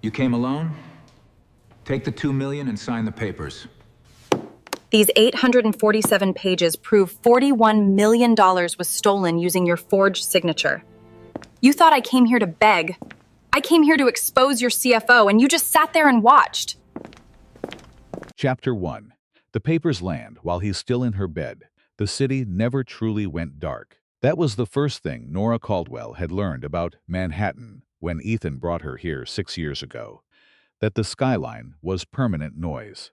You came alone? Take the 2 million and sign the papers. These 847 pages prove $41 million was stolen using your forged signature. You thought I came here to beg. I came here to expose your CFO, and you just sat there and watched. Chapter 1. The papers land while he's still in her bed. The city never truly went dark. That was the first thing Nora Caldwell had learned about Manhattan when Ethan brought her here 6 years ago. That the skyline was permanent noise.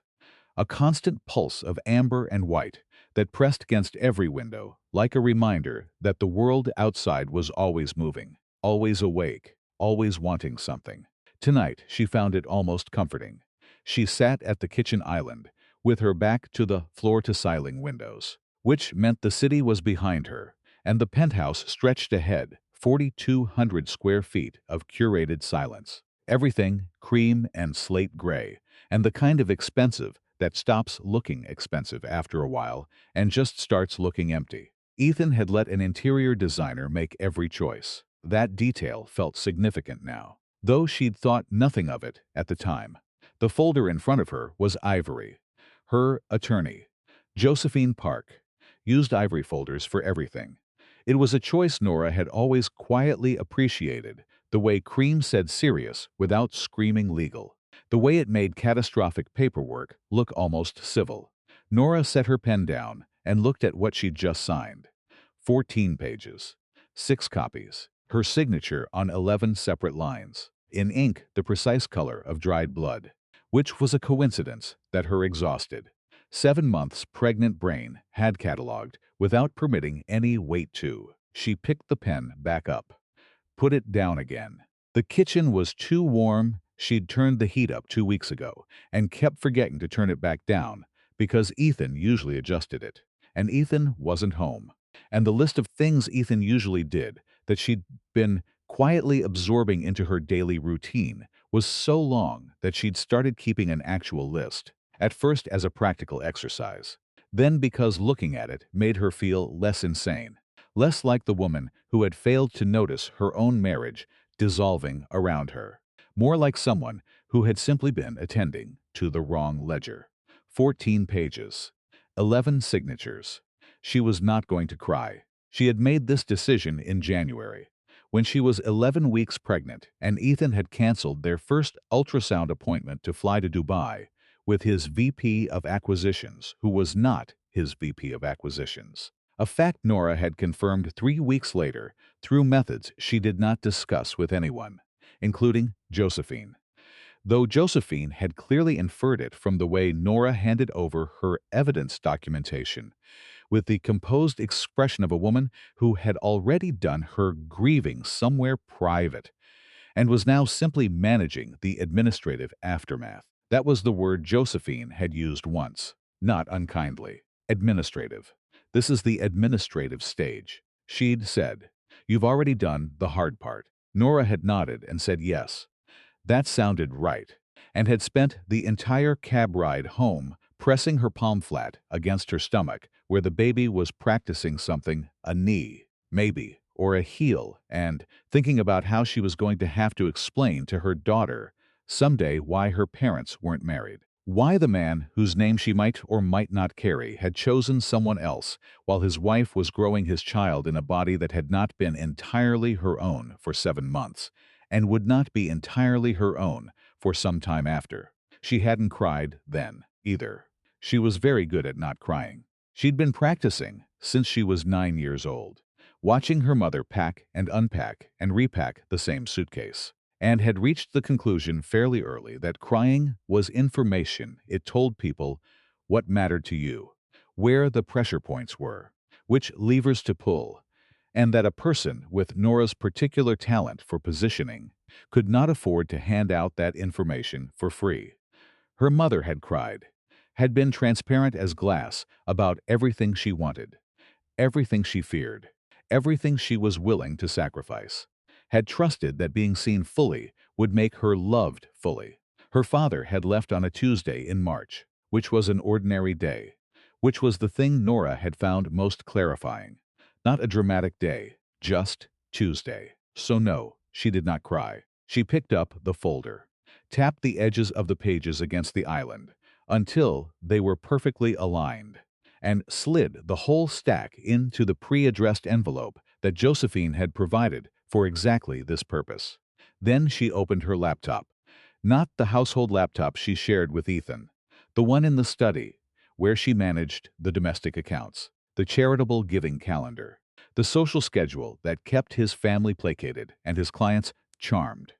A constant pulse of amber and white that pressed against every window, like a reminder that the world outside was always moving, always awake, always wanting something. Tonight, she found it almost comforting. She sat at the kitchen island, with her back to the floor-to-ceiling windows, which meant the city was behind her, and the penthouse stretched ahead, 4,200 square feet of curated silence. Everything cream and slate gray, and the kind of expensive that stops looking expensive after a while and just starts looking empty. Ethan had let an interior designer make every choice. That detail felt significant now, though she'd thought nothing of it at the time. The folder in front of her was Ivory. Her attorney, Josephine Park, used Ivory folders for everything. It was a choice Nora had always quietly appreciated, the way cream said serious without screaming legal. The way it made catastrophic paperwork look almost civil. Nora set her pen down and looked at what she'd just signed. 14 pages. 6 copies. Her signature on 11 separate lines. In ink the precise color of dried blood. Which was a coincidence that her exhausted, 7 months pregnant brain had cataloged without permitting any weight to. She picked the pen back up. Put it down again. The kitchen was too warm. She'd turned the heat up 2 weeks ago and kept forgetting to turn it back down because Ethan usually adjusted it. And Ethan wasn't home. And the list of things Ethan usually did that she'd been quietly absorbing into her daily routine was so long that she'd started keeping an actual list, at first as a practical exercise, then because looking at it made her feel less insane, less like the woman who had failed to notice her own marriage dissolving around her. More like someone who had simply been attending to the wrong ledger. 14 pages. 11 signatures. She was not going to cry. She had made this decision in January, when she was 11 weeks pregnant and Ethan had canceled their first ultrasound appointment to fly to Dubai with his VP of Acquisitions, who was not his VP of Acquisitions. A fact Nora had confirmed 3 weeks later through methods she did not discuss with anyone, including Josephine. Though Josephine had clearly inferred it from the way Nora handed over her evidence documentation, with the composed expression of a woman who had already done her grieving somewhere private and was now simply managing the administrative aftermath. That was the word Josephine had used once, not unkindly. Administrative. This is the administrative stage. She'd said, "You've already done the hard part." Nora had nodded and said yes. That sounded right, and had spent the entire cab ride home pressing her palm flat against her stomach where the baby was practicing something, a knee, maybe, or a heel, and thinking about how she was going to have to explain to her daughter someday why her parents weren't married. Why the man whose name she might or might not carry had chosen someone else while his wife was growing his child in a body that had not been entirely her own for 7 months, and would not be entirely her own for some time after. She hadn't cried then, either. She was very good at not crying. She'd been practicing since she was 9 years old, watching her mother pack and unpack and repack the same suitcase, and had reached the conclusion fairly early that crying was information. It told people what mattered to you, where the pressure points were, which levers to pull, and that a person with Nora's particular talent for positioning could not afford to hand out that information for free. Her mother had cried, had been transparent as glass about everything she wanted, everything she feared, everything she was willing to sacrifice, had trusted that being seen fully would make her loved fully. Her father had left on a Tuesday in March, which was an ordinary day, which was the thing Nora had found most clarifying. Not a dramatic day, just Tuesday. So no, she did not cry. She picked up the folder. tapped the edges of the pages against the island until they were perfectly aligned, and slid the whole stack into the pre-addressed envelope that Josephine had provided for exactly this purpose. Then she opened her laptop. Not the household laptop she shared with Ethan, the one in the study, where she managed the domestic accounts, the charitable giving calendar, the social schedule that kept his family placated and his clients charmed.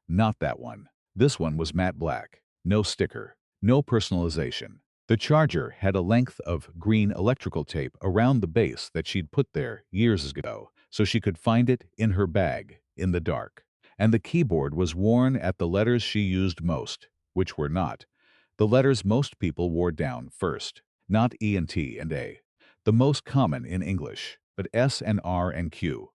Not that one. This one was matte black. No sticker. No personalization. The charger had a length of green electrical tape around the base that she'd put there years ago so she could find it in her bag in the dark. And the keyboard was worn at the letters she used most, which were not the letters most people wore down first, not E and T and A, the most common in English, but S and R and Q.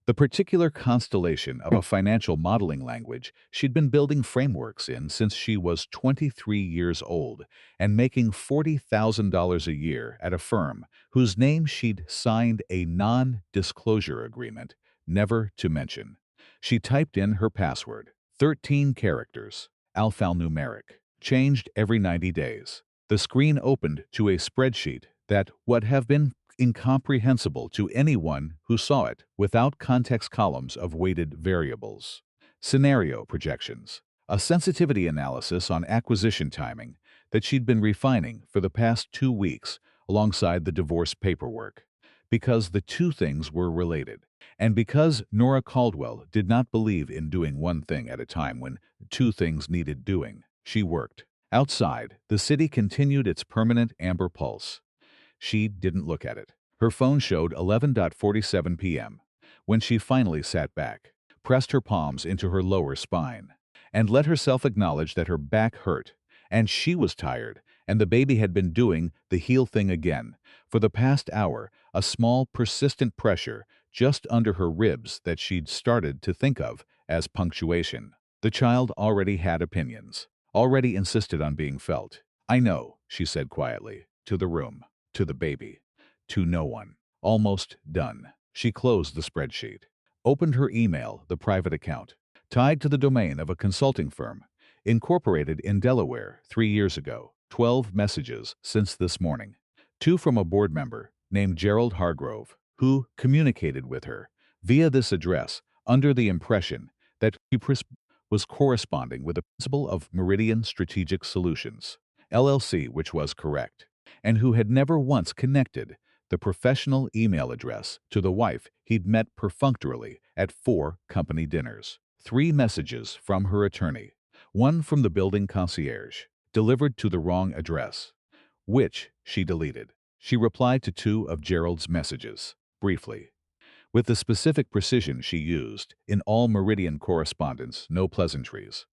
The particular constellation of a financial modeling language she'd been building frameworks in since she was 23 years old and making $40,000 a year at a firm whose name she'd signed a non-disclosure agreement never to mention. She typed in her password, 13 characters, alphanumeric, changed every 90 days. The screen opened to a spreadsheet that would have been incomprehensible to anyone who saw it without context columns of weighted variables. Scenario projections, a sensitivity analysis on acquisition timing that she'd been refining for the past 2 weeks alongside the divorce paperwork. Because the two things were related, and because Nora Caldwell did not believe in doing one thing at a time when two things needed doing, she worked. Outside, the city continued its permanent amber pulse. She didn't look at it. Her phone showed 11:47 p.m. when she finally sat back, pressed her palms into her lower spine, and let herself acknowledge that her back hurt, and she was tired, and the baby had been doing the heel thing again. For the past hour, a small, persistent pressure just under her ribs that she'd started to think of as punctuation. The child already had opinions, already insisted on being felt. "I know," she said quietly, to the room, to the baby, to no one. Almost done. She closed the spreadsheet, opened her email, the private account, tied to the domain of a consulting firm, incorporated in Delaware 3 years ago, 12 messages since this morning. 2 from a board member named Gerald Hargrove, who communicated with her via this address under the impression that he was corresponding with the principal of Meridian Strategic Solutions, LLC, which was correct, and who had never once connected the professional email address to the wife he'd met perfunctorily at 4 company dinners. 3 messages from her attorney, 1 from the building concierge, delivered to the wrong address, which she deleted. She replied to 2 of Gerald's messages, briefly, with the specific precision she used in all Meridian correspondence, no pleasantries,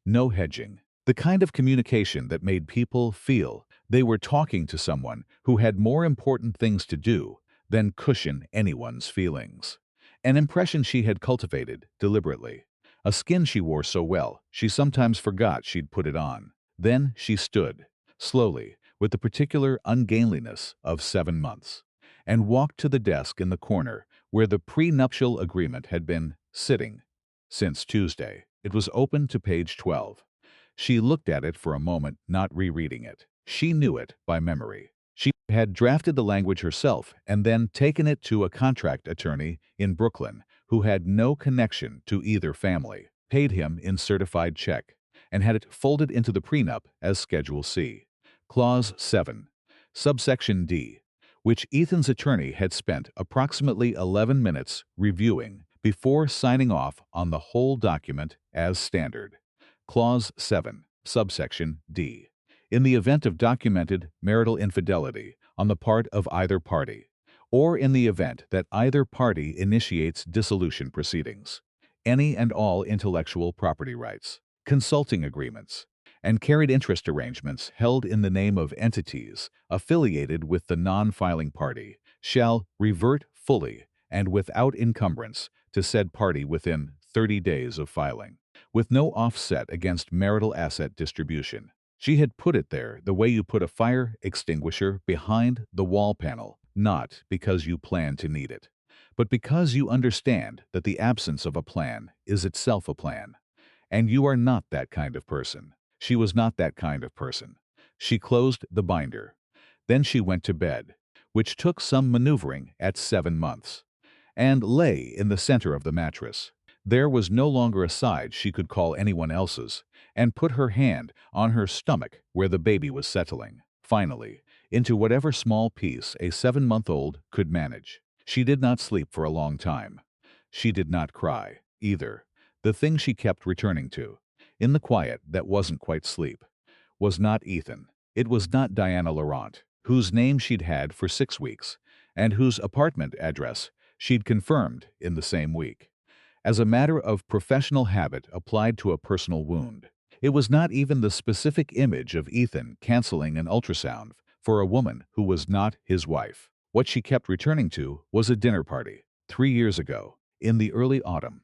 no hedging. The kind of communication that made people feel they were talking to someone who had more important things to do than cushion anyone's feelings. An impression she had cultivated deliberately. A skin she wore so well, she sometimes forgot she'd put it on. Then she stood, slowly, with the particular ungainliness of 7 months, and walked to the desk in the corner where the prenuptial agreement had been sitting since Tuesday. It was open to page 12. She looked at it for a moment, not rereading it. She knew it by memory. She had drafted the language herself and then taken it to a contract attorney in Brooklyn who had no connection to either family, paid him in certified check, and had it folded into the prenup as Schedule C. Clause 7, subsection D, which Ethan's attorney had spent approximately 11 minutes reviewing before signing off on the whole document as standard. Clause 7, subsection D. In the event of documented marital infidelity on the part of either party, or in the event that either party initiates dissolution proceedings, any and all intellectual property rights, consulting agreements, and carried interest arrangements held in the name of entities affiliated with the non-filing party shall revert fully and without encumbrance to said party within 30 days of filing, with no offset against marital asset distribution. She had put it there the way you put a fire extinguisher behind the wall panel, not because you plan to need it, but because you understand that the absence of a plan is itself a plan, And you are not that kind of person. She was not that kind of person. She closed the binder. Then she went to bed, which took some maneuvering at 7 months, and lay in the center of the mattress. There was no longer a side she could call anyone else's, and put her hand on her stomach where the baby was settling, finally, into whatever small piece a 7-month-old could manage. She did not sleep for a long time. She did not cry, either. The thing she kept returning to, in the quiet that wasn't quite sleep, was not Ethan. It was not Diana Laurent, whose name she'd had for 6 weeks, and whose apartment address she'd confirmed in the same week, as a matter of professional habit applied to a personal wound. It was not even the specific image of Ethan canceling an ultrasound for a woman who was not his wife. What she kept returning to was a dinner party 3 years ago, in the early autumn,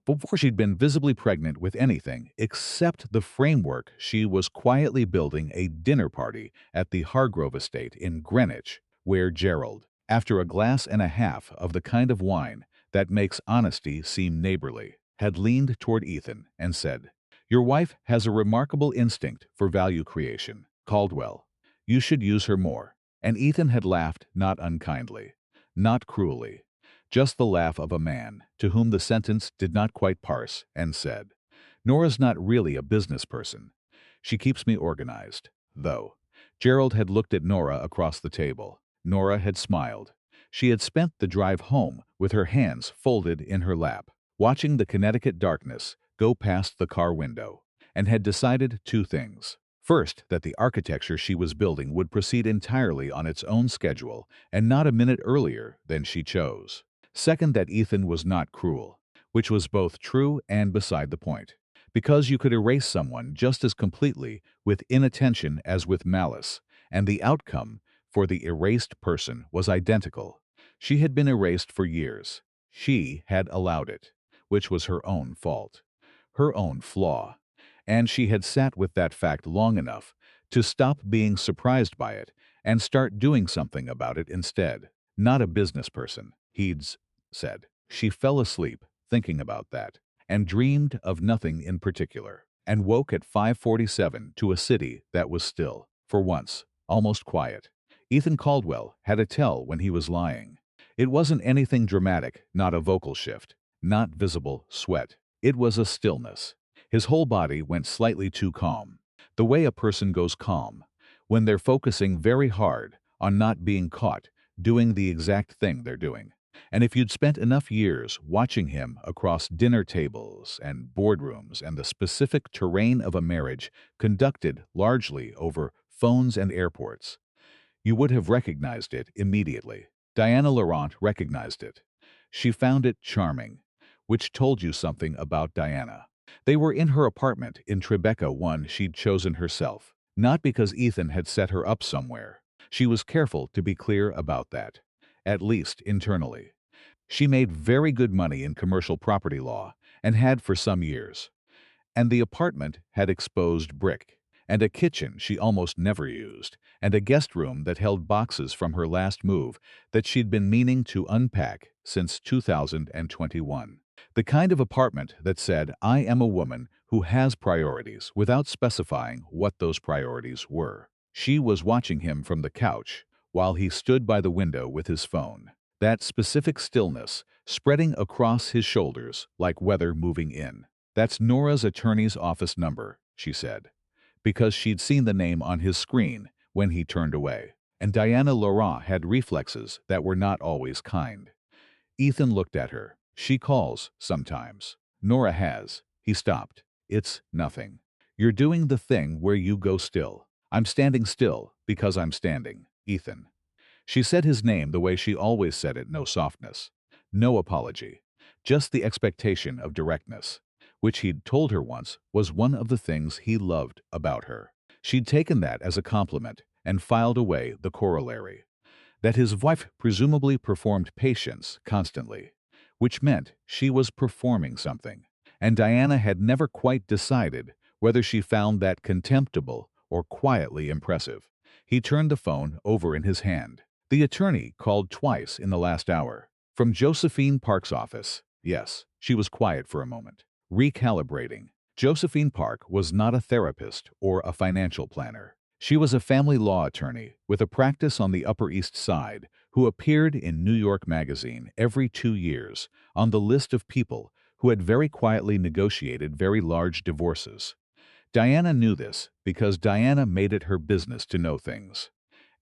before she'd been visibly pregnant with anything except the framework. She was quietly building a dinner party at the Hargrove estate in Greenwich, where Gerald, after a glass and a half of the kind of wine that makes honesty seem neighborly, had leaned toward Ethan and said, "Your wife has a remarkable instinct for value creation, Caldwell. You should use her more." And Ethan had laughed, not unkindly, not cruelly, just the laugh of a man to whom the sentence did not quite parse, and said, "Nora's not really a business person. She keeps me organized, though." Gerald had looked at Nora across the table. Nora had smiled. She had spent the drive home with her hands folded in her lap, watching the Connecticut darkness go past the car window, and had decided 2 things. First, that the architecture she was building would proceed entirely on its own schedule and not a minute earlier than she chose. Second, that Ethan was not cruel, which was both true and beside the point, because you could erase someone just as completely with inattention as with malice, and the outcome for the erased person was identical. She had been erased for years. She had allowed it, which was her own fault, her own flaw. And she had sat with that fact long enough to stop being surprised by it and start doing something about it instead. Not a business person, he'd said. She fell asleep thinking about that, and dreamed of nothing in particular, and woke at 5:47 to a city that was still, for once, almost quiet. Ethan Caldwell had a tell when he was lying. It wasn't anything dramatic, not a vocal shift, not visible sweat. It was a stillness. His whole body went slightly too calm, the way a person goes calm when they're focusing very hard on not being caught doing the exact thing they're doing. And if you'd spent enough years watching him across dinner tables and boardrooms and the specific terrain of a marriage conducted largely over phones and airports, you would have recognized it immediately. Diana Laurent recognized it. She found it charming, which told you something about Diana. They were in her apartment in Tribeca, one she'd chosen herself, not because Ethan had set her up somewhere. She was careful to be clear about that, at least internally. She made very good money in commercial property law, and had for some years. And the apartment had exposed brick, and a kitchen she almost never used, and a guest room that held boxes from her last move that she'd been meaning to unpack since 2021. The kind of apartment that said, "I am a woman who has priorities," without specifying what those priorities were. She was watching him from the couch while he stood by the window with his phone. That specific stillness spreading across his shoulders like weather moving in. "That's Nora's attorney's office number," she said, because she'd seen the name on his screen when he turned away. And Diana Laurent had reflexes that were not always kind. Ethan looked at her. "She calls sometimes." "Nora has." He stopped. "It's nothing. You're doing the thing where you go still." "I'm standing still because I'm standing, Ethan." She said his name the way she always said it, no softness, no apology, just the expectation of directness, which he'd told her once was one of the things he loved about her. She'd taken that as a compliment and filed away the corollary, that his wife presumably performed patience constantly, which meant she was performing something, and Diana had never quite decided whether she found that contemptible or quietly impressive. He turned the phone over in his hand. The attorney called twice in the last hour. From Josephine Park's office. Yes, she was quiet for a moment. Recalibrating. Josephine Park was not a therapist or a financial planner. She was a family law attorney with a practice on the Upper East Side who appeared in New York Magazine every 2 years on the list of people who had very quietly negotiated very large divorces. Diana knew this because Diana made it her business to know things.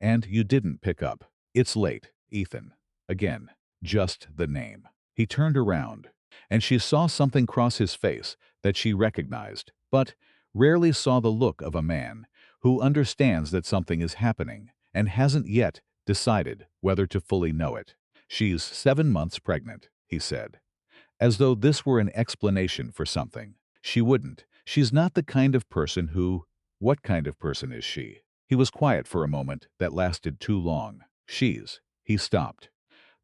And you didn't pick up. It's late, Ethan. Again, just the name. He turned around, and she saw something cross his face that she recognized, but rarely saw the look of a man who understands that something is happening and hasn't yet decided whether to fully know it. She's 7 months pregnant, he said, as though this were an explanation for something. She wouldn't. She's not the kind of person who... What kind of person is she? He was quiet for a moment that lasted too long. He stopped.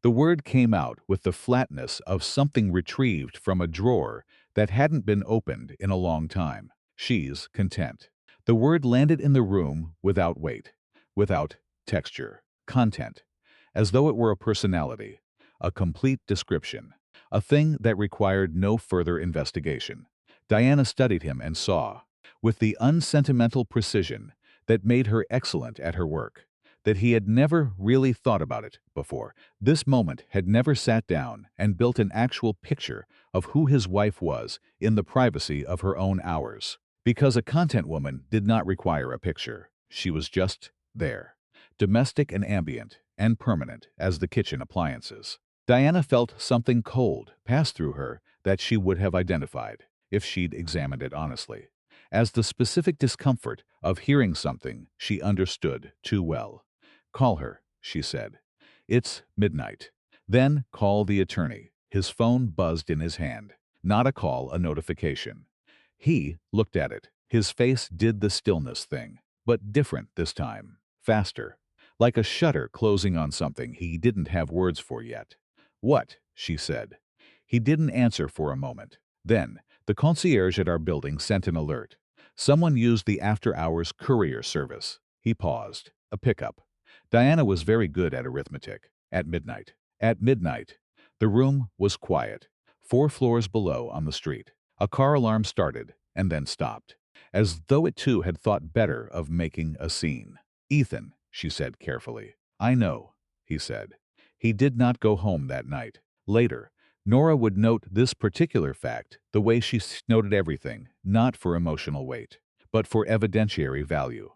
The word came out with the flatness of something retrieved from a drawer that hadn't been opened in a long time. She's content. The word landed in the room without weight, without texture, content, as though it were a personality, a complete description, a thing that required no further investigation. Diana studied him and saw, with the unsentimental precision that made her excellent at her work, that he had never really thought about it before. This moment had never sat down and built an actual picture of who his wife was in the privacy of her own hours. Because a content woman did not require a picture. She was just there, domestic and ambient and permanent as the kitchen appliances. Diana felt something cold pass through her that she would have identified, if she'd examined it honestly, as the specific discomfort of hearing something she understood too well. "Call her," she said. "It's midnight." "Then call the attorney." His phone buzzed in his hand. Not a call, a notification. He looked at it. His face did the stillness thing, but different this time. Faster. Like a shutter closing on something he didn't have words for yet. "What?" she said. He didn't answer for a moment. Then, the concierge at our building sent an alert. Someone used the after-hours courier service. He paused. A pickup. Diana was very good at arithmetic. At midnight. At midnight. The room was quiet. 4 floors below on the street. A car alarm started and then stopped, as though it too had thought better of making a scene. "Ethan," she said carefully. "I know," he said. He did not go home that night. Later, Nora would note this particular fact the way she noted everything, not for emotional weight, but for evidentiary value.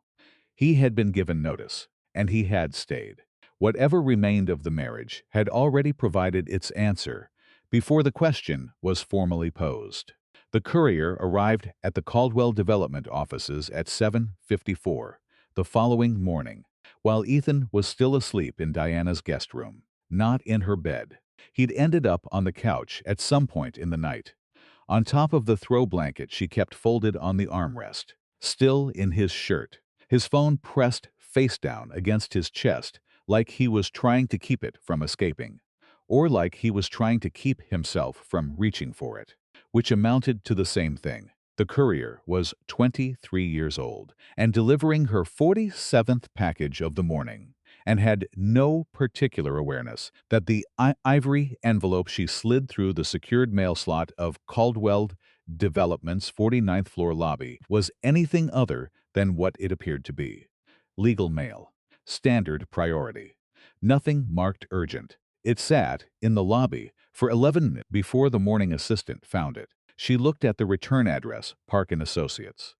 He had been given notice, and he had stayed. Whatever remained of the marriage had already provided its answer before the question was formally posed. The courier arrived at the Caldwell Development offices at 7:54 the following morning, while Ethan was still asleep in Diana's guest room, not in her bed. He'd ended up on the couch at some point in the night, on top of the throw blanket she kept folded on the armrest, still in his shirt, his phone pressed face down against his chest like he was trying to keep it from escaping, or like he was trying to keep himself from reaching for it, which amounted to the same thing. The courier was 23 years old and delivering her 47th package of the morning, and had no particular awareness that the ivory envelope she slid through the secured mail slot of Caldwell Development's 49th floor lobby was anything other than what it appeared to be. Legal mail. Standard priority. Nothing marked urgent. It sat in the lobby for 11 minutes before the morning assistant found it. She looked at the return address, Park & Associates.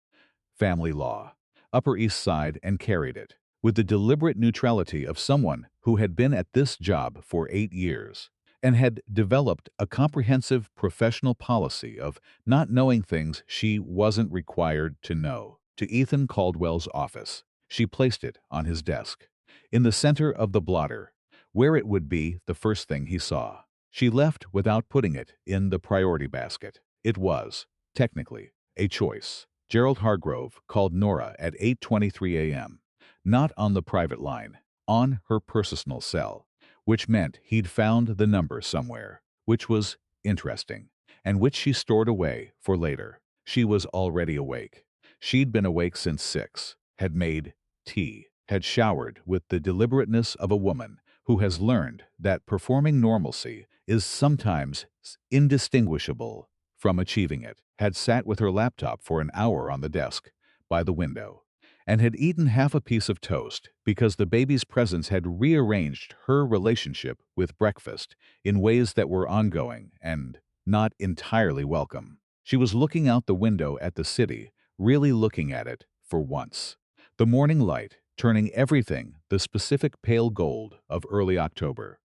Family law. Upper East Side, and carried it, with the deliberate neutrality of someone who had been at this job for 8 years and had developed a comprehensive professional policy of not knowing things she wasn't required to know. To Ethan Caldwell's office. She placed it on his desk, in the center of the blotter, where it would be the first thing he saw. She left without putting it in the priority basket. It was, technically, a choice. Gerald Hargrove called Nora at 8:23 a.m., not on the private line, on her personal cell, which meant he'd found the number somewhere, which was interesting, and which she stored away for later. She was already awake. She'd been awake since 6, had made tea, had showered with the deliberateness of a woman who has learned that performing normalcy is sometimes indistinguishable from achieving it, had sat with her laptop for an hour on the desk by the window, and had eaten half a piece of toast because the baby's presence had rearranged her relationship with breakfast in ways that were ongoing and not entirely welcome. She was looking out the window at the city, really looking at it for once. The morning light turning everything the specific pale gold of early October.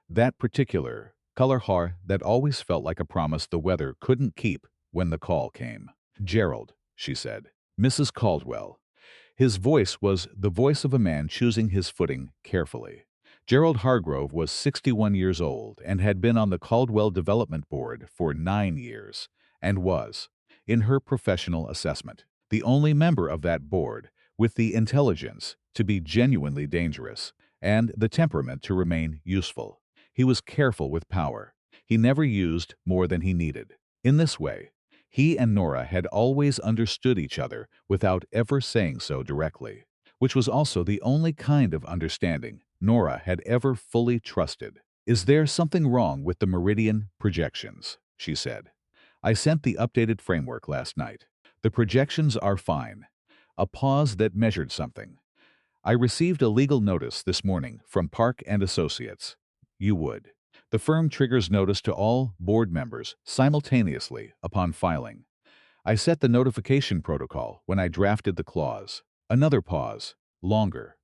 That particular color that always felt like a promise the weather couldn't keep when the call came. "Gerald," she said. "Mrs. Caldwell." His voice was the voice of a man choosing his footing carefully. Gerald Hargrove was 61 years old and had been on the Caldwell Development Board for 9 years, and was, in her professional assessment, the only member of that board with the intelligence to be genuinely dangerous and the temperament to remain useful. He was careful with power. He never used more than he needed. In this way, he and Nora had always understood each other without ever saying so directly, which was also the only kind of understanding Nora had ever fully trusted. "Is there something wrong with the meridian projections?" she said. "I sent the updated framework last night. The projections are fine." A pause that measured something. "I received a legal notice this morning from Park and Associates." You would. The firm triggers notice to all board members simultaneously upon filing. "I set the notification protocol when I drafted the clause." Another pause. Longer.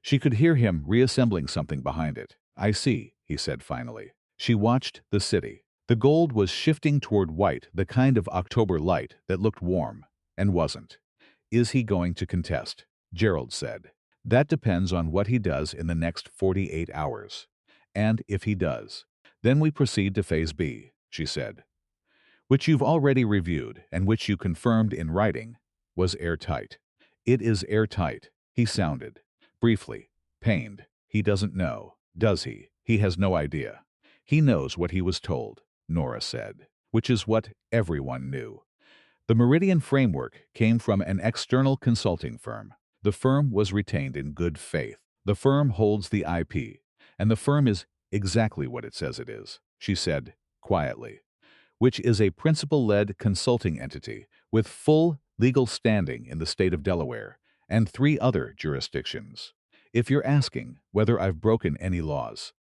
She could hear him reassembling something behind it. "I see," he said finally. She watched the city. The gold was shifting toward white, the kind of October light that looked warm and wasn't. "Is he going to contest?" Gerald said. "That depends on what he does in the next 48 hours. And if he does, then we proceed to Phase B," she said, "which you've already reviewed and which you confirmed in writing was airtight." "It is airtight," he sounded, briefly, pained. "He doesn't know, does he? He has no idea." "He knows what he was told," Nora said, which is what everyone knew. The Meridian framework came from an external consulting firm. The firm was retained in good faith. The firm holds the IP, and the firm is exactly what it says it is, she said quietly, which is a principal-led consulting entity with full legal standing in the state of Delaware and 3 other jurisdictions. "If you're asking whether I've broken any laws,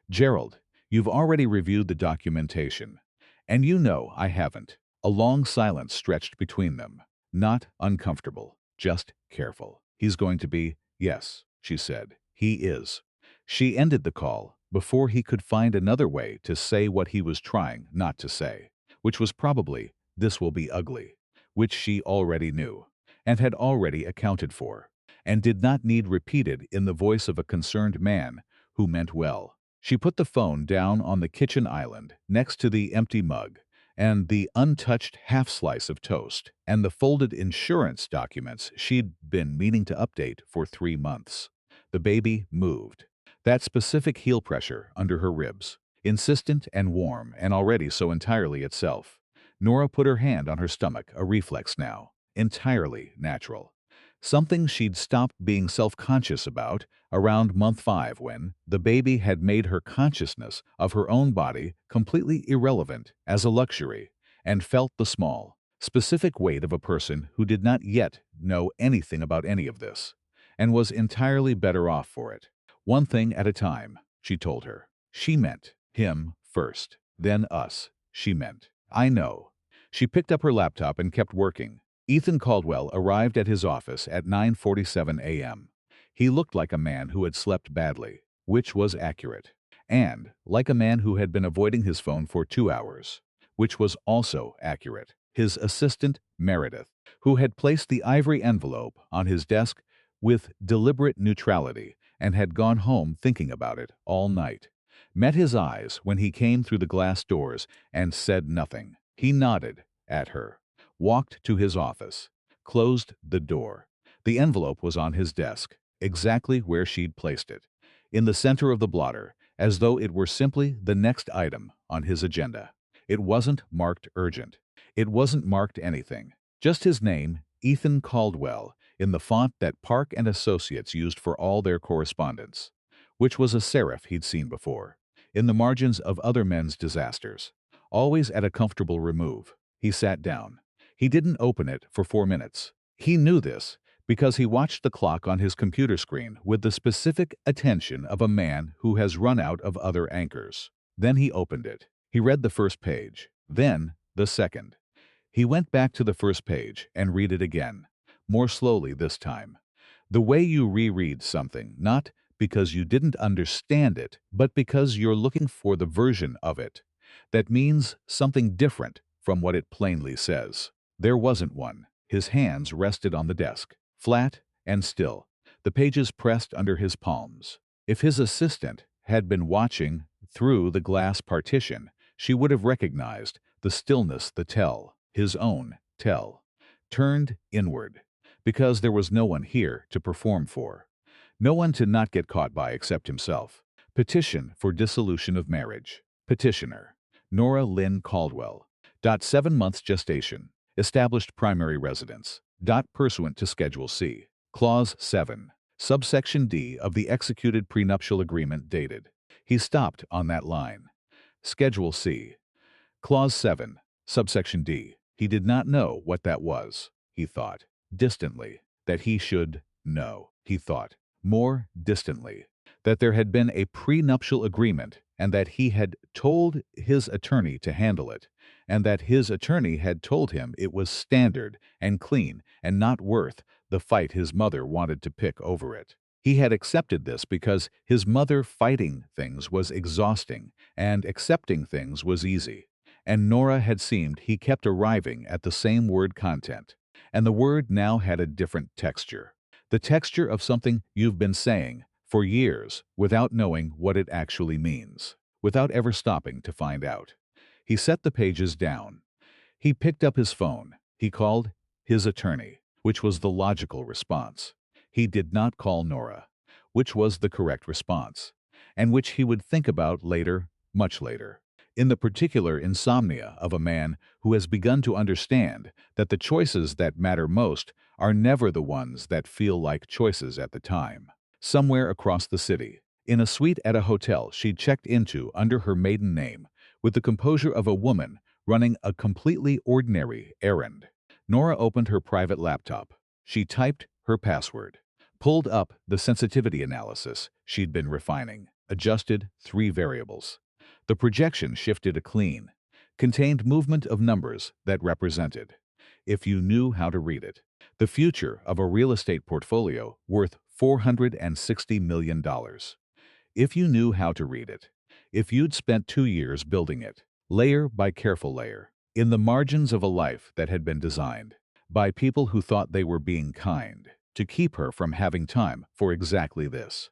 Gerald, you've already reviewed the documentation, and you know I haven't." A long silence stretched between them. Not uncomfortable, just careful. "He's going to be—" "Yes," she said. "He is." She ended the call before he could find another way to say what he was trying not to say, which was probably, "This will be ugly," which she already knew, and had already accounted for, and did not need repeated in the voice of a concerned man who meant well. She put the phone down on the kitchen island next to the empty mug and the untouched half-slice of toast and the folded insurance documents she'd been meaning to update for 3 months. The baby moved. That specific heel pressure under her ribs, insistent and warm and already so entirely itself. Nora put her hand on her stomach, a reflex now, entirely natural. Something she'd stopped being self-conscious about around month 5 when the baby had made her consciousness of her own body completely irrelevant as a luxury and felt the small, specific weight of a person who did not yet know anything about any of this and was entirely better off for it. "One thing at a time," she told her. She meant him first, then us, she meant. "I know." She picked up her laptop and kept working. Ethan Caldwell arrived at his office at 9:47 a.m. He looked like a man who had slept badly, which was accurate, and like a man who had been avoiding his phone for 2 hours, which was also accurate. His assistant, Meredith, who had placed the ivory envelope on his desk with deliberate neutrality and had gone home thinking about it all night, met his eyes when he came through the glass doors and said nothing. He nodded at her, walked to his office, closed the door. The envelope was on his desk, exactly where she'd placed it, in the center of the blotter, as though it were simply the next item on his agenda. It wasn't marked urgent. It wasn't marked anything. Just his name, Ethan Caldwell, in the font that Park and Associates used for all their correspondence, which was a serif he'd seen before, in the margins of other men's disasters, always at a comfortable remove. He sat down. He didn't open it for 4 minutes. He knew this because he watched the clock on his computer screen with the specific attention of a man who has run out of other anchors. Then he opened it. He read the first page, then the second. He went back to the first page and read it again, more slowly this time. The way you reread something, not because you didn't understand it, but because you're looking for the version of it that means something different from what it plainly says. There wasn't one. His hands rested on the desk, flat and still, the pages pressed under his palms. If his assistant had been watching through the glass partition, she would have recognized the stillness, the tell, his own tell, turned inward, because there was no one here to perform for. No one to not get caught by except himself. Petition for dissolution of marriage. Petitioner, Nora Lynn Caldwell. 7 months gestation. Established primary residence. Pursuant to Schedule C. Clause 7. Subsection D of the executed prenuptial agreement dated. He stopped on that line. Schedule C. Clause 7. Subsection D. He did not know what that was, he thought. Distantly. That he should know, he thought. More distantly. That there had been a prenuptial agreement and that he had told his attorney to handle it, and that his attorney had told him it was standard and clean and not worth the fight his mother wanted to pick over it. He had accepted this because his mother fighting things was exhausting and accepting things was easy. And Nora had seemed he kept arriving at the same word content, and the word now had a different texture. The texture of something you've been saying for years without knowing what it actually means, without ever stopping to find out. He set the pages down. He picked up his phone. He called his attorney, which was the logical response. He did not call Nora, which was the correct response, and which he would think about later, much later. In the particular insomnia of a man who has begun to understand that the choices that matter most are never the ones that feel like choices at the time. Somewhere across the city, in a suite at a hotel she'd checked into under her maiden name, with the composure of a woman running a completely ordinary errand, Nora opened her private laptop. She typed her password, pulled up the sensitivity analysis she'd been refining, adjusted 3 variables. The projection shifted a clean, contained movement of numbers that represented, if you knew how to read it, the future of a real estate portfolio worth $460 million. If you knew how to read it, if you'd spent 2 years building it, layer by careful layer, in the margins of a life that had been designed by people who thought they were being kind to keep her from having time for exactly this.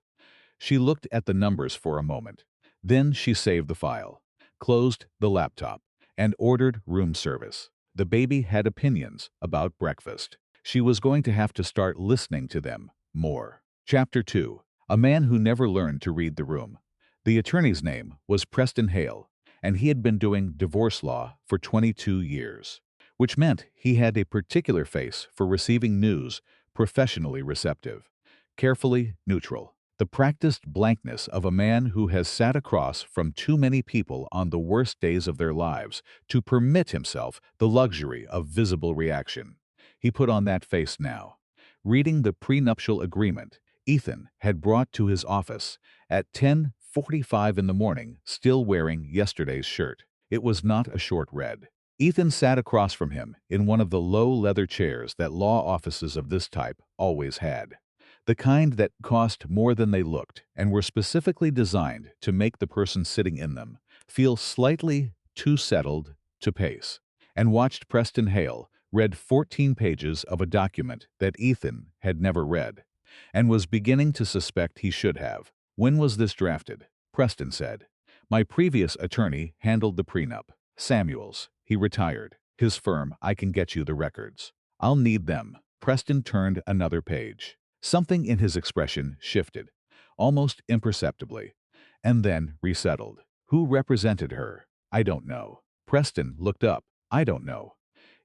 She looked at the numbers for a moment. Then she saved the file, closed the laptop, and ordered room service. The baby had opinions about breakfast. She was going to have to start listening to them more. Chapter 2. A man who never learned to read the room. The attorney's name was Preston Hale, and he had been doing divorce law for 22 years, which meant he had a particular face for receiving news, professionally receptive, carefully neutral. The practiced blankness of a man who has sat across from too many people on the worst days of their lives to permit himself the luxury of visible reaction. He put on that face now. Reading the prenuptial agreement Ethan had brought to his office at 10:45 in the morning, still wearing yesterday's shirt. It was not a short read. Ethan sat across from him in one of the low leather chairs that law offices of this type always had. The kind that cost more than they looked and were specifically designed to make the person sitting in them feel slightly too settled to pace, and watched Preston Hale read 14 pages of a document that Ethan had never read, and was beginning to suspect he should have. When was this drafted? Preston said. My previous attorney handled the prenup. Samuels. He retired. His firm, I can get you the records. I'll need them. Preston turned another page. Something in his expression shifted, almost imperceptibly, and then resettled. Who represented her? I don't know. Preston looked up. I don't know.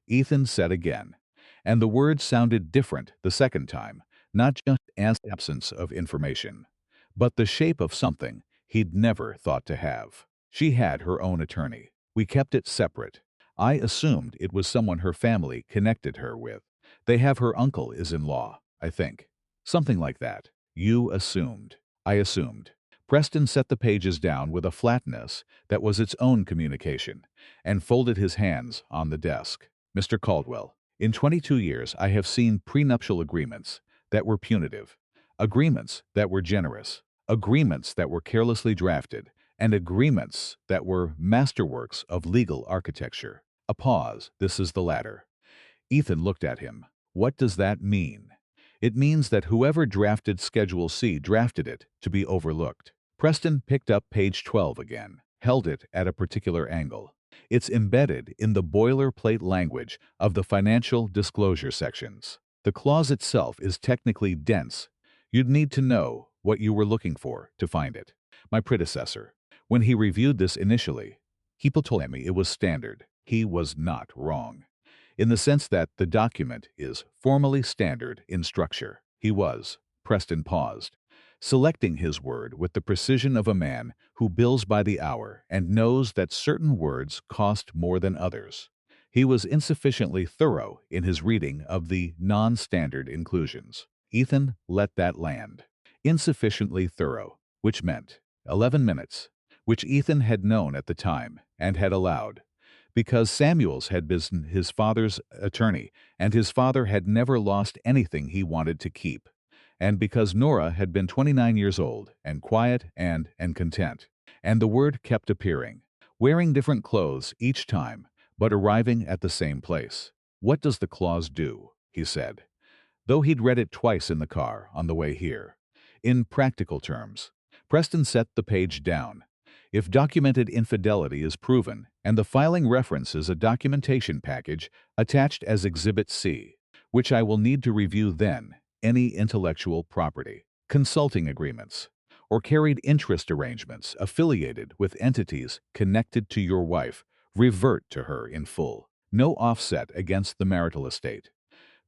Ethan said again, and the words sounded different the second time, not just as absence of information, but the shape of something he'd never thought to have. She had her own attorney. We kept it separate. I assumed it was someone her family connected her with. They have her uncle is in law, I think. Something like that. You assumed. I assumed. Preston set the pages down with a flatness that was its own communication, and folded his hands on the desk. Mr. Caldwell, in 22 years I have seen prenuptial agreements that were punitive, agreements that were generous, agreements that were carelessly drafted, and agreements that were masterworks of legal architecture. A pause. This is the latter. Ethan looked at him. What does that mean? It means that whoever drafted Schedule C drafted it to be overlooked. Preston picked up page 12 again, held it at a particular angle. It's embedded in the boilerplate language of the financial disclosure sections. The clause itself is technically dense. You'd need to know what you were looking for to find it. My predecessor, when he reviewed this initially, people told me it was standard. He was not wrong. In the sense that the document is formally standard in structure. He was. Preston paused, selecting his word with the precision of a man who bills by the hour and knows that certain words cost more than others. He was insufficiently thorough in his reading of the non-standard inclusions. Ethan let that land. Insufficiently thorough, which meant 11 minutes, which Ethan had known at the time and had allowed. Because Samuels had been his father's attorney, and his father had never lost anything he wanted to keep, and because Nora had been 29 years old, and quiet and content, and the word kept appearing, wearing different clothes each time, but arriving at the same place. What does the clause do? He said, though he'd read it twice in the car on the way here. In practical terms, Preston set the page down. If documented infidelity is proven, and the filing references a documentation package attached as Exhibit C, which I will need to review then, any intellectual property, consulting agreements, or carried interest arrangements affiliated with entities connected to your wife, revert to her in full. No offset against the marital estate.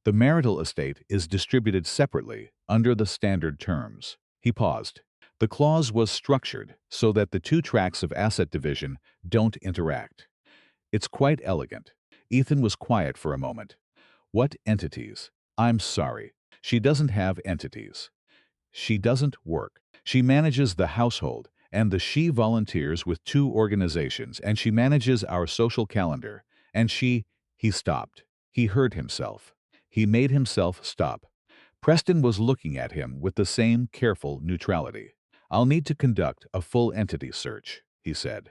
The marital estate is distributed separately under the standard terms. He paused. The clause was structured so that the two tracks of asset division don't interact. It's quite elegant. Ethan was quiet for a moment. What entities? I'm sorry. She doesn't have entities. She doesn't work. She manages the household, and she volunteers with two organizations, and she manages our social calendar, and he stopped. He heard himself. He made himself stop. Preston was looking at him with the same careful neutrality. I'll need to conduct a full entity search, he said.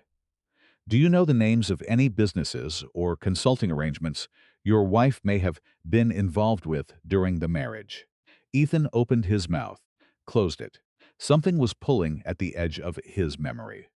Do you know the names of any businesses or consulting arrangements your wife may have been involved with during the marriage? Ethan opened his mouth, closed it. Something was pulling at the edge of his memory.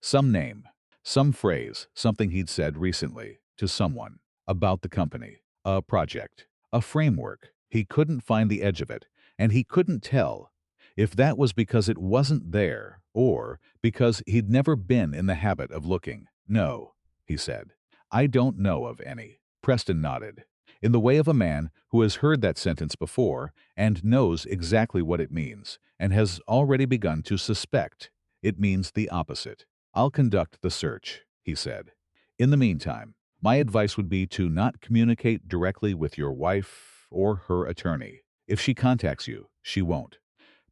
Some name, some phrase, something he'd said recently to someone about the company, a project, a framework. He couldn't find the edge of it, and he couldn't tell if that was because it wasn't there or because he'd never been in the habit of looking. No, he said. I don't know of any. Preston nodded, in the way of a man who has heard that sentence before and knows exactly what it means and has already begun to suspect it means the opposite. I'll conduct the search, he said. In the meantime, my advice would be to not communicate directly with your wife or her attorney. If she contacts you, she won't.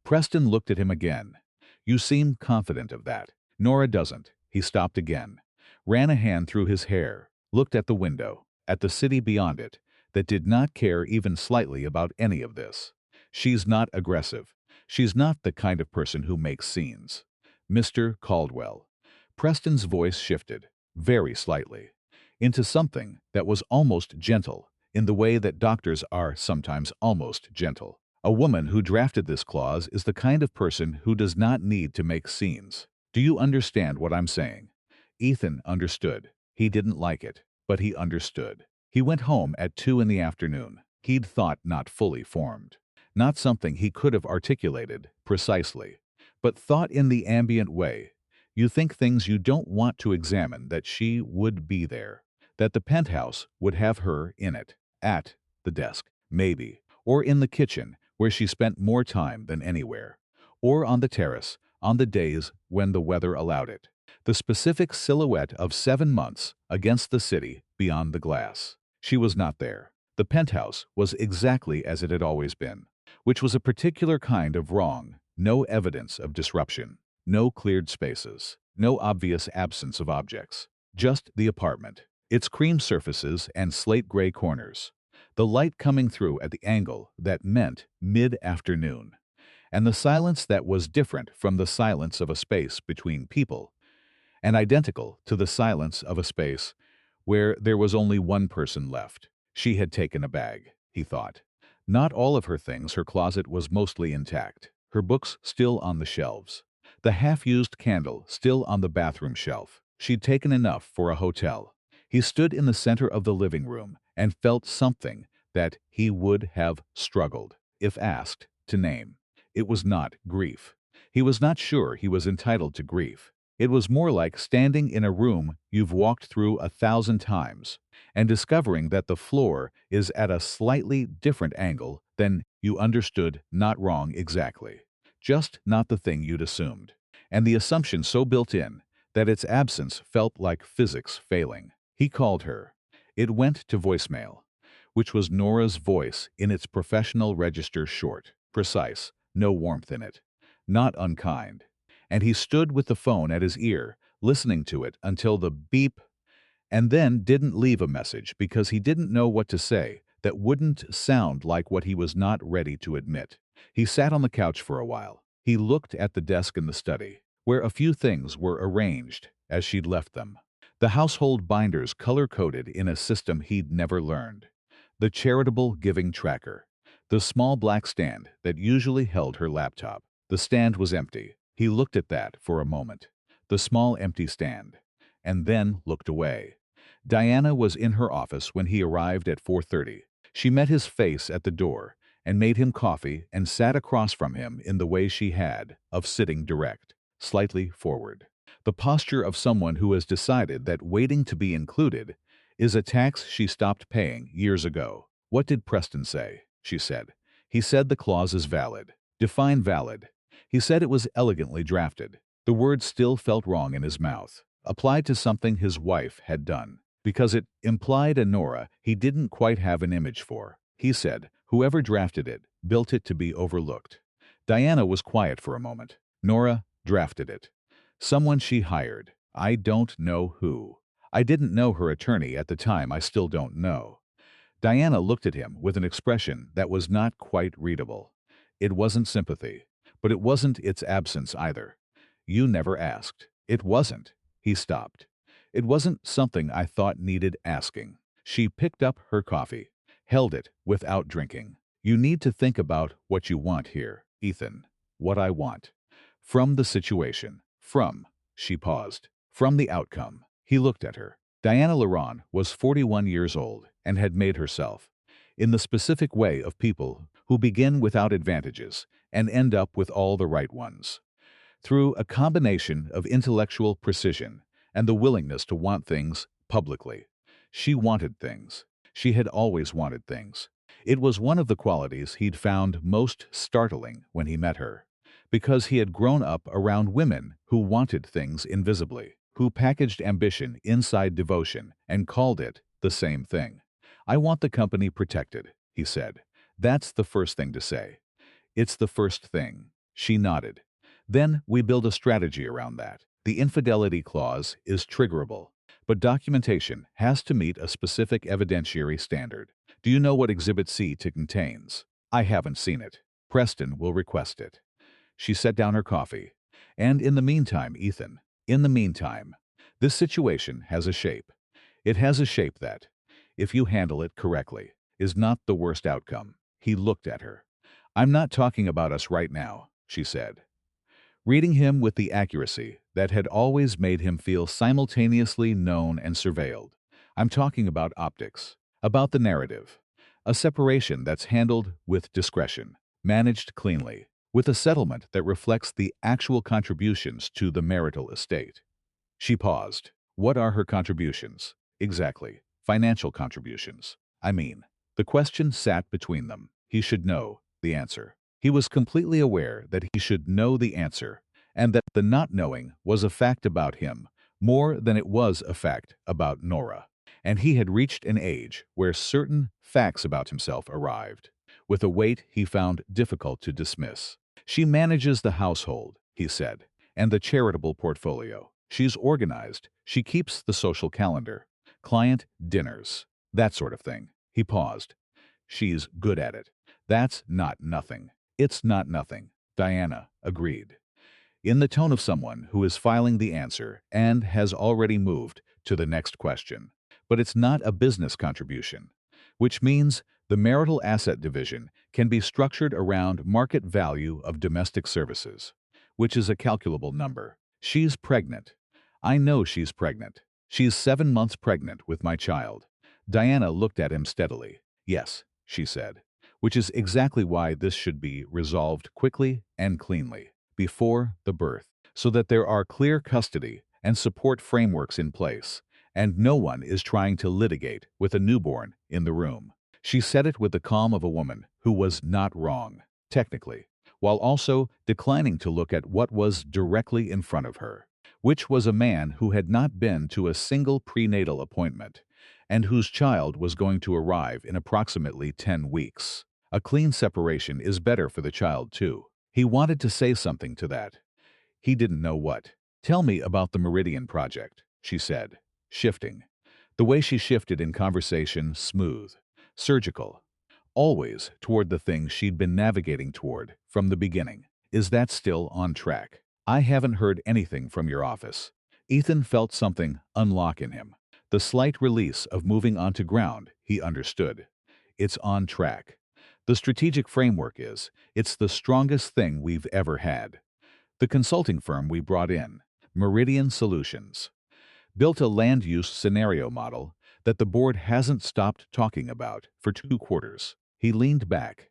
Preston looked at him again. You seem confident of that. Nora doesn't. He stopped again, ran a hand through his hair, looked at the window, at the city beyond it, that did not care even slightly about any of this. She's not aggressive. She's not the kind of person who makes scenes. Mr. Caldwell. Preston's voice shifted, very slightly, into something that was almost gentle, in the way that doctors are sometimes almost gentle. A woman who drafted this clause is the kind of person who does not need to make scenes. Do you understand what I'm saying? Ethan understood. He didn't like it, but he understood. He went home at 2 in the afternoon. He'd thought not fully formed. Not something he could have articulated precisely, but thought in the ambient way. You think things you don't want to examine, that she would be there, that the penthouse would have her in it, at the desk, maybe, or in the kitchen, where she spent more time than anywhere, or on the terrace on the days when the weather allowed it, the specific silhouette of 7 months against the city beyond the glass. She was not there. The penthouse was exactly as it had always been, which was a particular kind of wrong. No evidence of disruption, no cleared spaces, no obvious absence of objects. Just the apartment, its cream surfaces and slate gray corners, the light coming through at the angle that meant mid-afternoon, and the silence that was different from the silence of a space between people, and identical to the silence of a space where there was only one person left. She had taken a bag, he thought. Not all of her things. Her closet was mostly intact, her books still on the shelves, the half-used candle still on the bathroom shelf. She'd taken enough for a hotel. He stood in the center of the living room and felt something that he would have struggled, if asked, to name. It was not grief. He was not sure he was entitled to grief. It was more like standing in a room you've walked through 1,000 times and discovering that the floor is at a slightly different angle than you understood. Not wrong exactly, just not the thing you'd assumed, and the assumption so built in that its absence felt like physics failing. He called her. It went to voicemail, which was Nora's voice in its professional register, short, precise, no warmth in it, not unkind. And he stood with the phone at his ear, listening to it until the beep, and then didn't leave a message because he didn't know what to say that wouldn't sound like what he was not ready to admit. He sat on the couch for a while. He looked at the desk in the study, where a few things were arranged as she'd left them. The household binders color-coded in a system he'd never learned. The charitable giving tracker. The small black stand that usually held her laptop. The stand was empty. He looked at that for a moment, the small empty stand, and then looked away. Diana was in her office when he arrived at 4:30. She met his face at the door and made him coffee and sat across from him in the way she had of sitting direct, slightly forward. The posture of someone who has decided that waiting to be included is a tax she stopped paying years ago. "What did Preston say?" she said. "He said the clause is valid." "Define valid." He said it was elegantly drafted. The word still felt wrong in his mouth. Applied to something his wife had done, because it implied a Nora he didn't quite have an image for. He said, whoever drafted it built it to be overlooked. Diana was quiet for a moment. Nora drafted it. Someone she hired. I don't know who. I didn't know her attorney at the time. I still don't know. Diana looked at him with an expression that was not quite readable. It wasn't sympathy, but it wasn't its absence either. You never asked. It wasn't. He stopped. It wasn't something I thought needed asking. She picked up her coffee, held it without drinking. You need to think about what you want here, Ethan. What I want. From the situation. She paused. From the outcome. He looked at her. Diana Laron was 41 years old and had made herself, in the specific way of people who begin without advantages and end up with all the right ones, through a combination of intellectual precision and the willingness to want things publicly. She wanted things. She had always wanted things. It was one of the qualities he'd found most startling when he met her, because he had grown up around women who wanted things invisibly, who packaged ambition inside devotion and called it the same thing. I want the company protected, he said. That's the first thing to say. It's the first thing. She nodded. Then we build a strategy around that. The infidelity clause is triggerable, but documentation has to meet a specific evidentiary standard. Do you know what Exhibit C contains? I haven't seen it. Preston will request it. She set down her coffee. And in the meantime, Ethan, in the meantime, this situation has a shape. It has a shape that, if you handle it correctly, is not the worst outcome. He looked at her. I'm not talking about us right now, she said, reading him with the accuracy that had always made him feel simultaneously known and surveilled. I'm talking about optics, about the narrative, a separation that's handled with discretion, managed cleanly, with a settlement that reflects the actual contributions to the marital estate. She paused. What are her contributions? Exactly. Financial contributions. I mean, the question sat between them. He should know the answer. He was completely aware that he should know the answer, and that the not knowing was a fact about him more than it was a fact about Nora. And he had reached an age where certain facts about himself arrived, with a weight he found difficult to dismiss. She manages the household, he said, and the charitable portfolio. She's organized. She keeps the social calendar, client dinners, that sort of thing. He paused. She's good at it. That's not nothing. It's not nothing, Diana agreed, in the tone of someone who is filing the answer and has already moved to the next question. But it's not a business contribution, which means the marital asset division can be structured around market value of domestic services, which is a calculable number. She's pregnant. I know she's pregnant. She's 7 months pregnant with my child. Diana looked at him steadily. Yes, she said, which is exactly why this should be resolved quickly and cleanly, before the birth, so that there are clear custody and support frameworks in place, and no one is trying to litigate with a newborn in the room. She said it with the calm of a woman who was not wrong, technically, while also declining to look at what was directly in front of her, which was a man who had not been to a single prenatal appointment, and whose child was going to arrive in approximately 10 weeks. A clean separation is better for the child, too. He wanted to say something to that. He didn't know what. Tell me about the Meridian Project, she said, shifting. The way she shifted in conversation, smooth, surgical, always toward the thing she'd been navigating toward from the beginning. Is that still on track? I haven't heard anything from your office. Ethan felt something unlock in him. The slight release of moving onto ground, he understood. It's on track. The strategic framework is, it's the strongest thing we've ever had. The consulting firm we brought in, Meridian Solutions, built a land use scenario model that the board hasn't stopped talking about for 2 quarters. He leaned back.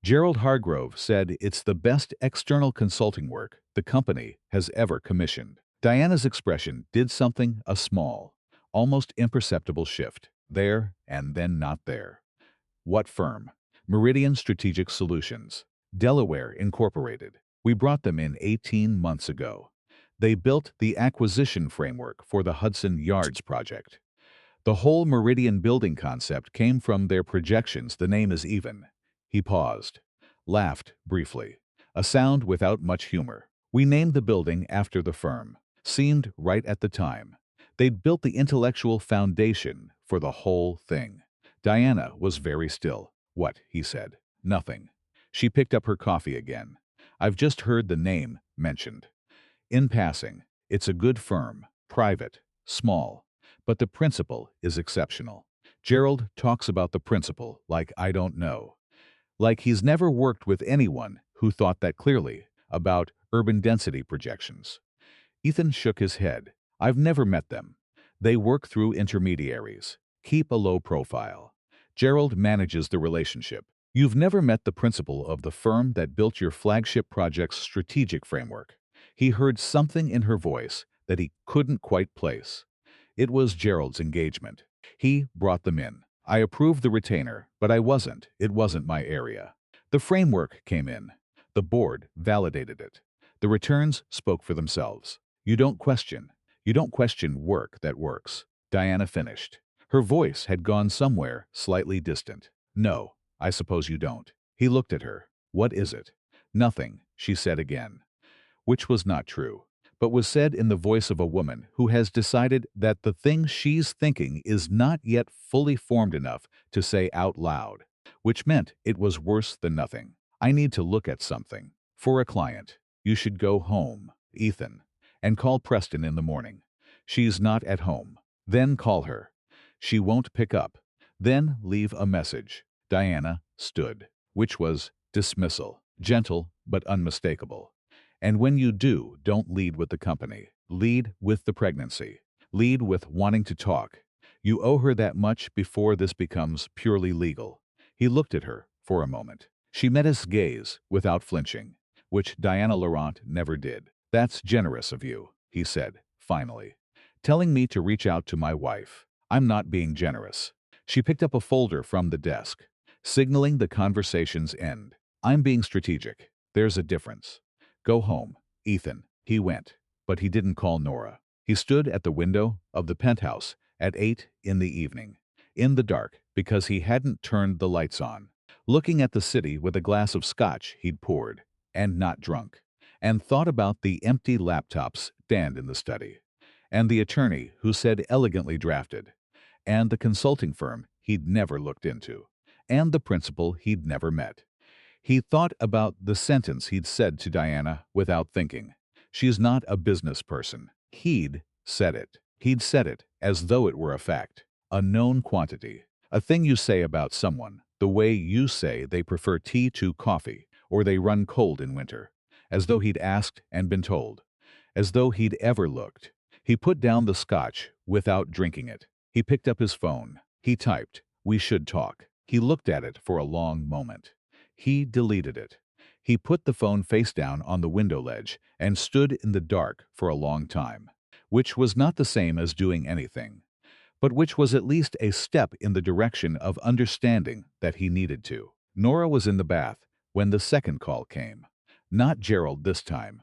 Gerald Hargrove said it's the best external consulting work the company has ever commissioned. Diana's expression did something, a small, almost imperceptible shift, there and then not there. What firm? Meridian Strategic Solutions, Delaware Incorporated. We brought them in 18 months ago. They built the acquisition framework for the Hudson Yards project. The whole Meridian building concept came from their projections. The name is even. He paused, laughed briefly, a sound without much humor. We named the building after the firm. Seemed right at the time. They'd built the intellectual foundation for the whole thing. Diana was very still. What? He said. Nothing. She picked up her coffee again. I've just heard the name mentioned. In passing, it's a good firm, private, small, but the principal is exceptional. Gerald talks about the principal like I don't know. Like he's never worked with anyone who thought that clearly about urban density projections. Ethan shook his head. I've never met them. They work through intermediaries. Keep a low profile. Gerald manages the relationship. You've never met the principal of the firm that built your flagship project's strategic framework. He heard something in her voice that he couldn't quite place. It was Gerald's engagement. He brought them in. I approved the retainer, but it wasn't my area. The framework came in. The board validated it. The returns spoke for themselves. You don't question work that works. Diana finished. Her voice had gone somewhere slightly distant. No, I suppose you don't. He looked at her. What is it? Nothing, she said again. Which was not true, but was said in the voice of a woman who has decided that the thing she's thinking is not yet fully formed enough to say out loud, which meant it was worse than nothing. I need to look at something. For a client. You should go home, Ethan, and call Preston in the morning. She's not at home. Then call her. She won't pick up. Then leave a message. Diana stood, which was dismissal, gentle but unmistakable. And when you do, don't lead with the company. Lead with the pregnancy. Lead with wanting to talk. You owe her that much before this becomes purely legal. He looked at her for a moment. She met his gaze without flinching, which Diana Laurent never did. That's generous of you, he said, finally. Telling me to reach out to my wife. I'm not being generous. She picked up a folder from the desk, signaling the conversation's end. I'm being strategic. There's a difference. Go home, Ethan. He went, but he didn't call Nora. He stood at the window of the penthouse at 8 in the evening, in the dark because he hadn't turned the lights on, looking at the city with a glass of scotch he'd poured, and not drunk, and thought about the empty laptops stand in the study, and the attorney who said elegantly drafted, and the consulting firm he'd never looked into, and the principal he'd never met. He thought about the sentence he'd said to Diana without thinking. She's not a business person. He'd said it. He'd said it as though it were a fact, a known quantity, a thing you say about someone, the way you say they prefer tea to coffee, or they run cold in winter, as though he'd asked and been told, as though he'd ever looked. He put down the scotch without drinking it. He picked up his phone. He typed, "We should talk." He looked at it for a long moment. He deleted it. He put the phone face down on the window ledge and stood in the dark for a long time, which was not the same as doing anything, but which was at least a step in the direction of understanding that he needed to. Nora was in the bath when the second call came. Not Gerald this time.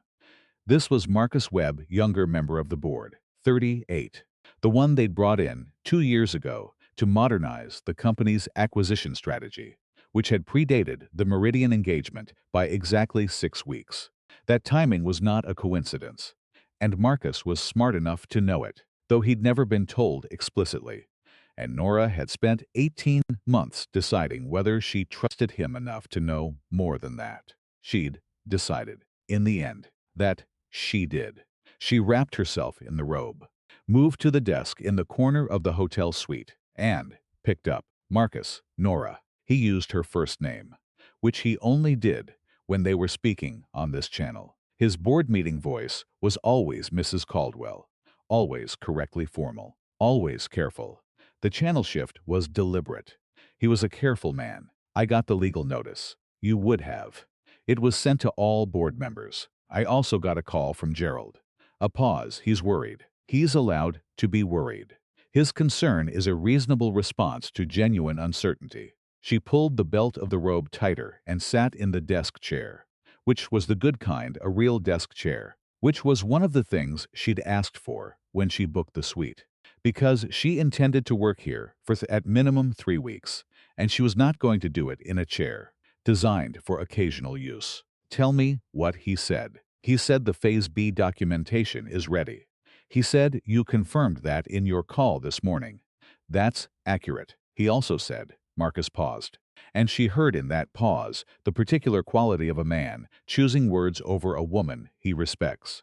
This was Marcus Webb, younger member of the board, 38, the one they'd brought in 2 years ago to modernize the company's acquisition strategy, which had predated the Meridian engagement by exactly 6 weeks. That timing was not a coincidence, and Marcus was smart enough to know it, though he'd never been told explicitly. And Nora had spent 18 months deciding whether she trusted him enough to know more than that. She'd decided, in the end, that she did. She wrapped herself in the robe, moved to the desk in the corner of the hotel suite, and picked up Marcus, Nora. He used her first name, which he only did when they were speaking on this channel. His board meeting voice was always Mrs. Caldwell, always correctly formal, always careful. The channel shift was deliberate. He was a careful man. I got the legal notice. You would have. It was sent to all board members. I also got a call from Gerald. A pause. He's worried. He's allowed to be worried. His concern is a reasonable response to genuine uncertainty. She pulled the belt of the robe tighter and sat in the desk chair, which was the good kind, a real desk chair, which was one of the things she'd asked for when she booked the suite, because she intended to work here for at minimum 3 weeks, and she was not going to do it in a chair designed for occasional use. Tell me what he said. He said the Phase B documentation is ready. He said you confirmed that in your call this morning. That's accurate. He also said, Marcus paused, and she heard in that pause the particular quality of a man choosing words over a woman he respects.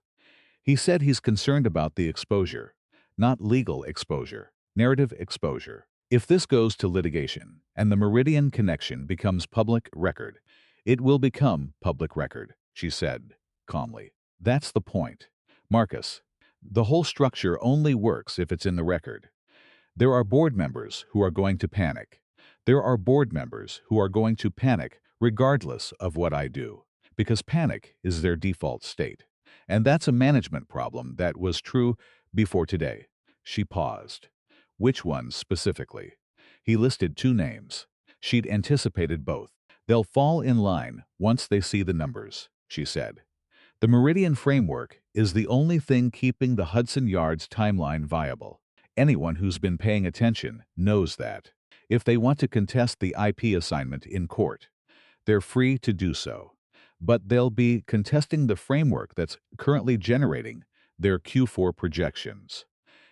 He said he's concerned about the exposure, not legal exposure, narrative exposure. If this goes to litigation and the Meridian connection becomes public record, it will become public record, she said calmly. That's the point. Marcus, the whole structure only works if it's in the record. There are board members who are going to panic. There are board members who are going to panic regardless of what I do, because panic is their default state. And that's a management problem that was true before today. She paused. Which ones specifically? He listed 2 names. She'd anticipated both. They'll fall in line once they see the numbers, she said. The Meridian framework is the only thing keeping the Hudson Yards timeline viable. Anyone who's been paying attention knows that. If they want to contest the IP assignment in court, they're free to do so. But they'll be contesting the framework that's currently generating their Q4 projections.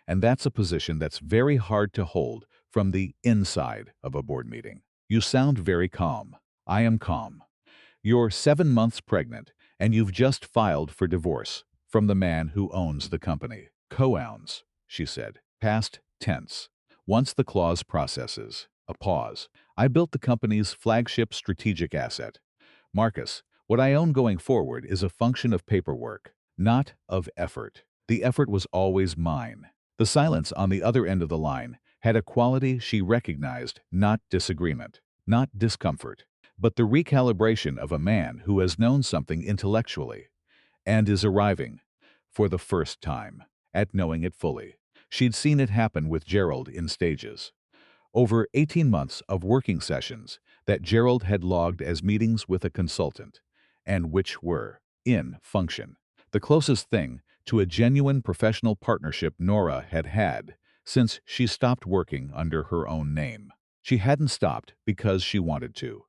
And that's a position that's very hard to hold from the inside of a board meeting. You sound very calm. I am calm. You're 7 months pregnant, and you've just filed for divorce from the man who owns the company. Co-owns, she said. Past tense. Once the clause processes. A pause. I built the company's flagship strategic asset. Marcus, what I own going forward is a function of paperwork, not of effort. The effort was always mine. The silence on the other end of the line had a quality she recognized, not disagreement, not discomfort, but the recalibration of a man who has known something intellectually and is arriving, for the first time, at knowing it fully. She'd seen it happen with Gerald in stages. Over 18 months of working sessions that Gerald had logged as meetings with a consultant, and which were, in function, the closest thing to a genuine professional partnership Nora had had since she stopped working under her own name. She hadn't stopped because she wanted to.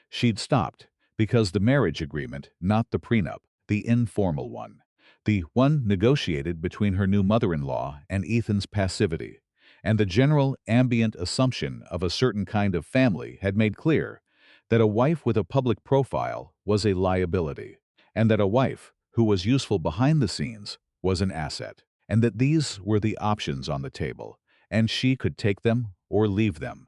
She'd stopped because the marriage agreement, not the prenup, the informal one, the one negotiated between her new mother-in-law and Ethan's passivity, and the general ambient assumption of a certain kind of family had made clear that a wife with a public profile was a liability, and that a wife who was useful behind the scenes was an asset, and that these were the options on the table, and she could take them or leave them,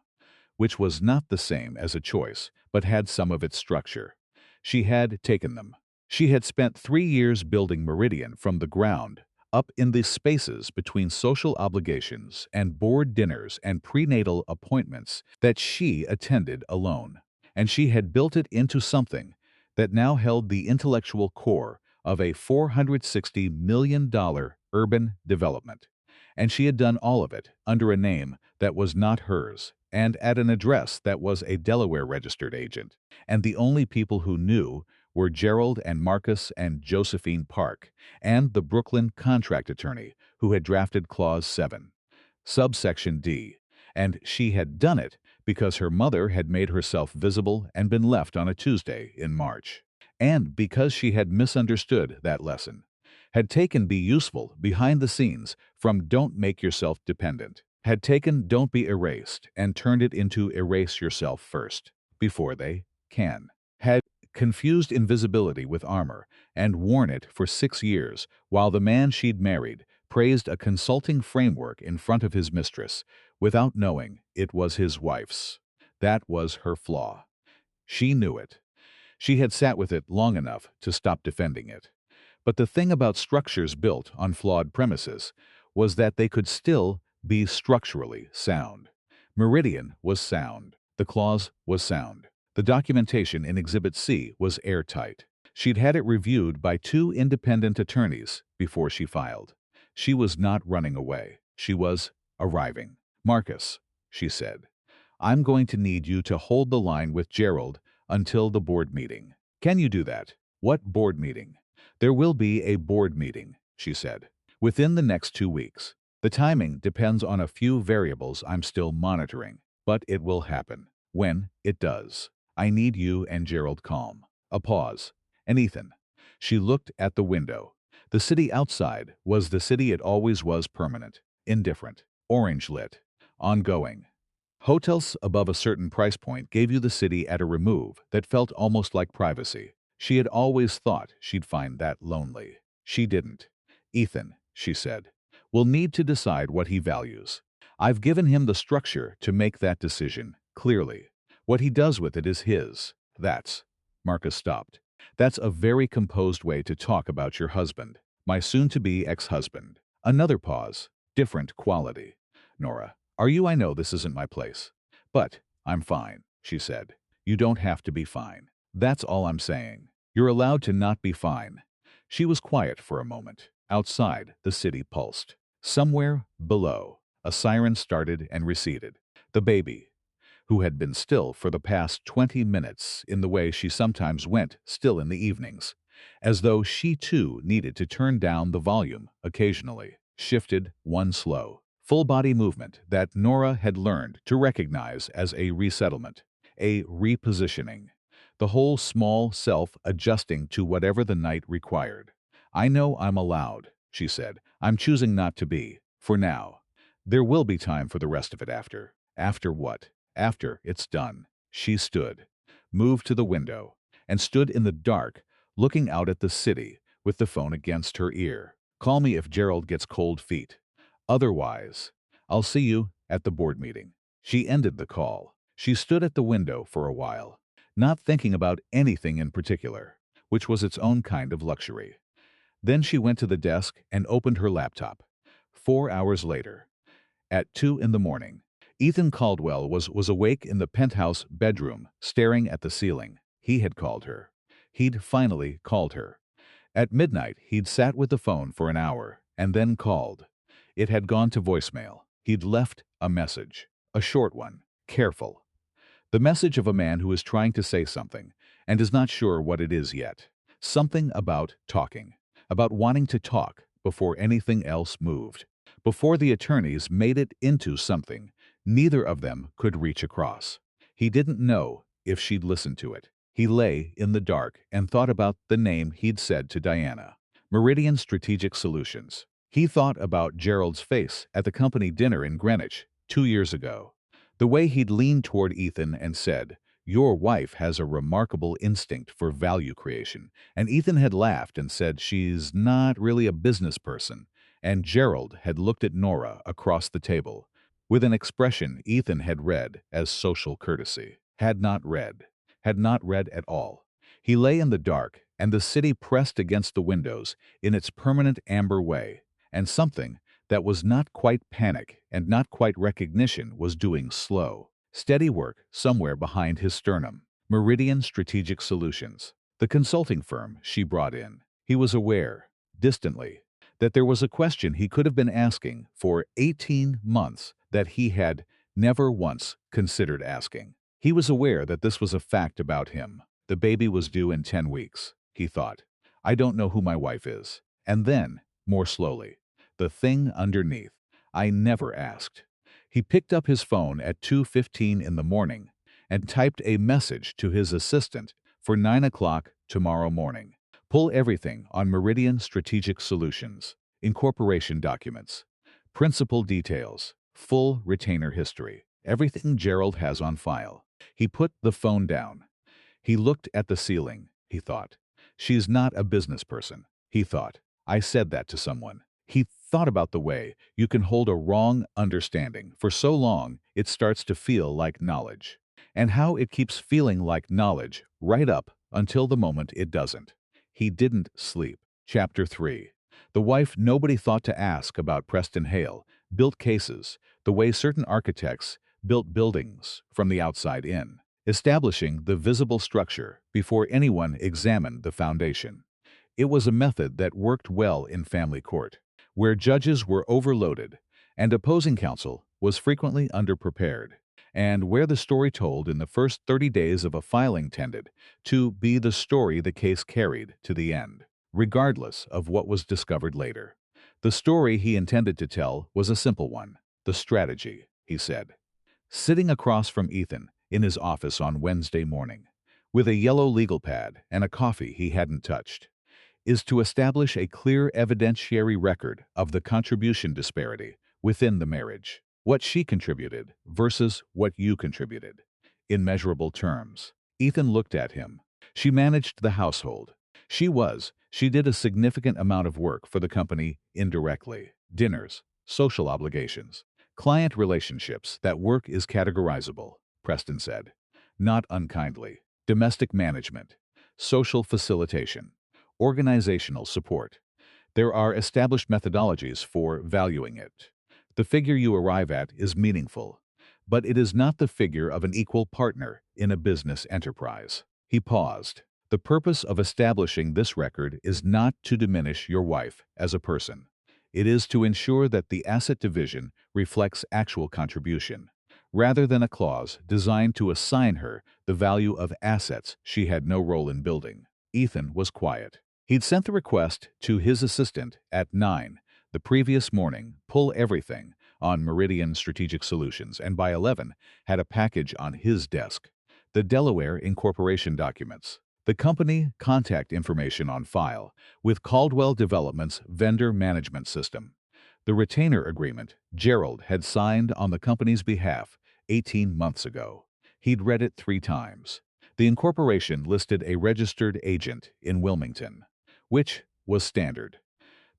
which was not the same as a choice, but had some of its structure. She had taken them. She had spent 3 years building Meridian from the ground up in the spaces between social obligations and board dinners and prenatal appointments that she attended alone. And she had built it into something that now held the intellectual core of a $460 million urban development. And she had done all of it under a name that was not hers and at an address that was a Delaware registered agent. And the only people who knew were Gerald and Marcus and Josephine Park and the Brooklyn contract attorney who had drafted Clause 7, subsection D. And she had done it because her mother had made herself visible and been left on a Tuesday in March. And because she had misunderstood that lesson, had taken be useful behind the scenes from don't make yourself dependent, had taken don't be erased and turned it into erase yourself first, before they can, had confused invisibility with armor and worn it for 6 years while the man she'd married praised a consulting framework in front of his mistress without knowing it was his wife's. That was her flaw. She knew it. She had sat with it long enough to stop defending it. But the thing about structures built on flawed premises was that they could still be structurally sound. Meridian was sound. The clause was sound. The documentation in Exhibit C was airtight. She'd had it reviewed by 2 independent attorneys before she filed. She was not running away. She was arriving. "Marcus," she said, "I'm going to need you to hold the line with Gerald until the board meeting. Can you do that?" "What board meeting?" "There will be a board meeting," she said, "within the next 2 weeks. The timing depends on a few variables I'm still monitoring, but it will happen. When it does, I need you and Gerald calm." A pause. "And Ethan." She looked at the window. The city outside was the city it always was, permanent, indifferent, orange-lit, ongoing. Hotels above a certain price point gave you the city at a remove that felt almost like privacy. She had always thought she'd find that lonely. She didn't. "Ethan," she said, "will need to decide what he values. I've given him the structure to make that decision, clearly. What he does with it is his. That's—" Marcus stopped. "That's a very composed way to talk about your husband, my soon-to-be ex-husband." Another pause. Different quality. "Nora, are you? I know this isn't my place. But I'm fine," she said. "You don't have to be fine. That's all I'm saying. You're allowed to not be fine." She was quiet for a moment. Outside, the city pulsed. Somewhere below, a siren started and receded. The baby, who had been still for the past 20 minutes in the way she sometimes went still in the evenings, as though she too needed to turn down the volume occasionally, shifted one slow, full-body movement that Nora had learned to recognize as a resettlement, a repositioning, the whole small self adjusting to whatever the night required. "I know I'm allowed," she said. "I'm choosing not to be, for now. There will be time for the rest of it after." "After what?" "After it's done." She stood, moved to the window, and stood in the dark, looking out at the city with the phone against her ear. "Call me if Gerald gets cold feet. Otherwise, I'll see you at the board meeting." She ended the call. She stood at the window for a while, not thinking about anything in particular, which was its own kind of luxury. Then she went to the desk and opened her laptop. 4 hours later, at 2 in the morning, Ethan Caldwell was awake in the penthouse bedroom, staring at the ceiling. He had called her. He'd finally called her. At midnight, he'd sat with the phone for an hour and then called. It had gone to voicemail. He'd left a message, a short one, careful. The message of a man who is trying to say something and is not sure what it is yet. Something about talking, about wanting to talk before anything else moved. Before the attorneys made it into something, neither of them could reach across. He didn't know if she'd listen to it. He lay in the dark and thought about the name he'd said to Diana. Meridian Strategic Solutions. He thought about Gerald's face at the company dinner in Greenwich 2 years ago. The way he'd leaned toward Ethan and said, "Your wife has a remarkable instinct for value creation," and Ethan had laughed and said, "She's not really a business person," and Gerald had looked at Nora across the table with an expression Ethan had read as social courtesy. Had not read at all. He lay in the dark, and the city pressed against the windows in its permanent amber way, and something that was not quite panic and not quite recognition was doing slow, steady work somewhere behind his sternum. Meridian Strategic Solutions, the consulting firm she brought in. He was aware, distantly, that there was a question he could have been asking for 18 months that he had never once considered asking. He was aware that this was a fact about him. The baby was due in 10 weeks, he thought. I don't know who my wife is. And then, more slowly, the thing underneath. I never asked. He picked up his phone at 2:15 in the morning and typed a message to his assistant for 9 o'clock tomorrow morning. Pull everything on Meridian Strategic Solutions. Incorporation documents. Principal details. Full retainer history. Everything Gerald has on file. He put the phone down. He looked at the ceiling, he thought. She's not a business person, he thought. I said that to someone. He thought about the way you can hold a wrong understanding for so long it starts to feel like knowledge, and how it keeps feeling like knowledge right up until the moment it doesn't. He didn't sleep. Chapter 3. The wife nobody thought to ask about Preston Hale built cases the way certain architects built buildings from the outside in, establishing the visible structure before anyone examined the foundation. It was a method that worked well in family court, where judges were overloaded and opposing counsel was frequently underprepared, and where the story told in the first 30 days of a filing tended to be the story the case carried to the end, regardless of what was discovered later. The story he intended to tell was a simple one, the strategy, he said. Sitting across from Ethan in his office on Wednesday morning, with a yellow legal pad and a coffee he hadn't touched, is to establish a clear evidentiary record of the contribution disparity within the marriage. What she contributed versus what you contributed. In measurable terms. Ethan looked at him. She managed the household. She did a significant amount of work for the company indirectly. Dinners, social obligations, client relationships. That work is categorizable, Preston said. Not unkindly. Domestic management, social facilitation, organizational support. There are established methodologies for valuing it. The figure you arrive at is meaningful, but it is not the figure of an equal partner in a business enterprise. He paused. The purpose of establishing this record is not to diminish your wife as a person. It is to ensure that the asset division reflects actual contribution, rather than a clause designed to assign her the value of assets she had no role in building. Ethan was quiet. He'd sent the request to his assistant at 9 the previous morning, pull everything on Meridian Strategic Solutions, and by 11 had a package on his desk. The Delaware incorporation documents, the company contact information on file with Caldwell Development's vendor management system, the retainer agreement Gerald had signed on the company's behalf 18 months ago. He'd read it 3 times. The incorporation listed a registered agent in Wilmington, which was standard.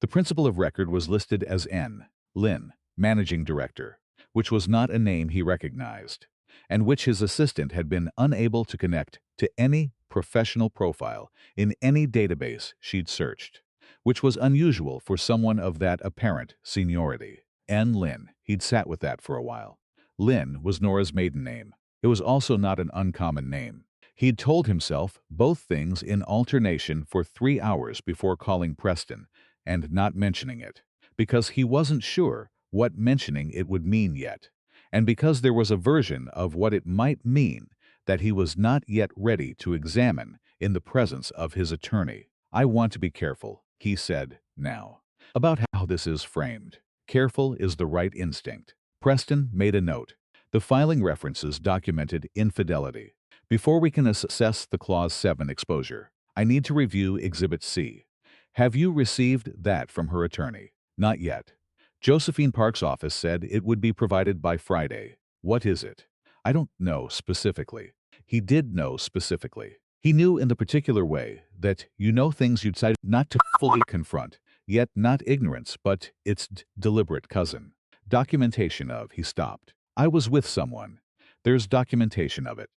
The principal of record was listed as N. Lynn, managing director, which was not a name he recognized, and which his assistant had been unable to connect to any professional profile in any database she'd searched, which was unusual for someone of that apparent seniority. N. Lynn, he'd sat with that for a while. Lynn was Nora's maiden name. It was also not an uncommon name. He'd told himself both things in alternation for 3 hours before calling Preston and not mentioning it, because he wasn't sure what mentioning it would mean yet, and because there was a version of what it might mean that he was not yet ready to examine in the presence of his attorney. I want to be careful, he said now. About how this is framed. Careful is the right instinct. Preston made a note. The filing references documented infidelity. Before we can assess the Clause 7 exposure, I need to review Exhibit C. Have you received that from her attorney? Not yet. Josephine Park's office said it would be provided by Friday. What is it? I don't know specifically. He did know specifically. He knew in the particular way that you know things you'd decide not to fully confront, yet not ignorance, but its deliberate cousin. Documentation of, he stopped. I was with someone. There's documentation of it.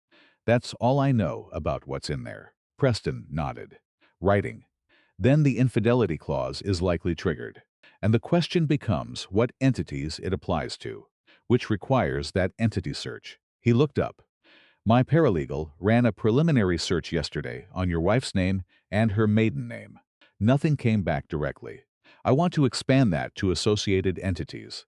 That's all I know about what's in there. Preston nodded. Writing. Then the infidelity clause is likely triggered. And the question becomes what entities it applies to, which requires that entity search. He looked up. My paralegal ran a preliminary search yesterday on your wife's name and her maiden name. Nothing came back directly. I want to expand that to associated entities,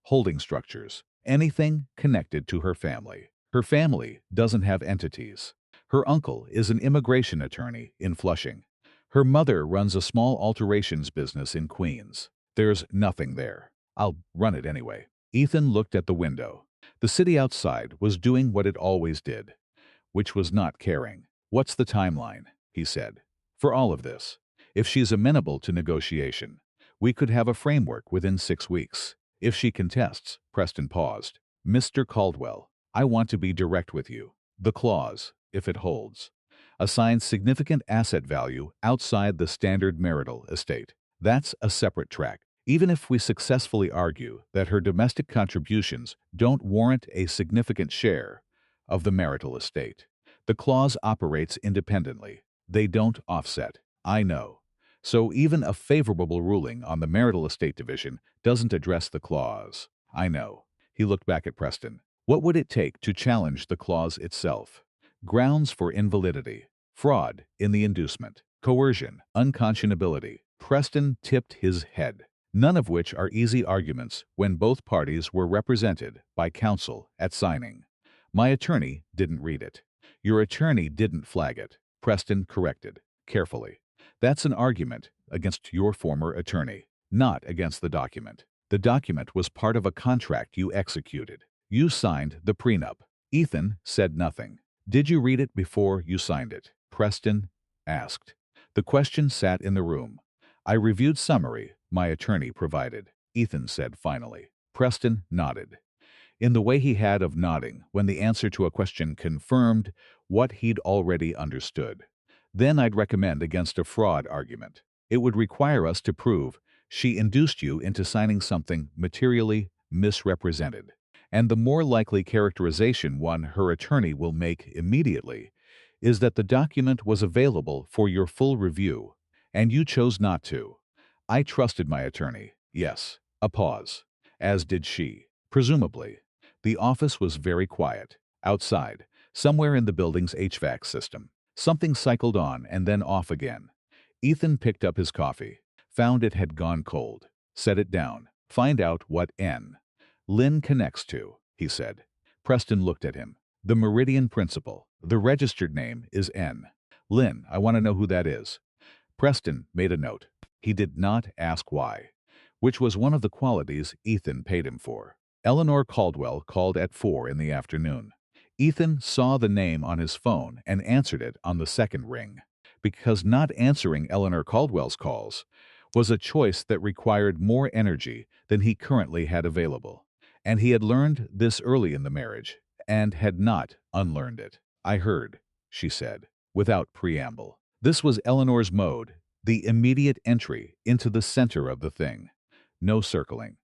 holding structures, anything connected to her family. Her family doesn't have entities. Her uncle is an immigration attorney in Flushing. Her mother runs a small alterations business in Queens. There's nothing there. I'll run it anyway. Ethan looked at the window. The city outside was doing what it always did, which was not caring. What's the timeline? He said. For all of this, if she's amenable to negotiation, we could have a framework within 6 weeks. If she contests, Preston paused. Mr. Caldwell, I want to be direct with you. The clause, if it holds, assigns significant asset value outside the standard marital estate. That's a separate track. Even if we successfully argue that her domestic contributions don't warrant a significant share of the marital estate, the clause operates independently. They don't offset. I know. So even a favorable ruling on the marital estate division doesn't address the clause. I know. He looked back at Preston. What would it take to challenge the clause itself? Grounds for invalidity. Fraud in the inducement. Coercion. Unconscionability. Preston tipped his head. None of which are easy arguments when both parties were represented by counsel at signing. My attorney didn't read it. Your attorney didn't flag it. Preston corrected, carefully. That's an argument against your former attorney, not against the document. The document was part of a contract you executed. You signed the prenup. Ethan said nothing. Did you read it before you signed it? Preston asked. The question sat in the room. I reviewed summary my attorney provided, Ethan said finally. Preston nodded. In the way he had of nodding when the answer to a question confirmed what he'd already understood. Then I'd recommend against a fraud argument. It would require us to prove she induced you into signing something materially misrepresented. And the more likely characterization one her attorney will make immediately is that the document was available for your full review, and you chose not to. I trusted my attorney, yes. A pause. As did she. Presumably. The office was very quiet. Outside, somewhere in the building's HVAC system. Something cycled on and then off again. Ethan picked up his coffee, found it had gone cold, set it down. Find out what N. Lynn connects to, he said. Preston looked at him. The Meridian Principal. The registered name is N. Lynn, I want to know who that is. Preston made a note. He did not ask why, which was one of the qualities Ethan paid him for. Eleanor Caldwell called at 4 in the afternoon. Ethan saw the name on his phone and answered it on the second ring, because not answering Eleanor Caldwell's calls was a choice that required more energy than he currently had available. And he had learned this early in the marriage and had not unlearned it. I heard, she said, without preamble. This was Eleanor's mode. The immediate entry into the center of the thing. No circling.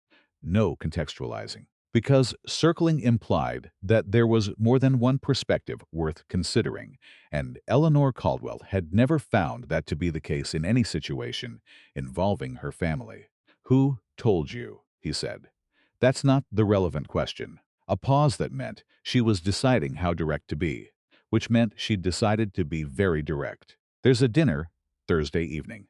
No contextualizing. Because circling implied that there was more than one perspective worth considering, and Eleanor Caldwell had never found that to be the case in any situation involving her family. Who told you? He said. That's not the relevant question. A pause that meant she was deciding how direct to be, which meant she'd decided to be very direct. There's a dinner Thursday evening.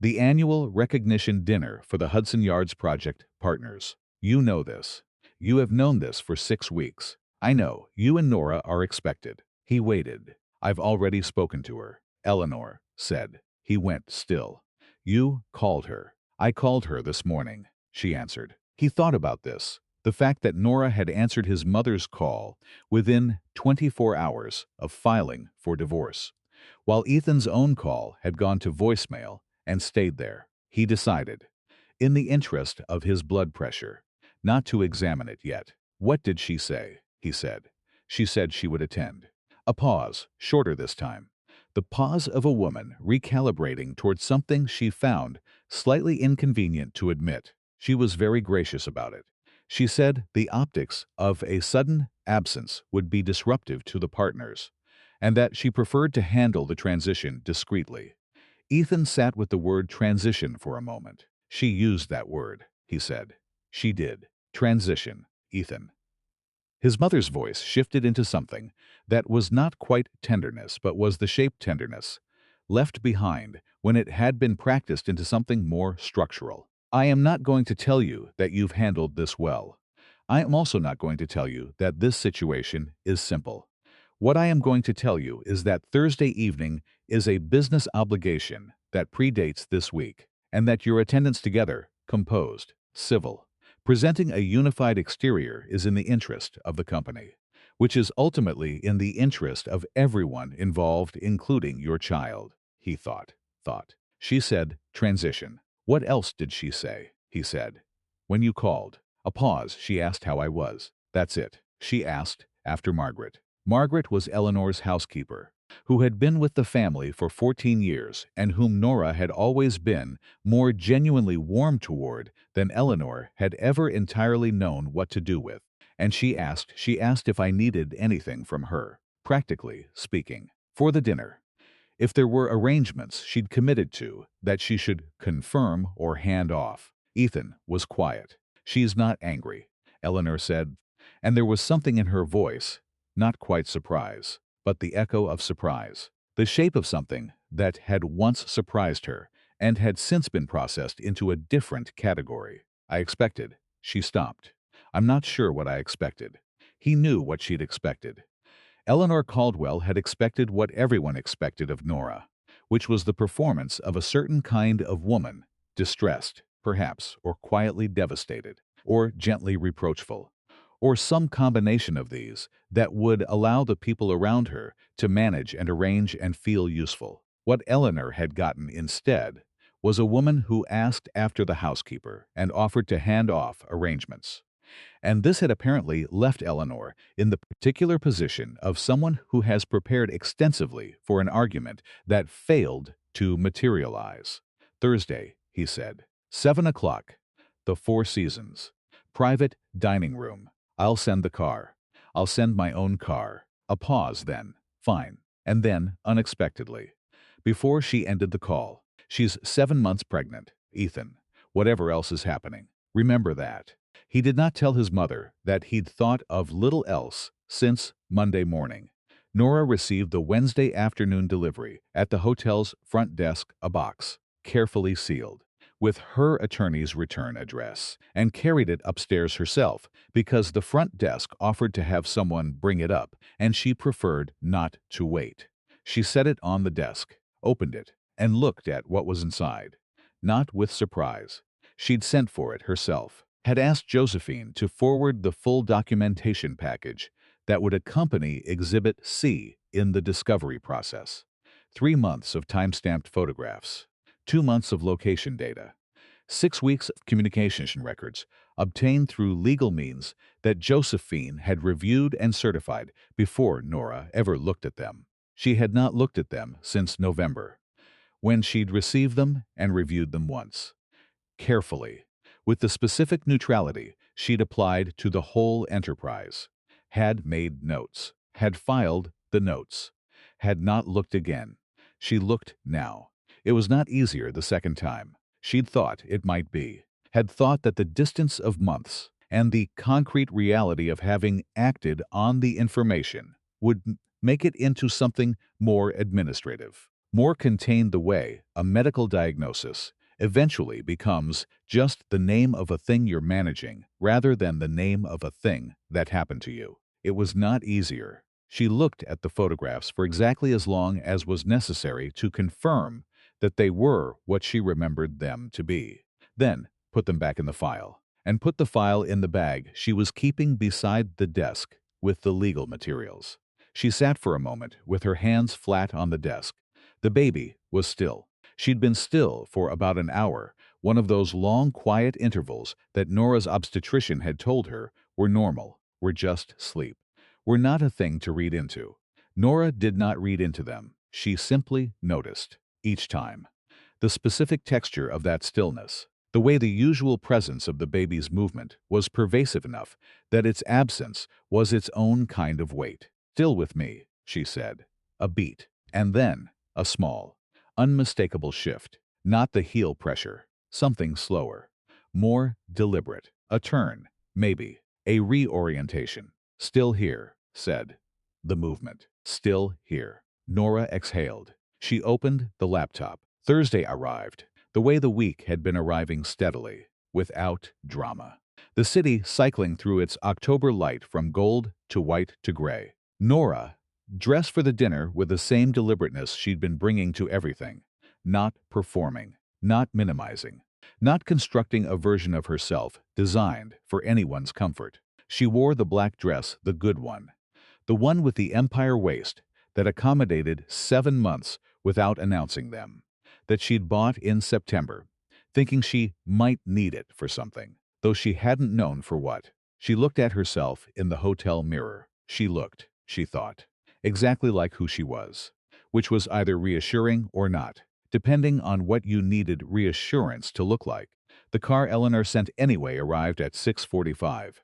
The annual recognition dinner for the Hudson Yards Project partners. You know this. You have known this for 6 weeks. I know, you and Nora are expected. He waited. I've already spoken to her, Eleanor said. He went still. You called her. I called her this morning, she answered. He thought about this. The fact that Nora had answered his mother's call within 24 hours of filing for divorce, while Ethan's own call had gone to voicemail and stayed there. He decided, in the interest of his blood pressure, not to examine it yet. What did she say? He said. She said she would attend. A pause, shorter this time. The pause of a woman recalibrating towards something she found slightly inconvenient to admit. She was very gracious about it. She said the optics of a sudden absence would be disruptive to the partners, and that she preferred to handle the transition discreetly. Ethan sat with the word transition for a moment. She used that word, he said. She did. Transition, Ethan. His mother's voice shifted into something that was not quite tenderness, but was the shape tenderness, left behind when it had been practiced into something more structural. I am not going to tell you that you've handled this well. I am also not going to tell you that this situation is simple. What I am going to tell you is that Thursday evening is a business obligation that predates this week, and that your attendance together, composed, civil, presenting a unified exterior is in the interest of the company, which is ultimately in the interest of everyone involved, including your child, he thought. She said, transition. What else did she say? He said. When you called. A pause, she asked how I was. That's it, she asked, after Margaret. Margaret was Eleanor's housekeeper, who had been with the family for 14 years and whom Nora had always been more genuinely warm toward than Eleanor had ever entirely known what to do with. And she asked if I needed anything from her, practically speaking, for the dinner. If there were arrangements she'd committed to that she should confirm or hand off. Ethan was quiet. She's not angry, Eleanor said, and there was something in her voice, not quite surprise, but the echo of surprise, the shape of something that had once surprised her and had since been processed into a different category. I expected. She stopped. I'm not sure what I expected. He knew what she'd expected. Eleanor Caldwell had expected what everyone expected of Nora, which was the performance of a certain kind of woman, distressed, perhaps, or quietly devastated, or gently reproachful, or some combination of these that would allow the people around her to manage and arrange and feel useful. What Eleanor had gotten instead was a woman who asked after the housekeeper and offered to hand off arrangements. And this had apparently left Eleanor in the particular position of someone who has prepared extensively for an argument that failed to materialize. Thursday, he said. 7 o'clock. The Four Seasons. Private dining room. I'll send the car. I'll send my own car. A pause then. Fine. And then, unexpectedly, before she ended the call, she's 7 months pregnant, Ethan. Whatever else is happening. Remember that. He did not tell his mother that he'd thought of little else since Monday morning. Nora received the Wednesday afternoon delivery at the hotel's front desk, a box, carefully sealed, with her attorney's return address, and carried it upstairs herself because the front desk offered to have someone bring it up, and she preferred not to wait. She set it on the desk, opened it, and looked at what was inside. Not with surprise. She'd sent for it herself, had asked Josephine to forward the full documentation package that would accompany Exhibit C in the discovery process. 3 months of time-stamped photographs, 2 months of location data, 6 weeks of communication records obtained through legal means that Josephine had reviewed and certified before Nora ever looked at them. She had not looked at them since November, when she'd received them and reviewed them once. Carefully, with the specific neutrality she'd applied to the whole enterprise, had made notes, had filed the notes, had not looked again. She looked now. It was not easier the second time. She'd thought it might be, had thought that the distance of months and the concrete reality of having acted on the information would make it into something more administrative, more contained the way a medical diagnosis eventually becomes just the name of a thing you're managing rather than the name of a thing that happened to you. It was not easier. She looked at the photographs for exactly as long as was necessary to confirm that they were what she remembered them to be. Then put them back in the file, and put the file in the bag she was keeping beside the desk with the legal materials. She sat for a moment with her hands flat on the desk. The baby was still. She'd been still for about an hour, one of those long, quiet intervals that Nora's obstetrician had told her were normal, were just sleep, were not a thing to read into. Nora did not read into them. She simply noticed, each time, the specific texture of that stillness, the way the usual presence of the baby's movement was pervasive enough that its absence was its own kind of weight. "Still with me," she said. A beat, and then a small, unmistakable shift. Not the heel pressure, something slower, more deliberate. A turn, maybe, a reorientation. "Still here," said the movement. "Still here." Nora exhaled. She opened the laptop. Thursday arrived, the way the week had been arriving steadily, without drama. The city cycling through its October light from gold to white to gray. Nora, dressed for the dinner with the same deliberateness she'd been bringing to everything, not performing, not minimizing, not constructing a version of herself designed for anyone's comfort. She wore the black dress, the good one, the one with the empire waist that accommodated 7 months without announcing them, that she'd bought in September, thinking she might need it for something, though she hadn't known for what. She looked at herself in the hotel mirror. She looked, she thought, exactly like who she was, which was either reassuring or not, depending on what you needed reassurance to look like. The car Eleanor sent anyway arrived at 6:45.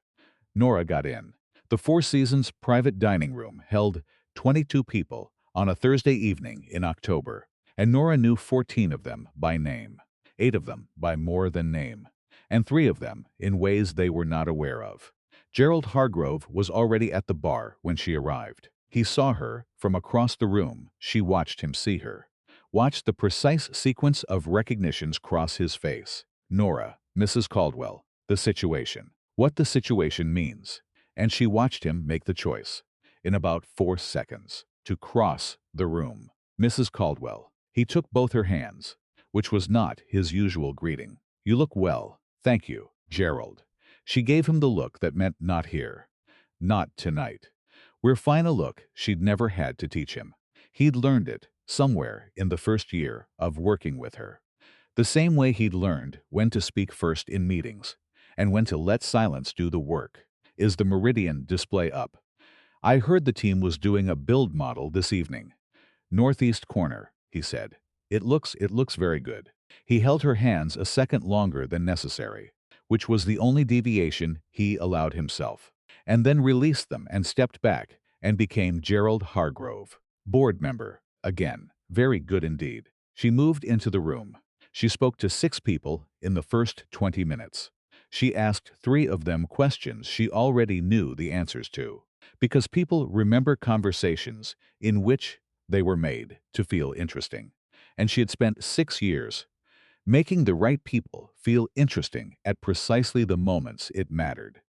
Nora got in. The Four Seasons private dining room held 22 people on a Thursday evening in October, and Nora knew 14 of them by name, 8 of them by more than name, and 3 of them in ways they were not aware of. Gerald Hargrove was already at the bar when she arrived. He saw her from across the room. She watched him see her, watched the precise sequence of recognitions cross his face. Nora, Mrs. Caldwell, the situation, what the situation means, and she watched him make the choice, in about 4 seconds, to cross the room. Mrs. Caldwell. He took both her hands, which was not his usual greeting. "You look well, thank you, Gerald." She gave him the look that meant not here, not tonight. We're fine a look she'd never had to teach him. He'd learned it somewhere in the first year of working with her. The same way he'd learned when to speak first in meetings and when to let silence do the work. Is the Meridian display up? "I heard the team was doing a build model this evening. Northeast corner," he said. It looks very good." He held her hands a second longer than necessary, which was the only deviation he allowed himself, and then released them and stepped back and became Gerald Hargrove. Board member, again. Very good indeed. She moved into the room. She spoke to 6 people in the first 20 minutes. She asked 3 of them questions she already knew the answers to, because people remember conversations in which they were made to feel interesting. And she had spent 6 years making the right people feel interesting at precisely the moments it mattered.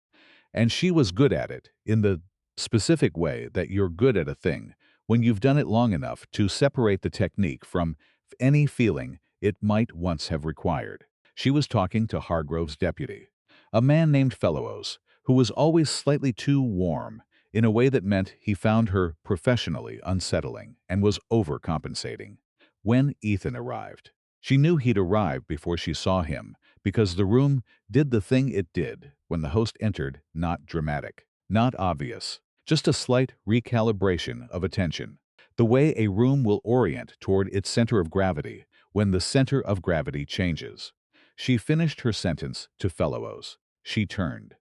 And she was good at it in the specific way that you're good at a thing when you've done it long enough to separate the technique from any feeling it might once have required. She was talking to Hargrove's deputy, a man named Fellows, who was always slightly too warm in a way that meant he found her professionally unsettling and was overcompensating. When Ethan arrived, she knew he'd arrived before she saw him because the room did the thing it did when the host entered, not dramatic, not obvious, just a slight recalibration of attention, the way a room will orient toward its center of gravity when the center of gravity changes. She finished her sentence to Fellows. She turned.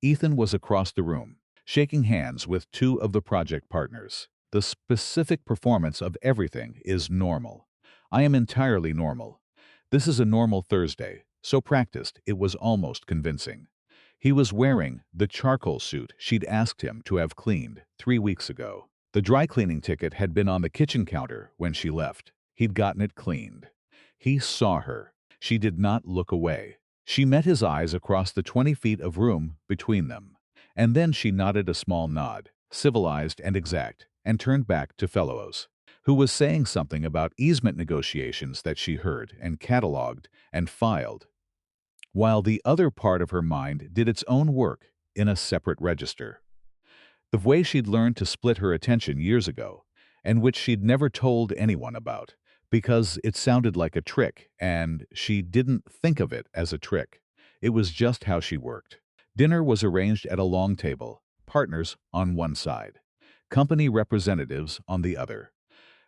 Ethan was across the room, shaking hands with 2 of the project partners. "The specific performance of everything is normal. I am entirely normal. This is a normal Thursday, so practiced it was almost convincing." He was wearing the charcoal suit she'd asked him to have cleaned 3 weeks ago. The dry cleaning ticket had been on the kitchen counter when she left. He'd gotten it cleaned. He saw her. She did not look away. She met his eyes across the 20 feet of room between them, and then she nodded a small nod, civilized and exact, and turned back to Fellows, who was saying something about easement negotiations that she heard and cataloged and filed. while the other part of her mind did its own work in a separate register. The way she'd learned to split her attention years ago, and which she'd never told anyone about, because it sounded like a trick, and she didn't think of it as a trick. It was just how she worked. Dinner was arranged at a long table, partners on one side, company representatives on the other,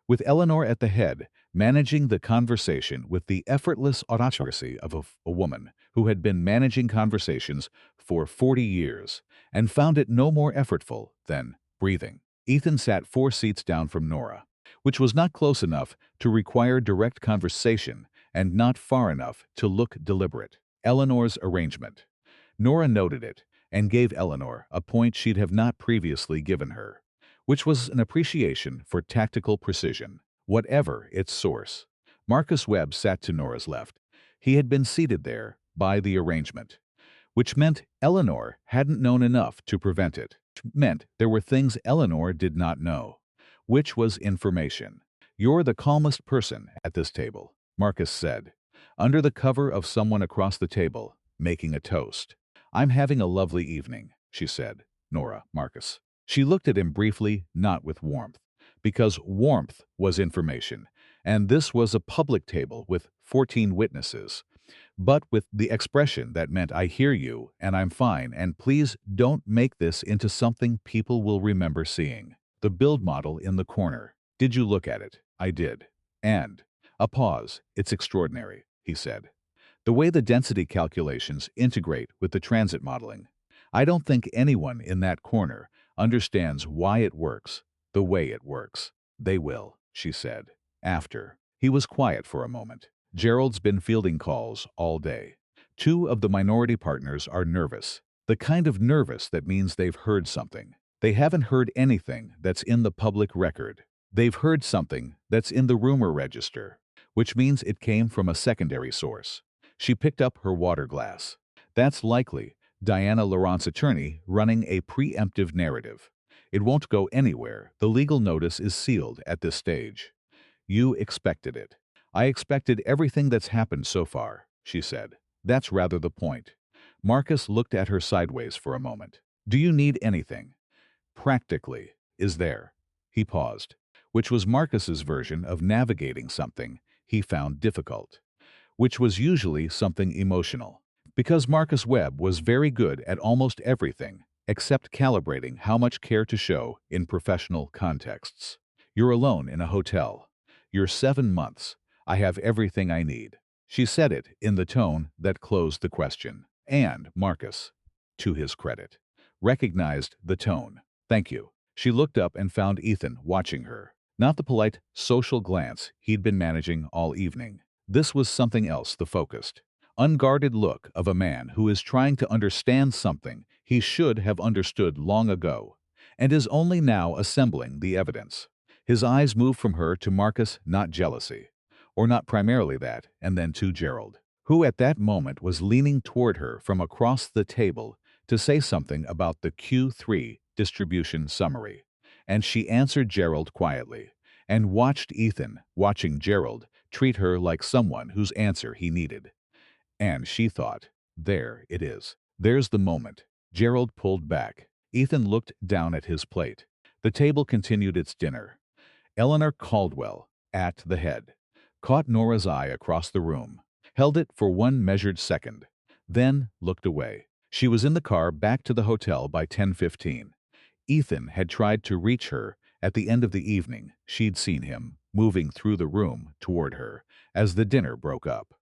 with Eleanor at the head, managing the conversation with the effortless autocracy of a woman who had been managing conversations for 40 years and found it no more effortful than breathing. Ethan sat 4 seats down from Nora, which was not close enough to require direct conversation and not far enough to look deliberate. Eleanor's arrangement. Nora noted it and gave Eleanor a point she'd have not previously given her, which was an appreciation for tactical precision, whatever its source. Marcus Webb sat to Nora's left. He had been seated there by the arrangement, which meant Eleanor hadn't known enough to prevent it. Meant there were things Eleanor did not know, which was information. "You're the calmest person at this table," Marcus said, under the cover of someone across the table, making a toast. "I'm having a lovely evening," she said. Nora, Marcus. She looked at him briefly, not with warmth, because warmth was information, and this was a public table with 14 witnesses, but with the expression that meant, "I hear you, and I'm fine, and please don't make this into something people will remember seeing." The build model in the corner. "Did you look at it?" "I did." "And?" A pause. "It's extraordinary," he said. "The way the density calculations integrate with the transit modeling. I don't think anyone in that corner understands why it works the way it works." "They will," she said. After. He was quiet for a moment. "Gerald's been fielding calls all day. 2 of the minority partners are nervous. The kind of nervous that means they've heard something. They haven't heard anything that's in the public record. They've heard something that's in the rumor register, which means it came from a secondary source." She picked up her water glass. "That's likely Diana Laurent's attorney running a preemptive narrative. It won't go anywhere. The legal notice is sealed at this stage." "You expected it." "I expected everything that's happened so far," she said. "That's rather the point." Marcus looked at her sideways for a moment. "Do you need anything?" "Practically. Is there?" He paused, which was Marcus's version of navigating something he found difficult, which was usually something emotional. Because Marcus Webb was very good at almost everything, except calibrating how much care to show in professional contexts. "You're alone in a hotel. You're 7 months. I have everything I need." She said it in the tone that closed the question. And Marcus, to his credit, recognized the tone. "Thank you." She looked up and found Ethan watching her. Not the polite, social glance he'd been managing all evening. This was something else, the focused, unguarded look of a man who is trying to understand something he should have understood long ago, and is only now assembling the evidence. His eyes moved from her to Marcus, not jealousy, or not primarily that, and then to Gerald, who at that moment was leaning toward her from across the table to say something about the Q3 distribution summary. And she answered Gerald quietly, and watched Ethan, watching Gerald, treat her like someone whose answer he needed. And she thought, there it is. There's the moment. Gerald pulled back. Ethan looked down at his plate. The table continued its dinner. Eleanor Caldwell, at the head, caught Nora's eye across the room, held it for one measured second, then looked away. She was in the car back to the hotel by 10:15. Ethan had tried to reach her at the end of the evening. She'd seen him moving through the room toward her as the dinner broke up.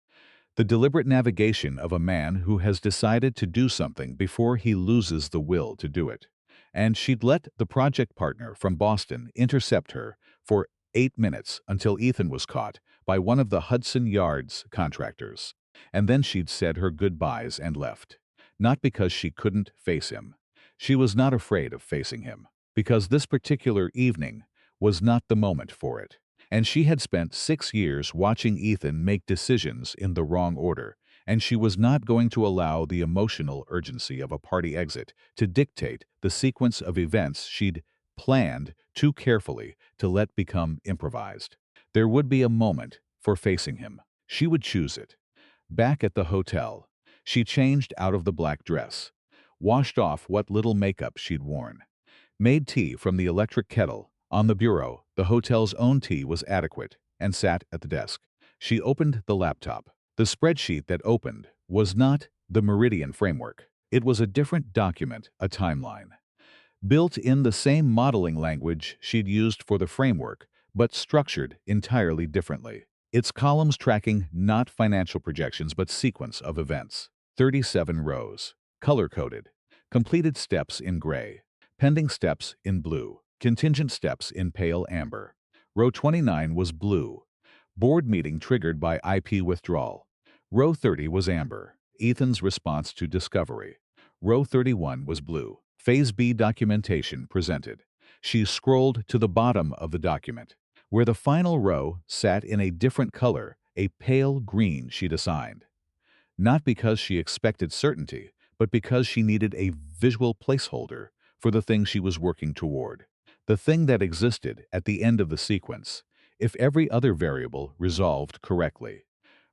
The deliberate navigation of a man who has decided to do something before he loses the will to do it. And she'd let the project partner from Boston intercept her for 8 minutes until Ethan was caught by one of the Hudson Yards contractors. And then she'd said her goodbyes and left. Not because she couldn't face him. She was not afraid of facing him, because this particular evening was not the moment for it. And she had spent 6 years watching Ethan make decisions in the wrong order, and she was not going to allow the emotional urgency of a party exit to dictate the sequence of events she'd planned too carefully to let become improvised. There would be a moment for facing him. She would choose it. Back at the hotel, She changed out of the black dress, washed off what little makeup she'd worn, made tea from the electric kettle. On the bureau, the hotel's own tea was adequate, and sat at the desk. She opened the laptop. The spreadsheet that opened was not the Meridian framework. It was a different document, a timeline. Built in the same modeling language she'd used for the framework, but structured entirely differently. Its columns tracking not financial projections but sequence of events. 37 rows, color-coded, completed steps in gray, pending steps in blue, contingent steps in pale amber. Row 29 was blue, board meeting triggered by IP withdrawal. Row 30 was amber, Ethan's response to discovery. Row 31 was blue, Phase B documentation presented. She scrolled to the bottom of the document, where the final row sat in a different color, a pale green she'd assigned. Not because she expected certainty, but because she needed a visual placeholder for the thing she was working toward, the thing that existed at the end of the sequence, if every other variable resolved correctly.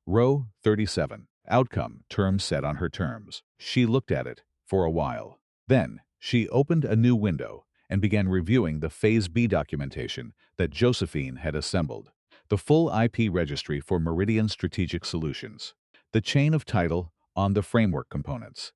Row 37, outcome, term set on her terms. She looked at it for a while. Then, she opened a new window and began reviewing the Phase B documentation that Josephine had assembled, the full IP registry for Meridian Strategic Solutions, the chain of title on the framework components,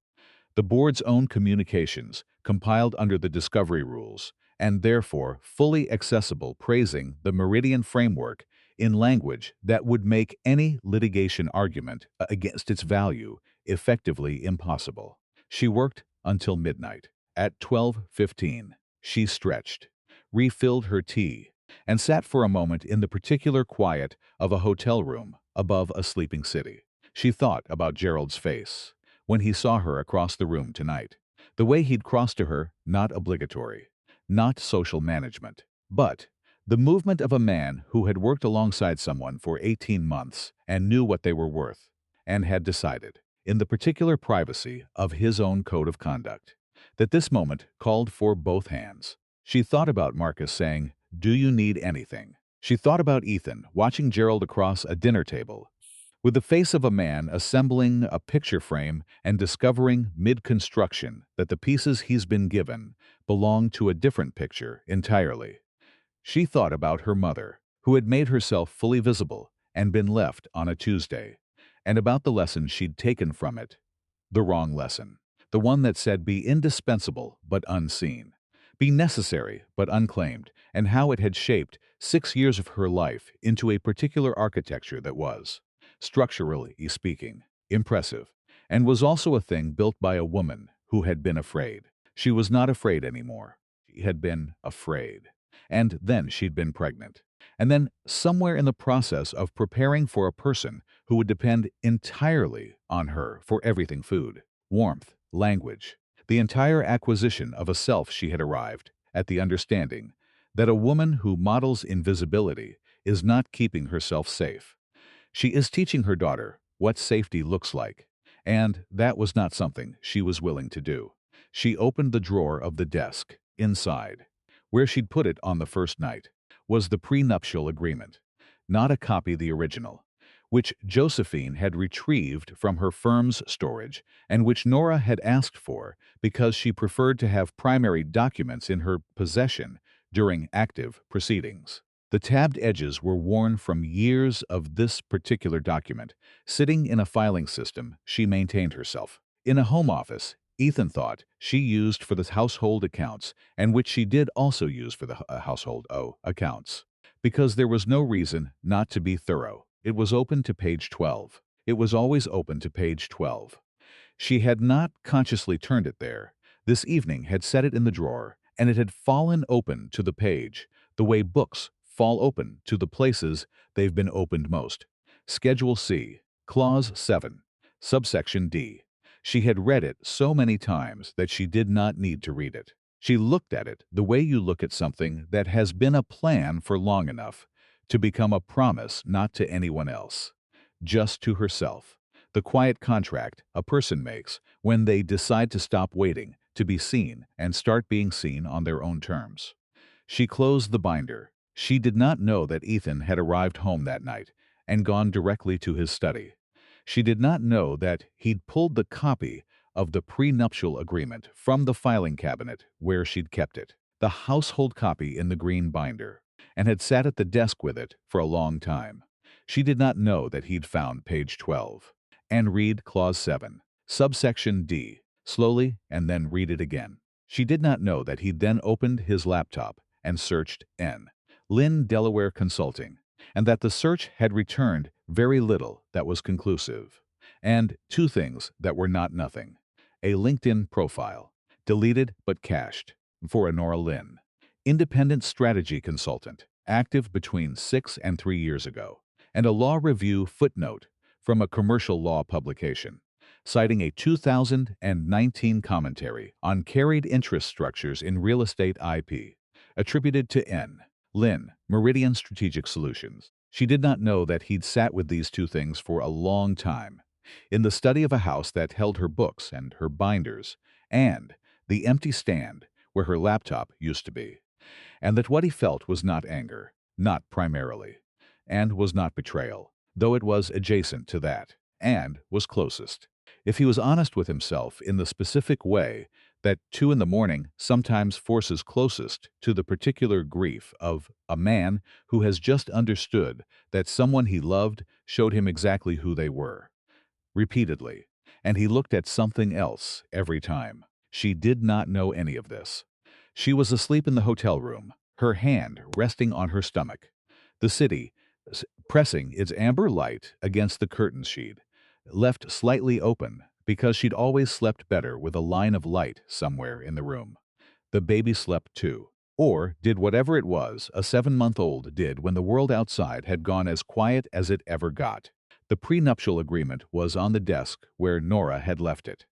the board's own communications compiled under the discovery rules, and therefore fully accessible, praising the Meridian framework in language that would make any litigation argument against its value effectively impossible. She worked until midnight. At 12:15, she stretched, refilled her tea, and sat for a moment in the particular quiet of a hotel room above a sleeping city. She thought about Gerald's face when he saw her across the room tonight. The way he'd crossed to her, not obligatory, not social management, but the movement of a man who had worked alongside someone for 18 months and knew what they were worth, and had decided, in the particular privacy of his own code of conduct, that this moment called for both hands. She thought about Marcus saying, "Do you need anything?" She thought about Ethan watching Gerald across a dinner table, with the face of a man assembling a picture frame and discovering mid-construction that the pieces he's been given belong to a different picture entirely. She thought about her mother, who had made herself fully visible and been left on a Tuesday, and about the lesson she'd taken from it. The wrong lesson. The one that said be indispensable but unseen, be necessary but unclaimed, and how it had shaped 6 years of her life into a particular architecture that was, structurally speaking, impressive, and was also a thing built by a woman who had been afraid. She was not afraid anymore. She had been afraid. And then she'd been pregnant. And then, somewhere in the process of preparing for a person who would depend entirely on her for everything: food, warmth, language, the entire acquisition of a self, she had arrived at the understanding that a woman who models invisibility is not keeping herself safe. She is teaching her daughter what safety looks like, and that was not something she was willing to do. She opened the drawer of the desk. Inside, where she'd put it on the first night, was the prenuptial agreement, not a copy, the original, which Josephine had retrieved from her firm's storage and which Nora had asked for because she preferred to have primary documents in her possession during active proceedings. The tabbed edges were worn from years of this particular document, sitting in a filing system she maintained herself. In a home office Ethan thought she used for the household accounts, and which she did also use for the household accounts. Because there was no reason not to be thorough. It was open to page 12. It was always open to page 12. She had not consciously turned it there. This evening had set it in the drawer, and it had fallen open to the page, the way books fall open to the places they've been opened most. Schedule C, Clause 7, Subsection D. She had read it so many times that she did not need to read it. She looked at it the way you look at something that has been a plan for long enough to become a promise, not to anyone else, just to herself. The quiet contract a person makes when they decide to stop waiting to be seen and start being seen on their own terms. She closed the binder. She did not know that Ethan had arrived home that night and gone directly to his study. She did not know that he'd pulled the copy of the prenuptial agreement from the filing cabinet where she'd kept it, the household copy in the green binder, and had sat at the desk with it for a long time. She did not know that he'd found page 12 and read clause 7, subsection D, slowly and then read it again. She did not know that he'd then opened his laptop and searched N. Lynn Delaware Consulting, and that the search had returned very little that was conclusive, and two things that were not nothing: a LinkedIn profile, deleted but cached, for Honora Lynn, independent strategy consultant, active between 6 and 3 years ago, and a law review footnote from a commercial law publication, citing a 2019 commentary on carried interest structures in real estate IP, attributed to N. Lynn, Meridian Strategic Solutions. She did not know that he'd sat with these two things for a long time, in the study of a house that held her books and her binders, and the empty stand where her laptop used to be, and that what he felt was not anger, not primarily, and was not betrayal, though it was adjacent to that, and was closest. If he was honest with himself in the specific way that 2 in the morning sometimes forces closest to the particular grief of a man who has just understood that someone he loved showed him exactly who they were, repeatedly, and he looked at something else every time. She did not know any of this. She was asleep in the hotel room, her hand resting on her stomach, the city pressing its amber light against the curtain sheet, left slightly open because she'd always slept better with a line of light somewhere in the room. The baby slept too, or did whatever it was a 7-month-old did when the world outside had gone as quiet as it ever got. The prenuptial agreement was on the desk where Nora had left it.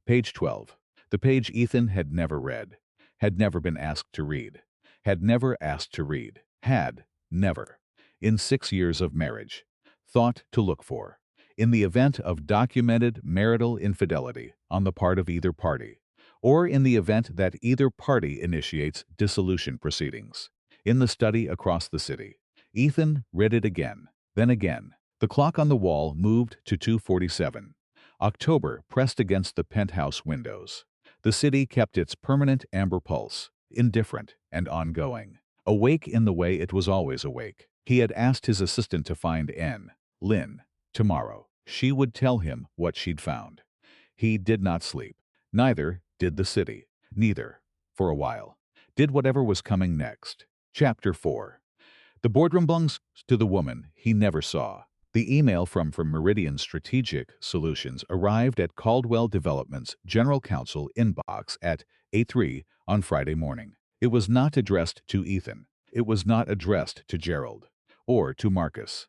Page 12. The page Ethan had never read, had never been asked to read, had never asked to read, had never, in 6 years of marriage, thought to look for, in the event of documented marital infidelity on the part of either party, or in the event that either party initiates dissolution proceedings. In the study across the city, Ethan read it again, then again. The clock on the wall moved to 2:47. October pressed against the penthouse windows. The city kept its permanent amber pulse, indifferent and ongoing, awake in the way it was always awake. He had asked his assistant to find N. Lynn. Tomorrow, she would tell him what she'd found. He did not sleep. Neither did the city. Neither, for a while, did whatever was coming next. Chapter 4. The boardroom belongs to the woman he never saw. The email from Meridian Strategic Solutions arrived at Caldwell Development's general counsel inbox at 8:03 on Friday morning. It was not addressed to Ethan. It was not addressed to Gerald, or to Marcus,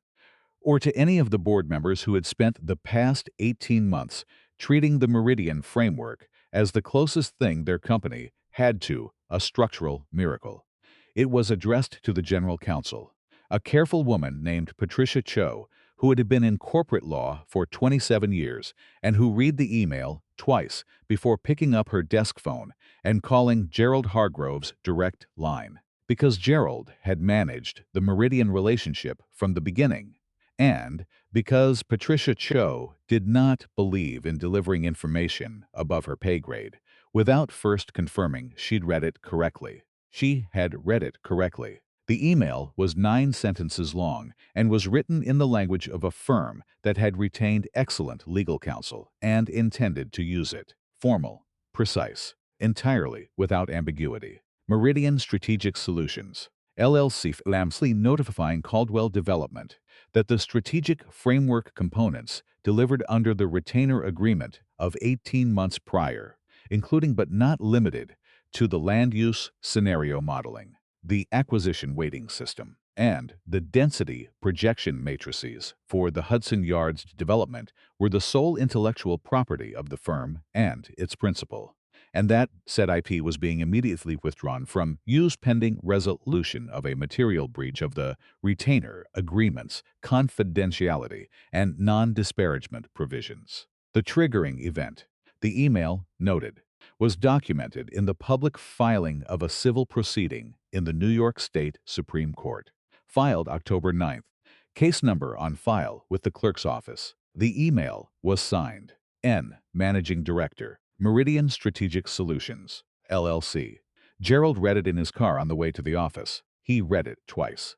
or to any of the board members who had spent the past 18 months treating the Meridian framework as the closest thing their company had to a structural miracle. It was addressed to the general counsel, a careful woman named Patricia Cho, who had been in corporate law for 27 years and who read the email twice before picking up her desk phone and calling Gerald Hargrove's direct line, because Gerald had managed the Meridian relationship from the beginning, and because Patricia Cho did not believe in delivering information above her pay grade without first confirming she'd read it correctly. She had read it correctly. The email was 9 sentences long and was written in the language of a firm that had retained excellent legal counsel and intended to use it. Formal, precise, entirely without ambiguity. Meridian Strategic Solutions, LLC, Lamsley, notifying Caldwell Development that the strategic framework components delivered under the retainer agreement of 18 months prior, including but not limited to the land use scenario modeling, the acquisition weighting system, and the density projection matrices for the Hudson Yards development were the sole intellectual property of the firm and its principal, and that said IP was being immediately withdrawn from use pending resolution of a material breach of the retainer agreement's confidentiality and non-disparagement provisions. The triggering event, the email noted, was documented in the public filing of a civil proceeding in the New York State Supreme Court, filed October 9th. Case number on file with the clerk's office, The email was signed N, Managing Director, Meridian Strategic Solutions, LLC. Gerald read it in his car on the way to the office. He read it twice.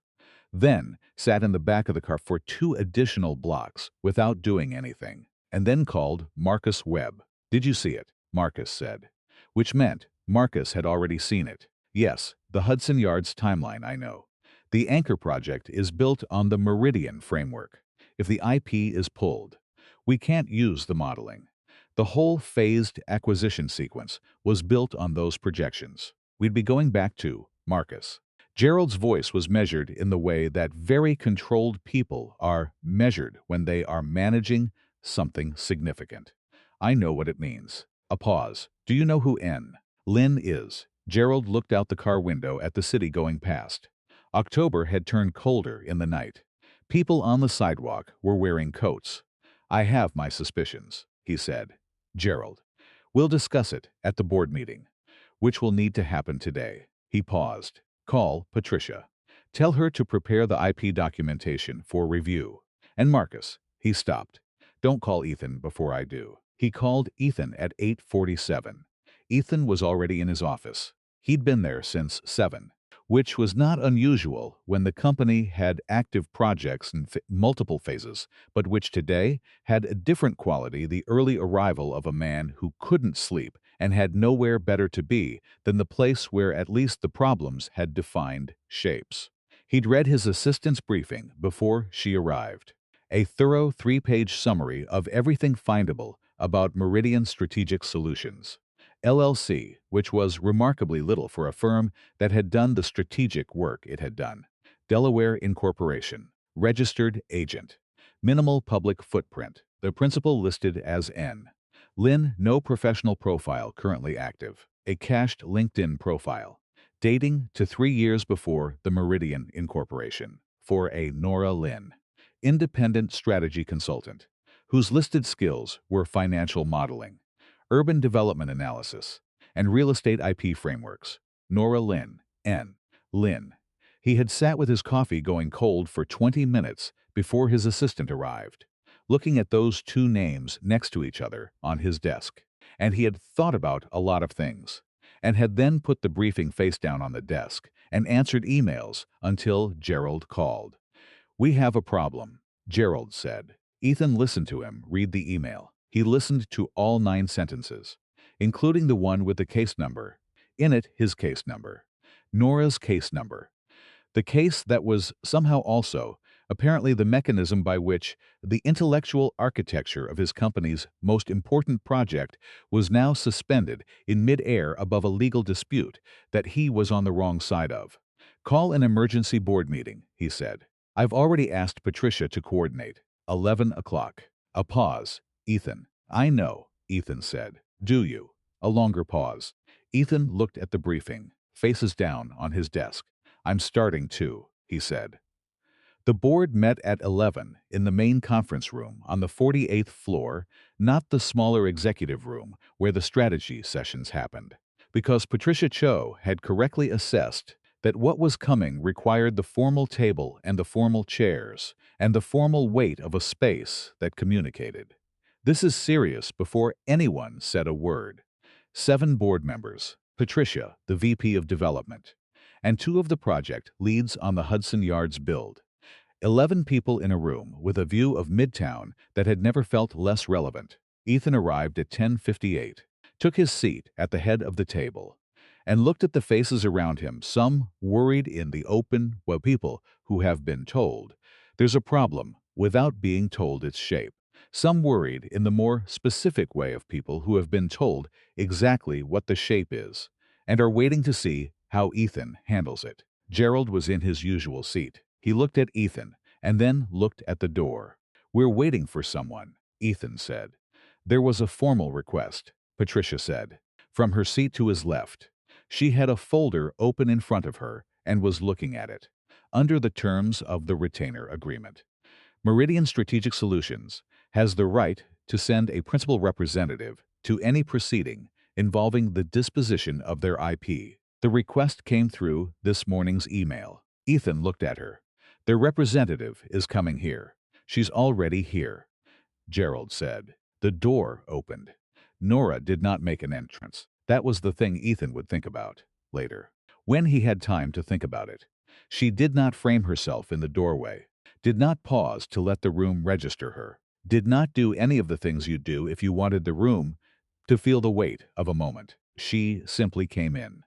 Then sat in the back of the car for 2 additional blocks without doing anything, and then called Marcus Webb. "Did you see it?" Marcus said, which meant Marcus had already seen it. "Yes, the Hudson Yards timeline, I know. The Anchor project is built on the Meridian framework. If the IP is pulled, we can't use the modeling. The whole phased acquisition sequence was built on those projections. We'd be going back to Marcus." Gerald's voice was measured in the way that very controlled people are measured when they are managing something significant. "I know what it means." A pause. "Do you know who N. Lynn is?" Gerald looked out the car window at the city going past. October had turned colder in the night. People on the sidewalk were wearing coats. "I have my suspicions," he said. "Gerald, we'll discuss it at the board meeting, which will need to happen today." He paused. "Call Patricia. Tell her to prepare the IP documentation for review. And Marcus," he stopped. "Don't call Ethan before I do." He called Ethan at 8:47. Ethan was already in his office. He'd been there since 7, which was not unusual when the company had active projects in multiple phases, but which today had a different quality: the early arrival of a man who couldn't sleep and had nowhere better to be than the place where at least the problems had defined shapes. He'd read his assistant's briefing before she arrived. A thorough 3-page summary of everything findable about Meridian Strategic Solutions, LLC, which was remarkably little for a firm that had done the strategic work it had done. Delaware Incorporation, registered agent, minimal public footprint, the principal listed as N. Lynn, no professional profile currently active, a cached LinkedIn profile, dating to 3 years before the Meridian Incorporation, for a Nora Lynn, independent strategy consultant, whose listed skills were financial modeling, urban development analysis, and real estate IP frameworks. Nora Lynn, N. Lynn. He had sat with his coffee going cold for 20 minutes before his assistant arrived, looking at those 2 names next to each other on his desk. And he had thought about a lot of things, and had then put the briefing face down on the desk and answered emails until Gerald called. "We have a problem," Gerald said. Ethan listened to him read the email. He listened to all 9 sentences, including the one with the case number. In it, his case number. Nora's case number. The case that was somehow also, apparently, the mechanism by which the intellectual architecture of his company's most important project was now suspended in mid-air above a legal dispute that he was on the wrong side of. "Call an emergency board meeting," he said. "I've already asked Patricia to coordinate. 11 o'clock. A pause. "Ethan." "I know," Ethan said. "Do you?" A longer pause. Ethan looked at the briefing, faces down on his desk. "I'm starting to," he said. The board met at 11 in the main conference room on the 48th floor, not the smaller executive room where the strategy sessions happened, because Patricia Cho had correctly assessed that what was coming required the formal table and the formal chairs and the formal weight of a space that communicated. "This is serious," before anyone said a word. 7 board members, Patricia, the VP of Development, and 2 of the project leads on the Hudson Yards build. 11 people in a room with a view of Midtown that had never felt less relevant. Ethan arrived at 10:58, took his seat at the head of the table, and looked at the faces around him, some worried in the open, well, people who have been told there's a problem without being told its shape. Some worried in the more specific way of people who have been told exactly what the shape is and are waiting to see how Ethan handles it. Gerald was in his usual seat. He looked at Ethan and then looked at the door. "We're waiting for someone," Ethan said. "There was a formal request," Patricia said, from her seat to his left. She had a folder open in front of her and was looking at it. "Under the terms of the retainer agreement, Meridian Strategic Solutions has the right to send a principal representative to any proceeding involving the disposition of their IP. The request came through this morning's email." Ethan looked at her. "Their representative is coming here. She's already here." Gerald said. The door opened. Nora did not make an entrance. That was the thing Ethan would think about later, when he had time to think about it. She did not frame herself in the doorway, did not pause to let the room register her, did not do any of the things you'd do if you wanted the room to feel the weight of a moment. She simply came in.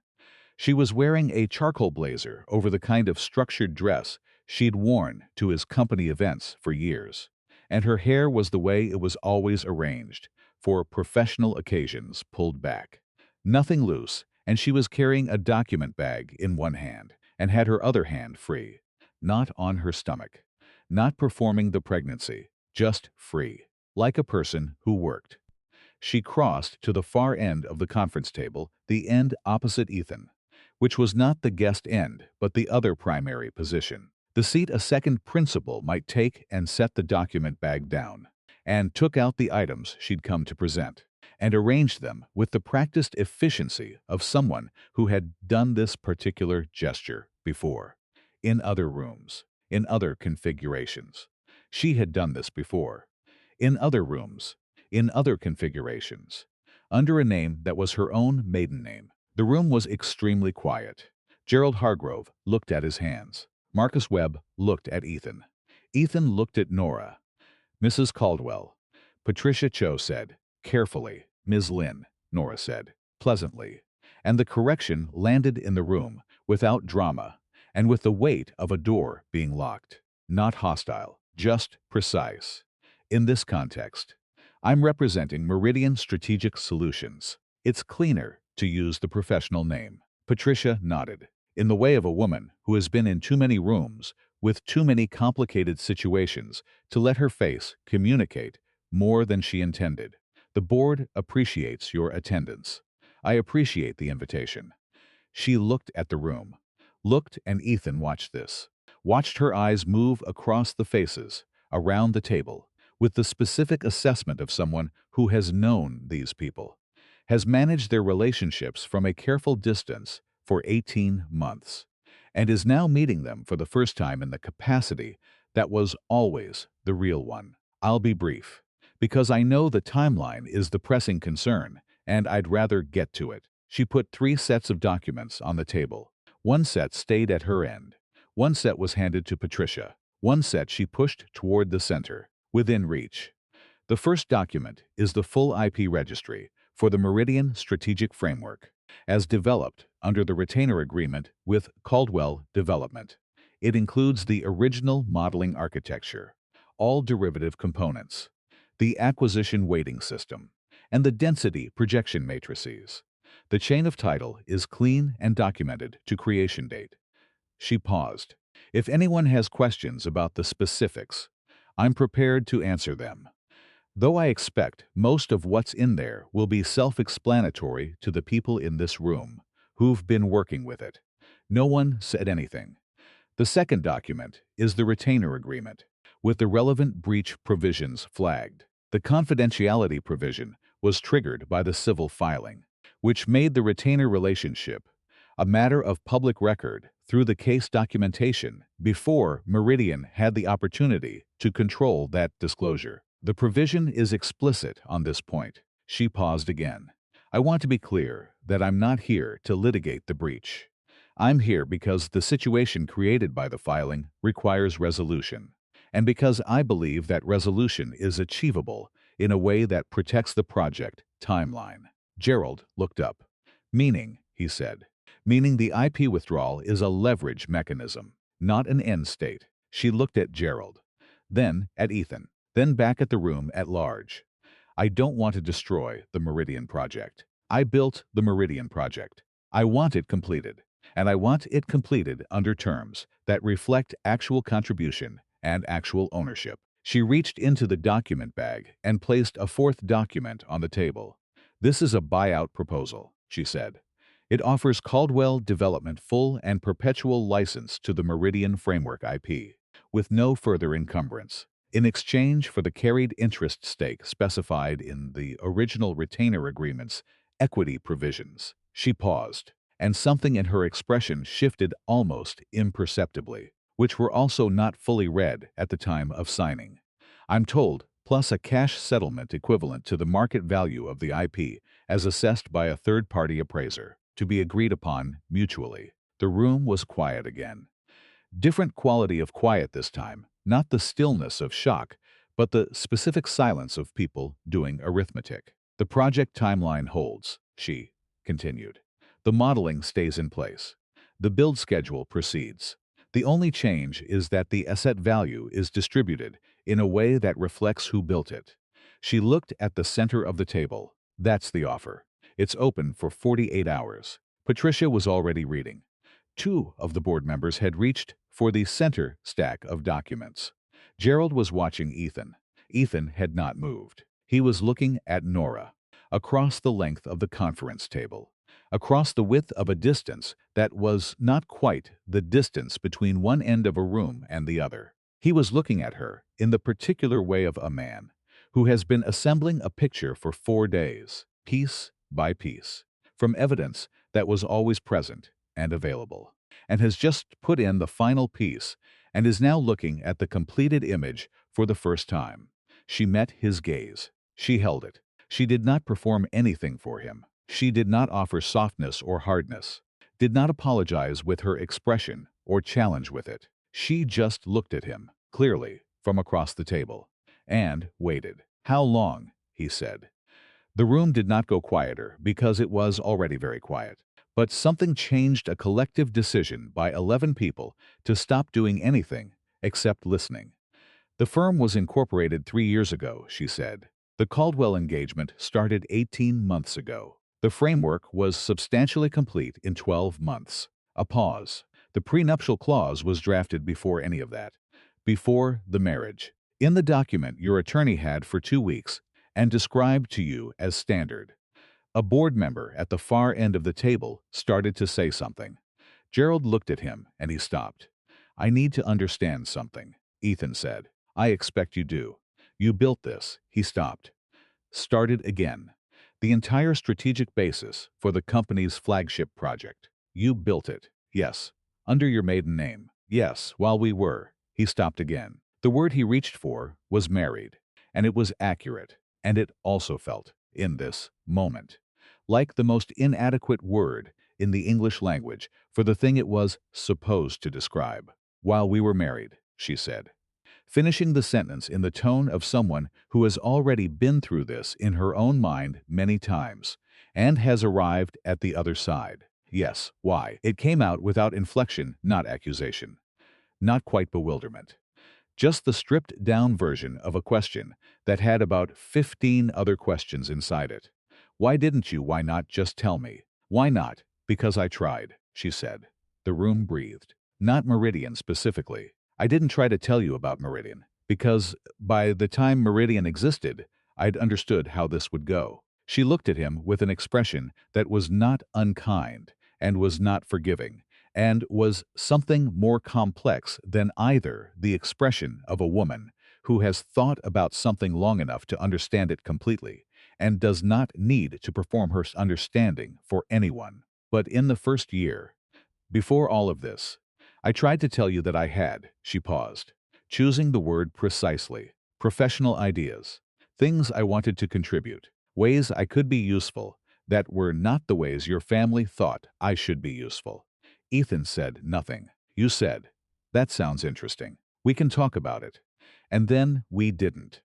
She was wearing a charcoal blazer over the kind of structured dress she'd worn to his company events for years, and her hair was the way it was always arranged, for professional occasions pulled back. Nothing loose, and she was carrying a document bag in one hand and had her other hand free, not on her stomach, not performing the pregnancy, just free, like a person who worked. She crossed to the far end of the conference table, the end opposite Ethan, which was not the guest end, but the other primary position. The seat a second principal might take, and set the document bag down, and took out the items she'd come to present, and arranged them with the practiced efficiency of someone who had done this particular gesture before, in other rooms, in other configurations. She had done this before, in other rooms, in other configurations, under a name that was her own maiden name. The room was extremely quiet. Gerald Hargrove looked at his hands. Marcus Webb looked at Ethan. Ethan looked at Nora. Mrs. Caldwell. Patricia Cho said, carefully. Ms. Lynn, Nora said, pleasantly. And the correction landed in the room, without drama, and with the weight of a door being locked. Not hostile, just precise. In this context, I'm representing Meridian Strategic Solutions. It's cleaner to use the professional name. Patricia nodded. In the way of a woman who has been in too many rooms with too many complicated situations to let her face communicate more than she intended. The board appreciates your attendance. I appreciate the invitation. She looked at the room. Looked, and Ethan watched this. Watched her eyes move across the faces, around the table, with the specific assessment of someone who has known these people, has managed their relationships from a careful distance for 18 months, and is now meeting them for the first time in the capacity that was always the real one. I'll be brief, because I know the timeline is the pressing concern, and I'd rather get to it. She put 3 sets of documents on the table. One set stayed at her end. One set was handed to Patricia. One set she pushed toward the center, within reach. The first document is the full IP registry for the Meridian Strategic Framework, as developed under the retainer agreement with Caldwell Development. It includes the original modeling architecture, all derivative components, the acquisition weighting system, and the density projection matrices. The chain of title is clean and documented to creation date. She paused. If anyone has questions about the specifics, I'm prepared to answer them. Though I expect most of what's in there will be self-explanatory to the people in this room who've been working with it. No one said anything. The second document is the retainer agreement, with the relevant breach provisions flagged. The confidentiality provision was triggered by the civil filing, which made the retainer relationship a matter of public record through the case documentation before Meridian had the opportunity to control that disclosure. The provision is explicit on this point. She paused again. I want to be clear that I'm not here to litigate the breach. I'm here because the situation created by the filing requires resolution, and because I believe that resolution is achievable in a way that protects the project timeline. Gerald looked up. Meaning, he said, meaning the IP withdrawal is a leverage mechanism, not an end state. She looked at Gerald, then at Ethan, then back at the room at large. I don't want to destroy the Meridian project. I built the Meridian project. I want it completed, and I want it completed under terms that reflect actual contribution and actual ownership. She reached into the document bag and placed a 4th document on the table. This is a buyout proposal, she said. It offers Caldwell Development full and perpetual license to the Meridian Framework IP, with no further encumbrance, in exchange for the carried interest stake specified in the original retainer agreement's equity provisions. She paused, and something in her expression shifted almost imperceptibly, which were also not fully read at the time of signing. I'm told plus a cash settlement equivalent to the market value of the IP as assessed by a third-party appraiser, to be agreed upon mutually. The room was quiet again. Different quality of quiet this time, not the stillness of shock, but the specific silence of people doing arithmetic. The project timeline holds, she continued. The modeling stays in place. The build schedule proceeds. The only change is that the asset value is distributed in a way that reflects who built it. She looked at the center of the table. That's the offer. It's open for 48 hours. Patricia was already reading. Two of the board members had reached for the center stack of documents. Gerald was watching Ethan. Ethan had not moved. He was looking at Nora, across the length of the conference table, across the width of a distance that was not quite the distance between one end of a room and the other. He was looking at her in the particular way of a man who has been assembling a picture for 4 days, piece by piece, from evidence that was always present and available, and has just put in the final piece and is now looking at the completed image for the first time. She met his gaze. She held it. She did not perform anything for him. She did not offer softness or hardness, did not apologize with her expression or challenge with it. She just looked at him, clearly, from across the table, and waited. "How long?" he said. The room did not go quieter because it was already very quiet. But something changed a collective decision by 11 people to stop doing anything except listening. The firm was incorporated 3 years ago, she said. The Caldwell engagement started 18 months ago. The framework was substantially complete in 12 months. A pause. The prenuptial clause was drafted before any of that. Before the marriage. In the document your attorney had for 2 weeks and described to you as standard. A board member at the far end of the table started to say something. Gerald looked at him and he stopped. "I need to understand something," Ethan said. "I expect you do. You built this." He stopped. Started again. "The entire strategic basis for the company's flagship project. You built it. Yes. Under your maiden name. Yes, while we were." He stopped again. The word he reached for was married, and it was accurate, and it also felt, in this moment, like the most inadequate word in the English language for the thing it was supposed to describe. "While we were married," she said, finishing the sentence in the tone of someone who has already been through this in her own mind many times and has arrived at the other side. Yes, why? It came out without inflection, not accusation, not quite bewilderment. Just the stripped-down version of a question that had about 15 other questions inside it. "Why didn't you? Why not just tell me?" "Why not? Because I tried," she said. The room breathed. "Not Meridian specifically. I didn't try to tell you about Meridian, because by the time Meridian existed, I'd understood how this would go." She looked at him with an expression that was not unkind and was not forgiving, and was something more complex than either the expression of a woman who has thought about something long enough to understand it completely and does not need to perform her understanding for anyone. "But in the first year, before all of this, I tried to tell you that I had," she paused, choosing the word precisely, "professional ideas, things I wanted to contribute, ways I could be useful that were not the ways your family thought I should be useful." Ethan said nothing. "You said, 'That sounds interesting. We can talk about it.' And then we didn't.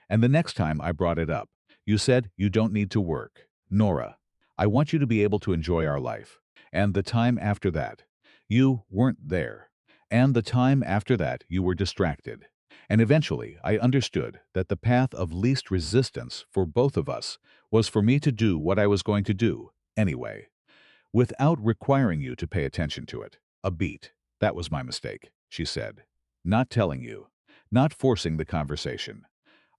And the next time I brought it up, you said you don't need to work. Nora, I want you to be able to enjoy our life. And the time after that, you weren't there. And the time after that, you were distracted. And eventually, I understood that the path of least resistance for both of us was for me to do what I was going to do anyway, without requiring you to pay attention to it. A beat. That was my mistake," she said. "Not telling you. Not forcing the conversation.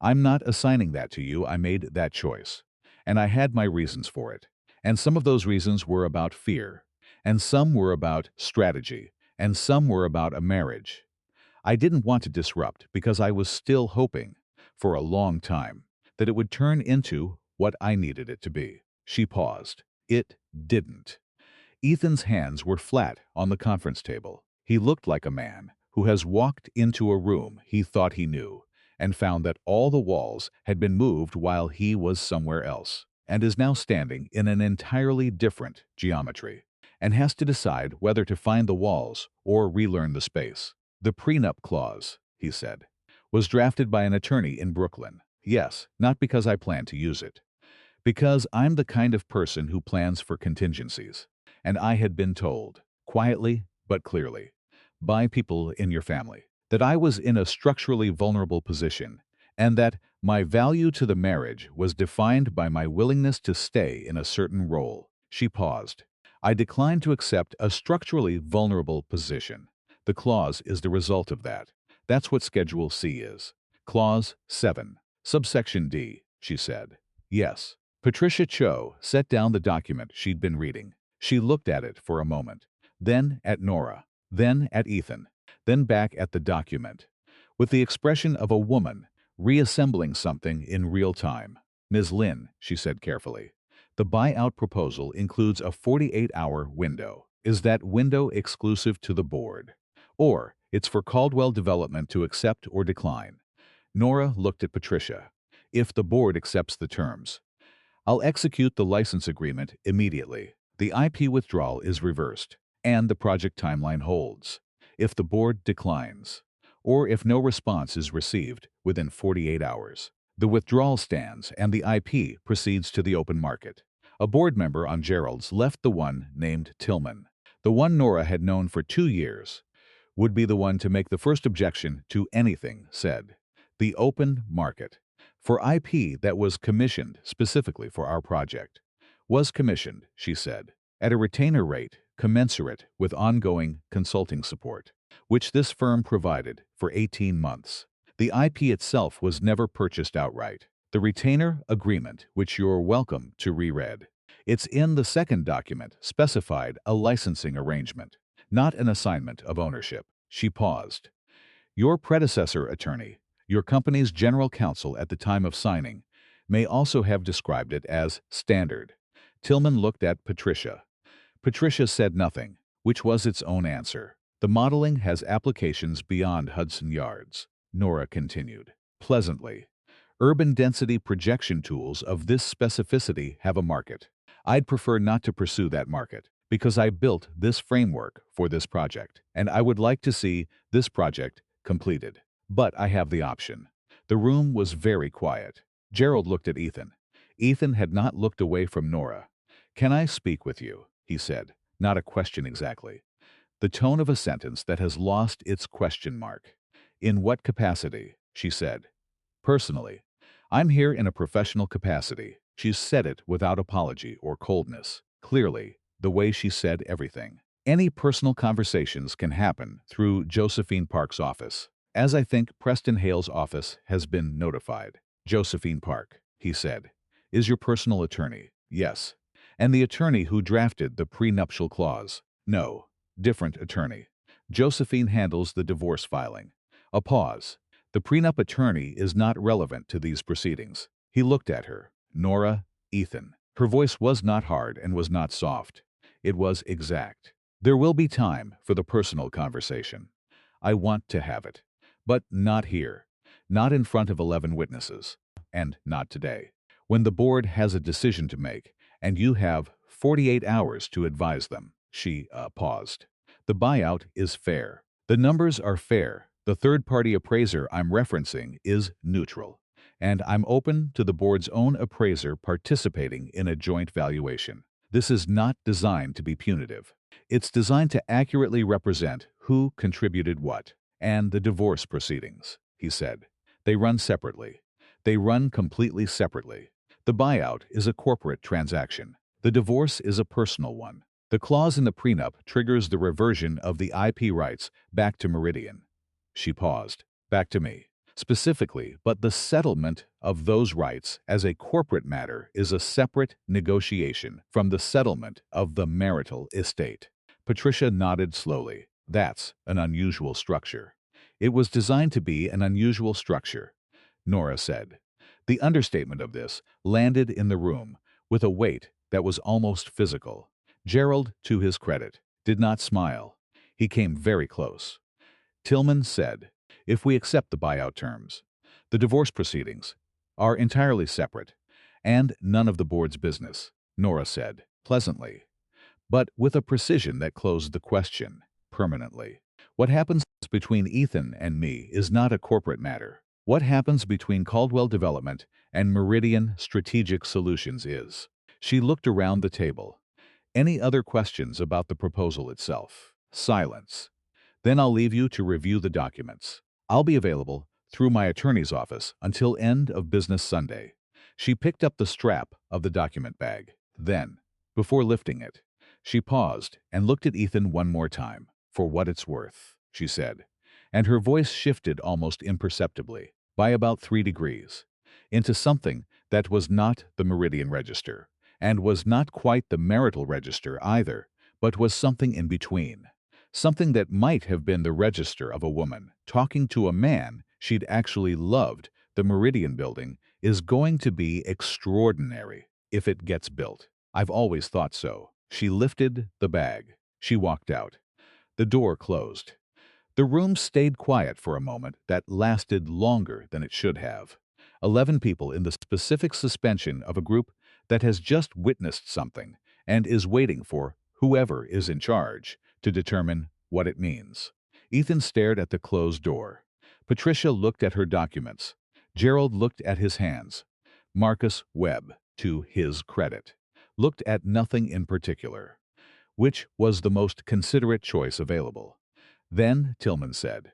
I'm not assigning that to you. I made that choice. And I had my reasons for it. And some of those reasons were about fear. And some were about strategy. And some were about a marriage. I didn't want to disrupt because I was still hoping, for a long time, that it would turn into what I needed it to be." She paused. It didn't. Ethan's hands were flat on the conference table. He looked like a man who has walked into a room he thought he knew and found that all the walls had been moved while he was somewhere else, and is now standing in an entirely different geometry, and has to decide whether to find the walls or relearn the space. The prenup clause, he said, was drafted by an attorney in Brooklyn. Yes, not because I plan to use it. Because I'm the kind of person who plans for contingencies. And I had been told, quietly but clearly, by people in your family, that I was in a structurally vulnerable position, and that my value to the marriage was defined by my willingness to stay in a certain role. She paused. I declined to accept a structurally vulnerable position. The clause is the result of that. That's what Schedule C is. Clause 7, subsection D, she said. Yes. Patricia Cho set down the document she'd been reading. She looked at it for a moment, then at Nora, then at Ethan, then back at the document, with the expression of a woman reassembling something in real time. Ms. Lin, she said carefully, the buyout proposal includes a 48-hour window. Is that window exclusive to the board? Or it's for Caldwell Development to accept or decline? Nora looked at Patricia. If the board accepts the terms, I'll execute the license agreement immediately. The IP withdrawal is reversed, and the project timeline holds. If the board declines, or if no response is received within 48 hours, the withdrawal stands and the IP proceeds to the open market. A board member on Gerald's left, the one named Tillman. The one Nora had known for 2 years would be the one to make the first objection to anything said. The open market. For IP that was commissioned specifically for our project. Was commissioned, she said, at a retainer rate commensurate with ongoing consulting support, which this firm provided for 18 months. The IP itself was never purchased outright. The retainer agreement, which you're welcome to reread. It's in the second document, specified a licensing arrangement, not an assignment of ownership. She paused. Your predecessor attorney, your company's general counsel at the time of signing, may also have described it as standard. Tillman looked at Patricia. Patricia said nothing, which was its own answer. The modeling has applications beyond Hudson Yards, Nora continued, pleasantly. Urban density projection tools of this specificity have a market. I'd prefer not to pursue that market, because I built this framework for this project, and I would like to see this project completed. But I have the option. The room was very quiet. Gerald looked at Ethan. Ethan had not looked away from Nora. Can I speak with you? He said, not a question exactly. The tone of a sentence that has lost its question mark. In what capacity? She said. Personally. I'm here in a professional capacity. She said it without apology or coldness. Clearly, the way she said everything. Any personal conversations can happen through Josephine Park's office, as I think Preston Hale's office has been notified. Josephine Park, he said, is your personal attorney? Yes. And the attorney who drafted the prenuptial clause? No. Different attorney. Josephine handles the divorce filing. A pause. The prenup attorney is not relevant to these proceedings. He looked at her. Nora, Ethan. Her voice was not hard and was not soft. It was exact. There will be time for the personal conversation. I want to have it. But not here. Not in front of 11 witnesses. And not today. When the board has a decision to make, and you have 48 hours to advise them. She paused. The buyout is fair. The numbers are fair. The third-party appraiser I'm referencing is neutral. And I'm open to the board's own appraiser participating in a joint valuation. This is not designed to be punitive. It's designed to accurately represent who contributed what. And the divorce proceedings, he said. They run separately. They run completely separately. The buyout is a corporate transaction. The divorce is a personal one. The clause in the prenup triggers the reversion of the IP rights back to Meridian. She paused. Back to me. Specifically, but the settlement of those rights as a corporate matter is a separate negotiation from the settlement of the marital estate. Patricia nodded slowly. That's an unusual structure. It was designed to be an unusual structure, Nora said. The understatement of this landed in the room with a weight that was almost physical. Gerald, to his credit, did not smile. He came very close. Tillman said, if we accept the buyout terms, the The divorce proceedings are entirely separate and none of the board's business, Nora said, pleasantly, but with a precision that closed the question permanently. What happens between Ethan and me is not a corporate matter. What happens between Caldwell Development and Meridian Strategic Solutions is. She looked around the table. Any other questions about the proposal itself? Silence. Then I'll leave you to review the documents. I'll be available through my attorney's office until end of business Sunday. She picked up the strap of the document bag. Then, before lifting it, she paused and looked at Ethan one more time. For what it's worth, she said, and her voice shifted almost imperceptibly, by about 3 degrees, into something that was not the Meridian Register, and was not quite the marital register either, but was something in between. Something that might have been the register of a woman talking to a man she'd actually loved. The Meridian building is going to be extraordinary if it gets built. I've always thought so. She lifted the bag. She walked out. The door closed. The room stayed quiet for a moment that lasted longer than it should have. 11 people in the specific suspension of a group that has just witnessed something and is waiting for whoever is in charge to determine what it means. Ethan stared at the closed door. Patricia looked at her documents. Gerald looked at his hands. Marcus Webb, to his credit, looked at nothing in particular, which was the most considerate choice available. Then Tillman said,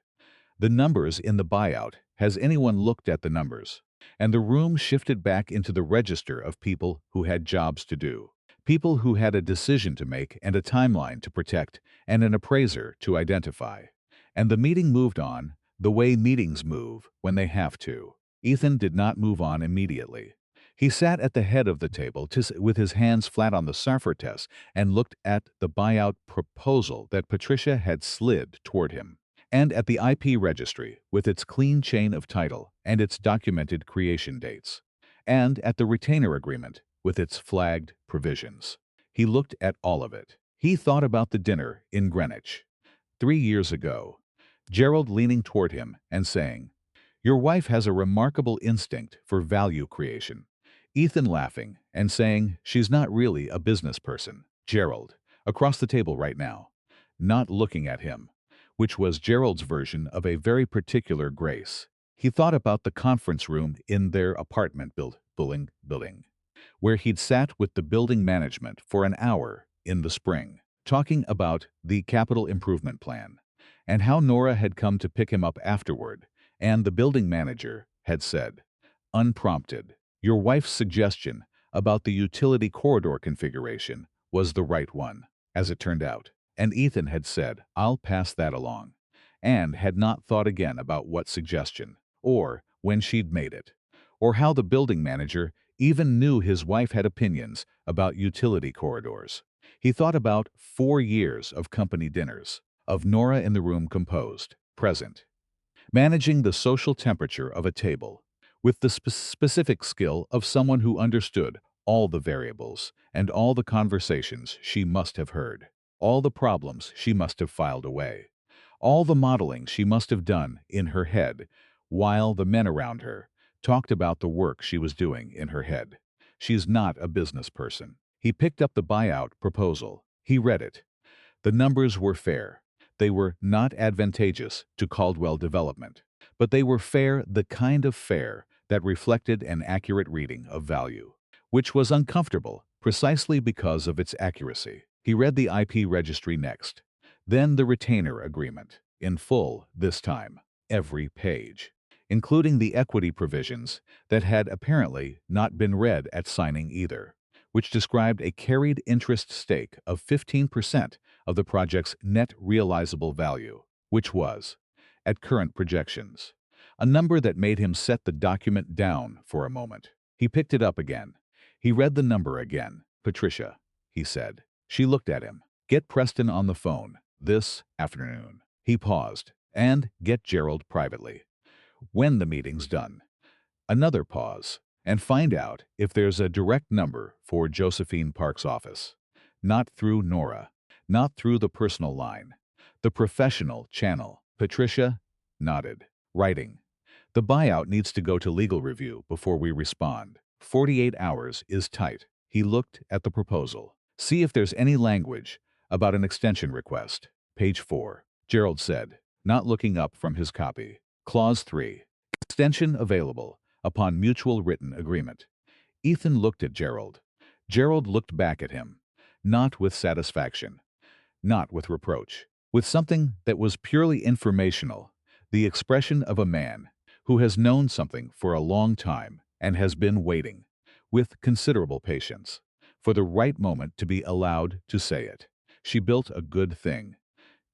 "The numbers in the buyout, has anyone looked at the numbers?" And the room shifted back into the register of people who had jobs to do. People who had a decision to make and a timeline to protect and an appraiser to identify. And the meeting moved on the way meetings move when they have to. Ethan did not move on immediately. He sat at the head of the table with his hands flat on the Sarfortes and looked at the buyout proposal that Patricia had slid toward him, and at the IP registry with its clean chain of title and its documented creation dates, and at the retainer agreement with its flagged provisions. He looked at all of it. He thought about the dinner in Greenwich 3 years ago, Gerald leaning toward him and saying, "Your wife has a remarkable instinct for value creation." Ethan laughing and saying, "She's not really a business person." Gerald, across the table right now, not looking at him, which was Gerald's version of a very particular grace. He thought about the conference room in their apartment building, where he'd sat with the building management for an hour in the spring, talking about the capital improvement plan, and how Nora had come to pick him up afterward, and the building manager had said, unprompted, "Your wife's suggestion about the utility corridor configuration was the right one," as it turned out. And Ethan had said, "I'll pass that along," and had not thought again about what suggestion, or when she'd made it, or how the building manager even knew his wife had opinions about utility corridors. He thought about 4 years of company dinners, of Nora in the room composed, present, managing the social temperature of a table, with the specific skill of someone who understood all the variables and all the conversations she must have heard, all the problems she must have filed away, all the modeling she must have done in her head, while the men around her talked about the work she was doing in her head. She's not a business person. He picked up the buyout proposal. He read it. The numbers were fair. They were not advantageous to Caldwell Development, but they were fair, the kind of fair that reflected an accurate reading of value, which was uncomfortable precisely because of its accuracy. He read the IP registry next, then the retainer agreement, in full this time, every page, including the equity provisions that had apparently not been read at signing either, which described a carried interest stake of 15% of the project's net realizable value, which was, at current projections, a number that made him set the document down for a moment. He picked it up again. He read the number again. "Patricia," he said. She looked at him. "Get Preston on the phone this afternoon." He paused. "And get Gerald privately when the meeting's done." Another pause. "And find out if there's a direct number for Josephine Park's office. Not through Nora. Not through the personal line. The professional channel." Patricia nodded. "Writing. The buyout needs to go to legal review before we respond. 48 hours is tight. He looked at the proposal. See if there's any language about an extension request. Page 4. Gerald said, not looking up from his copy. Clause 3. Extension available upon mutual written agreement. Ethan looked at Gerald. Gerald looked back at him, not with satisfaction, not with reproach, with something that was purely informational, the expression of a man who has known something for a long time and has been waiting, with considerable patience, for the right moment to be allowed to say it. She built a good thing,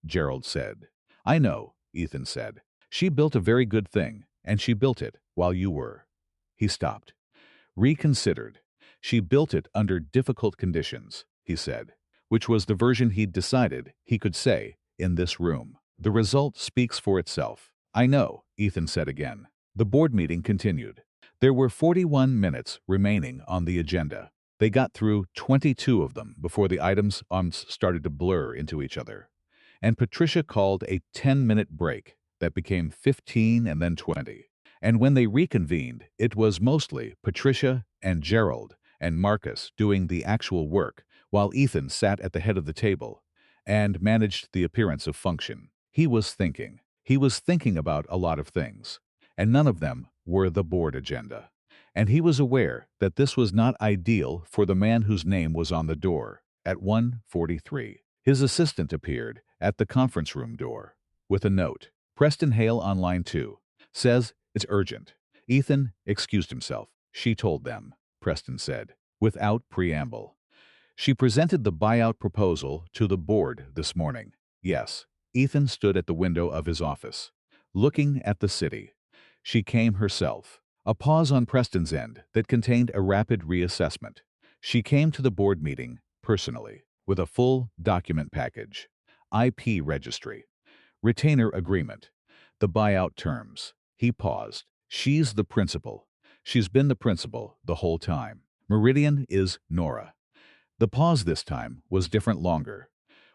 Gerald said. I know, Ethan said. She built a very good thing, and she built it while you were. He stopped. Reconsidered. She built it under difficult conditions, he said, which was the version he'd decided he could say in this room. The result speaks for itself. I know, Ethan said again. The board meeting continued. There were 41 minutes remaining on the agenda. They got through 22 of them before the items started to blur into each other. And Patricia called a 10-minute break that became 15 and then 20. And when they reconvened, it was mostly Patricia and Gerald and Marcus doing the actual work, while Ethan sat at the head of the table and managed the appearance of function. He was thinking. He was thinking about a lot of things, and none of them were the board agenda. And he was aware that this was not ideal for the man whose name was on the door at 1:43. His assistant appeared at the conference room door with a note. Preston Hale on line 2. Says it's urgent. Ethan excused himself. She told them, Preston said, without preamble. She presented the buyout proposal to the board this morning. Yes. Ethan stood at the window of his office, looking at the city. She came herself. A pause on Preston's end that contained a rapid reassessment. She came to the board meeting personally, with a full document package, IP registry, retainer agreement, the buyout terms. He paused. She's the principal. She's been the principal the whole time. Meridian is Nora. The pause this time was different longer,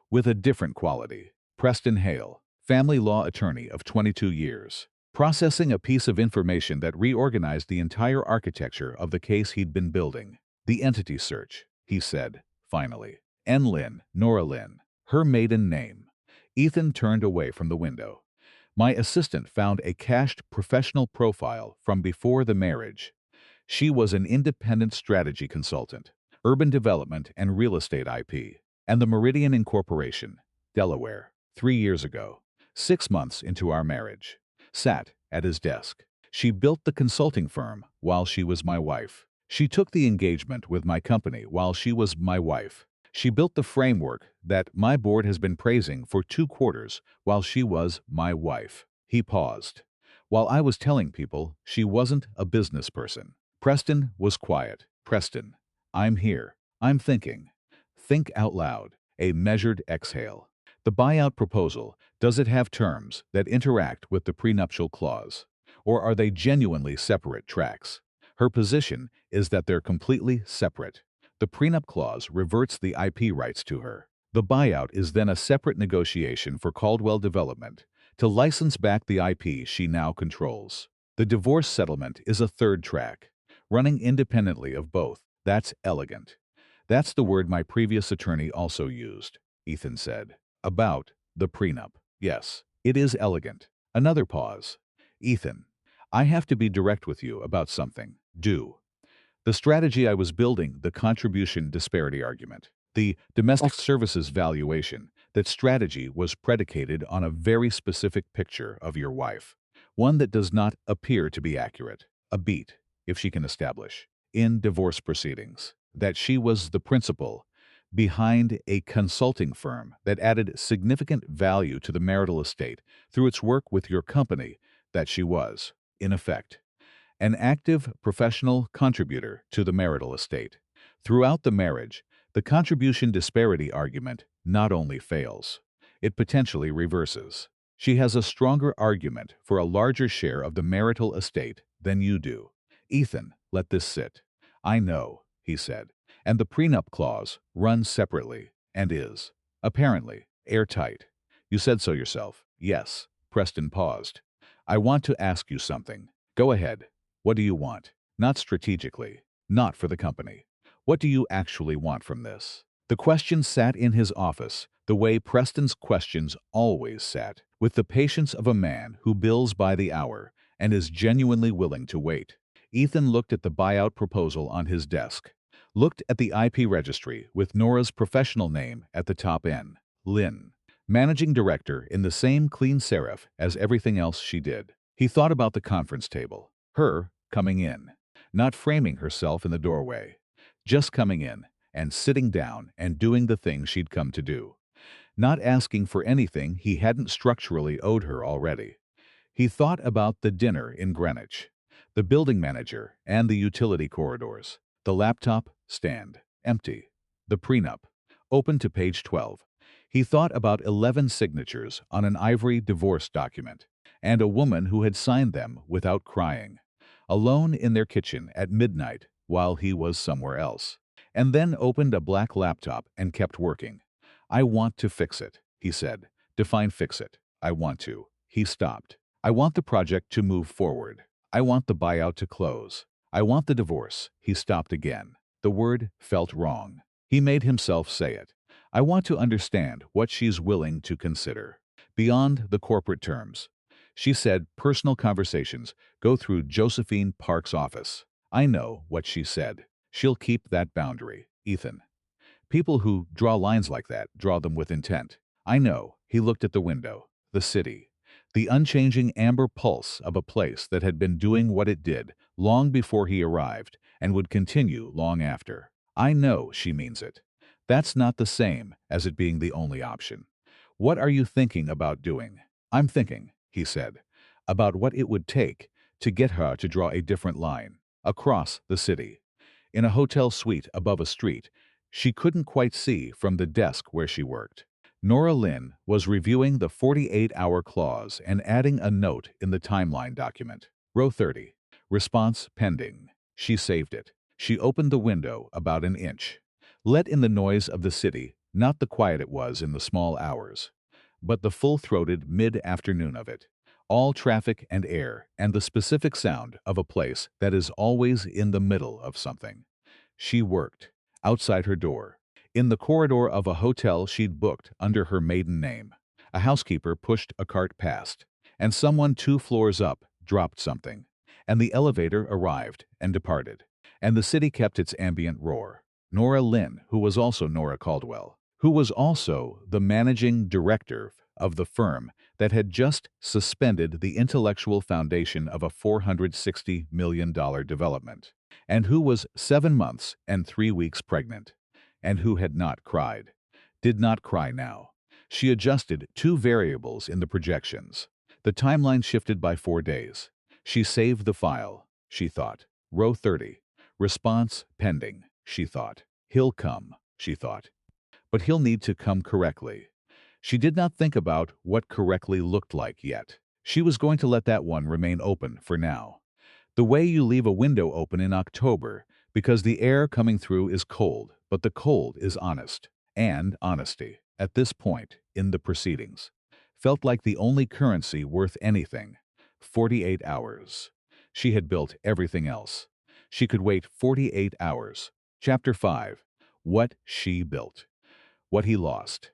with a different quality. Preston Hale, family law attorney of 22 years, processing a piece of information that reorganized the entire architecture of the case he'd been building. The entity search, he said, finally. N. Lynn, Nora Lynn, her maiden name. Ethan turned away from the window. My assistant found a cached professional profile from before the marriage. She was an independent strategy consultant, urban development and real estate IP, and the Meridian Incorporation, Delaware, 3 years ago, 6 months into our marriage. Sat at his desk. She built the consulting firm while she was my wife. She took the engagement with my company while she was my wife. She built the framework that my board has been praising for 2 quarters while she was my wife. He paused. While I was telling people she wasn't a business person. Preston was quiet. Preston, I'm here. I'm thinking. Think out loud. A measured exhale. The buyout proposal, does it have terms that interact with the prenuptial clause? Or are they genuinely separate tracks? Her position is that they're completely separate. The prenup clause reverts the IP rights to her. The buyout is then a separate negotiation for Caldwell Development to license back the IP she now controls. The divorce settlement is a third track, running independently of both. That's elegant. That's the word my previous attorney also used, Ethan said. About the prenup. Yes, it is elegant. Another pause. Ethan, I have to be direct with you about something. Do. The strategy I was building, the contribution disparity argument, the domestic services valuation, that strategy was predicated on a very specific picture of your wife, one that does not appear to be accurate, a beat, if she can establish, in divorce proceedings, that she was the principal behind a consulting firm that added significant value to the marital estate through its work with your company, that she was, in effect, an active professional contributor to the marital estate. Throughout the marriage, the contribution disparity argument not only fails, it potentially reverses. She has a stronger argument for a larger share of the marital estate than you do. Ethan, let this sit. I know, he said, and the prenup clause runs separately and is, apparently, airtight. You said so yourself. Yes. Preston paused. I want to ask you something. Go ahead. What do you want? Not strategically. Not for the company. What do you actually want from this? The question sat in his office, the way Preston's questions always sat, with the patience of a man who bills by the hour and is genuinely willing to wait. Ethan looked at the buyout proposal on his desk, looked at the IP registry with Nora's professional name at the top N, Lynn, managing director in the same clean serif as everything else she did. He thought about the conference table, her coming in, not framing herself in the doorway, just coming in and sitting down and doing the thing she'd come to do, not asking for anything he hadn't structurally owed her already. He thought about the dinner in Greenwich, the building manager and the utility corridors, the laptop stand, empty, the prenup, open to page 12. He thought about 11 signatures on an ivory divorce document, and a woman who had signed them without crying, alone in their kitchen at midnight while he was somewhere else, and then opened a black laptop and kept working. I want to fix it, he said. Define fix it. I want to. He stopped. I want the project to move forward. I want the buyout to close. I want the divorce. He stopped again. The word felt wrong. He made himself say it. I want to understand what she's willing to consider. Beyond the corporate terms. She said personal conversations go through Josephine Park's office. I know what she said. She'll keep that boundary, Ethan. People who draw lines like that draw them with intent. I know. He looked at the window, the city, the unchanging amber pulse of a place that had been doing what it did long before he arrived and would continue long after. I know she means it. That's not the same as it being the only option. What are you thinking about doing? I'm thinking, he said, about what it would take to get her to draw a different line, across the city. In a hotel suite above a street she couldn't quite see from the desk where she worked. Nora Lynn was reviewing the 48-hour clause and adding a note in the timeline document. Row 30. Response pending. She saved it. She opened the window about an inch. Let in the noise of the city, not the quiet it was in the small hours, but the full-throated mid-afternoon of it. All traffic and air and the specific sound of a place that is always in the middle of something. She worked. Outside her door, in the corridor of a hotel she'd booked under her maiden name. A housekeeper pushed a cart past, and someone 2 floors up dropped something, and the elevator arrived and departed, and the city kept its ambient roar. Nora Lynn, who was also Nora Caldwell, who was also the managing director of the firm that had just suspended the intellectual foundation of a $460 million development, and who was 7 months and 3 weeks pregnant, and who had not cried. Did not cry now. She adjusted 2 variables in the projections. The timeline shifted by 4 days. She saved the file, she thought. Row 30. Response pending, she thought. He'll come, she thought. But he'll need to come correctly. She did not think about what correctly looked like yet. She was going to let that one remain open for now. The way you leave a window open in October because the air coming through is cold, but the cold is honest. And honesty, at this point in the proceedings, felt like the only currency worth anything. 48 hours. She had built everything else. She could wait 48 hours. Chapter 5. What she built. What he lost.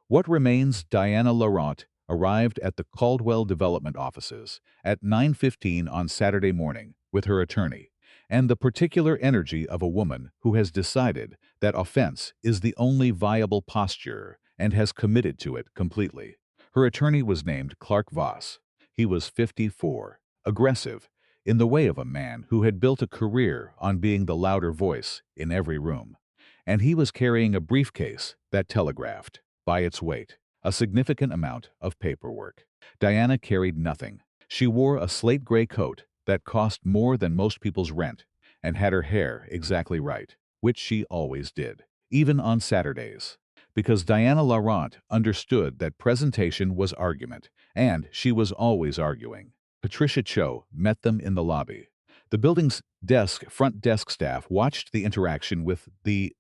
What remains? Diana Laurent arrived at the Caldwell Development offices at 9:15 on Saturday morning with her attorney, and the particular energy of a woman who has decided that offense is the only viable posture and has committed to it completely. Her attorney was named Clark Voss. He was 54, aggressive, in the way of a man who had built a career on being the louder voice in every room. And he was carrying a briefcase that telegraphed, by its weight, a significant amount of paperwork. Diana carried nothing. She wore a slate-gray coat that cost more than most people's rent and had her hair exactly right, which she always did, even on Saturdays, because Diana Laurent understood that presentation was argument, and she was always arguing. Patricia Cho met them in the lobby. The building's front desk staff watched the interaction with the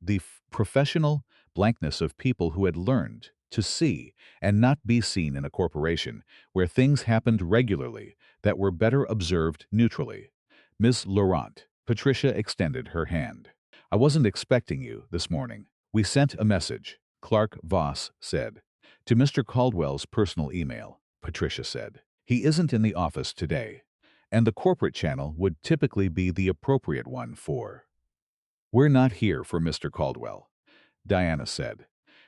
professional blankness of people who had learned to see and not be seen in a corporation where things happened regularly that were better observed neutrally. Ms. Laurent, Patricia extended her hand. I wasn't expecting you this morning. We sent a message, Clark Voss said. To Mr. Caldwell's personal email, Patricia said. He isn't in the office today, and the corporate channel would typically be the appropriate one for. We're not here for Mr. Caldwell, Diana said.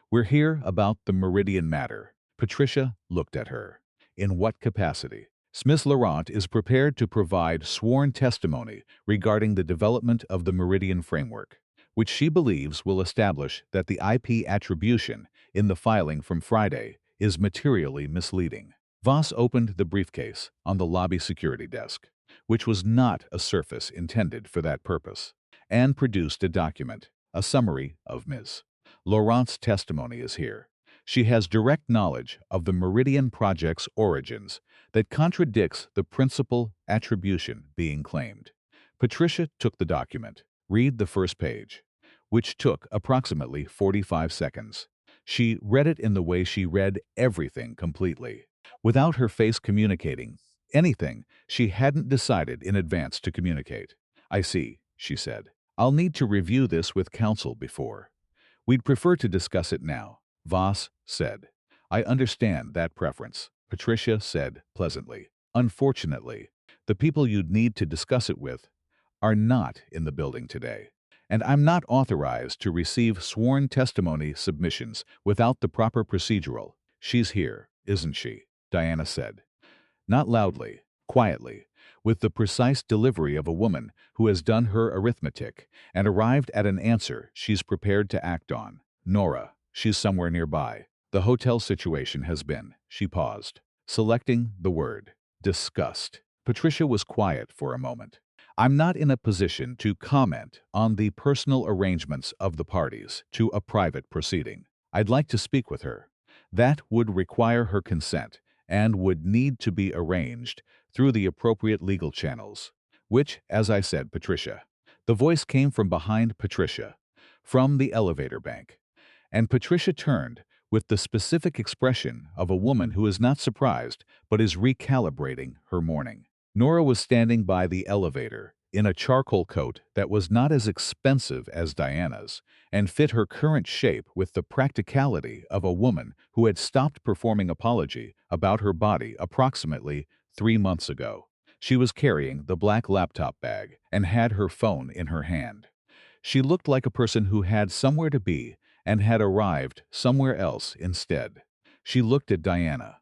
We're here about the Meridian matter. Patricia looked at her. In what capacity? Ms. Laurent is prepared to provide sworn testimony regarding the development of the Meridian framework, which she believes will establish that the IP attribution in the filing from Friday is materially misleading. Voss opened the briefcase on the lobby security desk, which was not a surface intended for that purpose, and produced a document, a summary of Ms. Laurent's testimony is here. She has direct knowledge of the Meridian Project's origins that contradicts the principal attribution being claimed. Patricia took the document. Read the first page, which took approximately 45 seconds. She read it in the way she read everything completely, without her face communicating anything she hadn't decided in advance to communicate. I see, she said. I'll need to review this with counsel before. We'd prefer to discuss it now, Voss said. I understand that preference, Patricia said pleasantly. Unfortunately, the people you'd need to discuss it with are not in the building today, and I'm not authorized to receive sworn testimony submissions without the proper procedural. She's here, isn't she? Diana said. Not loudly, quietly, with the precise delivery of a woman who has done her arithmetic and arrived at an answer she's prepared to act on. Nora, she's somewhere nearby. The hotel situation has been, she paused, selecting the word, discussed. Patricia was quiet for a moment. I'm not in a position to comment on the personal arrangements of the parties to a private proceeding. I'd like to speak with her. That would require her consent and would need to be arranged through the appropriate legal channels, which, as I said, Patricia. The voice came from behind Patricia, from the elevator bank, and Patricia turned with the specific expression of a woman who is not surprised but is recalibrating her morning. Nora was standing by the elevator in a charcoal coat that was not as expensive as Diana's and fit her current shape with the practicality of a woman who had stopped performing apology about her body approximately 3 months ago. She was carrying the black laptop bag and had her phone in her hand. She looked like a person who had somewhere to be and had arrived somewhere else instead. She looked at Diana.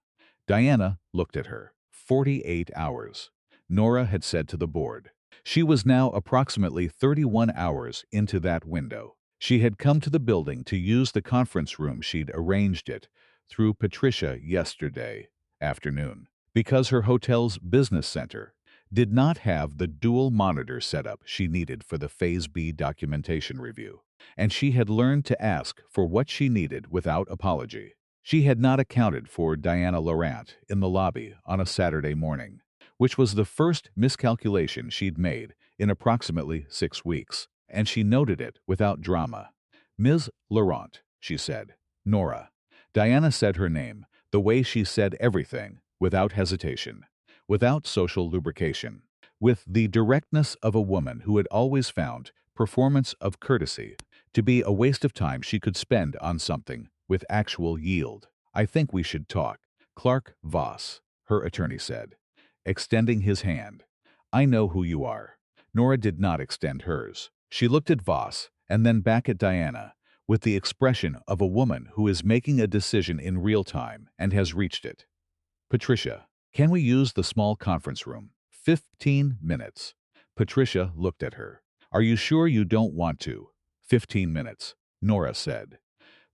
Diana looked at her. 48 hours, Nora had said to the board. She was now approximately 31 hours into that window. She had come to the building to use the conference room she'd arranged it through Patricia yesterday afternoon, because her hotel's business center did not have the dual monitor setup she needed for the Phase B documentation review, and she had learned to ask for what she needed without apology. She had not accounted for Diana Laurent in the lobby on a Saturday morning, which was the first miscalculation she'd made in approximately 6 weeks, and she noted it without drama. Ms. Laurent, she said. Nora. Diana said her name, the way she said everything, without hesitation, without social lubrication, with the directness of a woman who had always found performance of courtesy to be a waste of time she could spend on something with actual yield. I think we should talk. Clark Voss, her attorney said, extending his hand. I know who you are. Nora did not extend hers. She looked at Voss and then back at Diana with the expression of a woman who is making a decision in real time and has reached it. Patricia, can we use the small conference room? 15 minutes. Patricia looked at her. Are you sure you don't want to? 15 minutes, Nora said.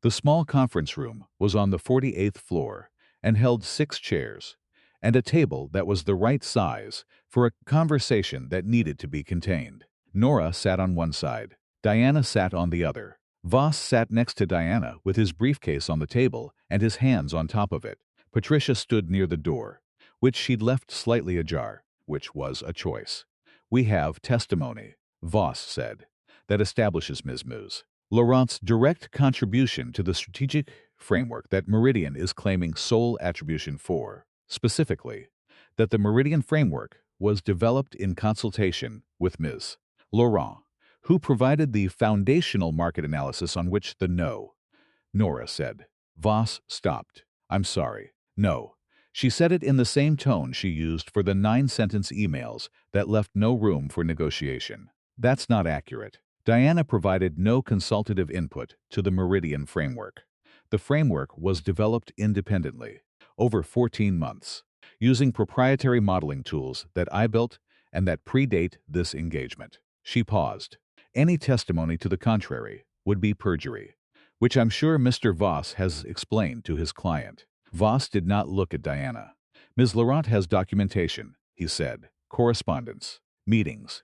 The small conference room was on the 48th floor and held 6 chairs and a table that was the right size for a conversation that needed to be contained. Nora sat on one side. Diana sat on the other. Voss sat next to Diana with his briefcase on the table and his hands on top of it. Patricia stood near the door, which she'd left slightly ajar, which was a choice. We have testimony, Voss said, that establishes Ms. Laurent's direct contribution to the strategic framework that Meridian is claiming sole attribution for. Specifically, that the Meridian Framework was developed in consultation with Ms. Laurent, who provided the foundational market analysis on which the no, Nora said. Voss stopped. I'm sorry. No. She said it in the same tone she used for the 9-sentence emails that left no room for negotiation. That's not accurate. Diana provided no consultative input to the Meridian Framework. The framework was developed independently, over 14 months, using proprietary modeling tools that I built and that predate this engagement. She paused. Any testimony to the contrary would be perjury, which I'm sure Mr. Voss has explained to his client. Voss did not look at Diana. Ms. Laurent has documentation, he said, correspondence, meetings.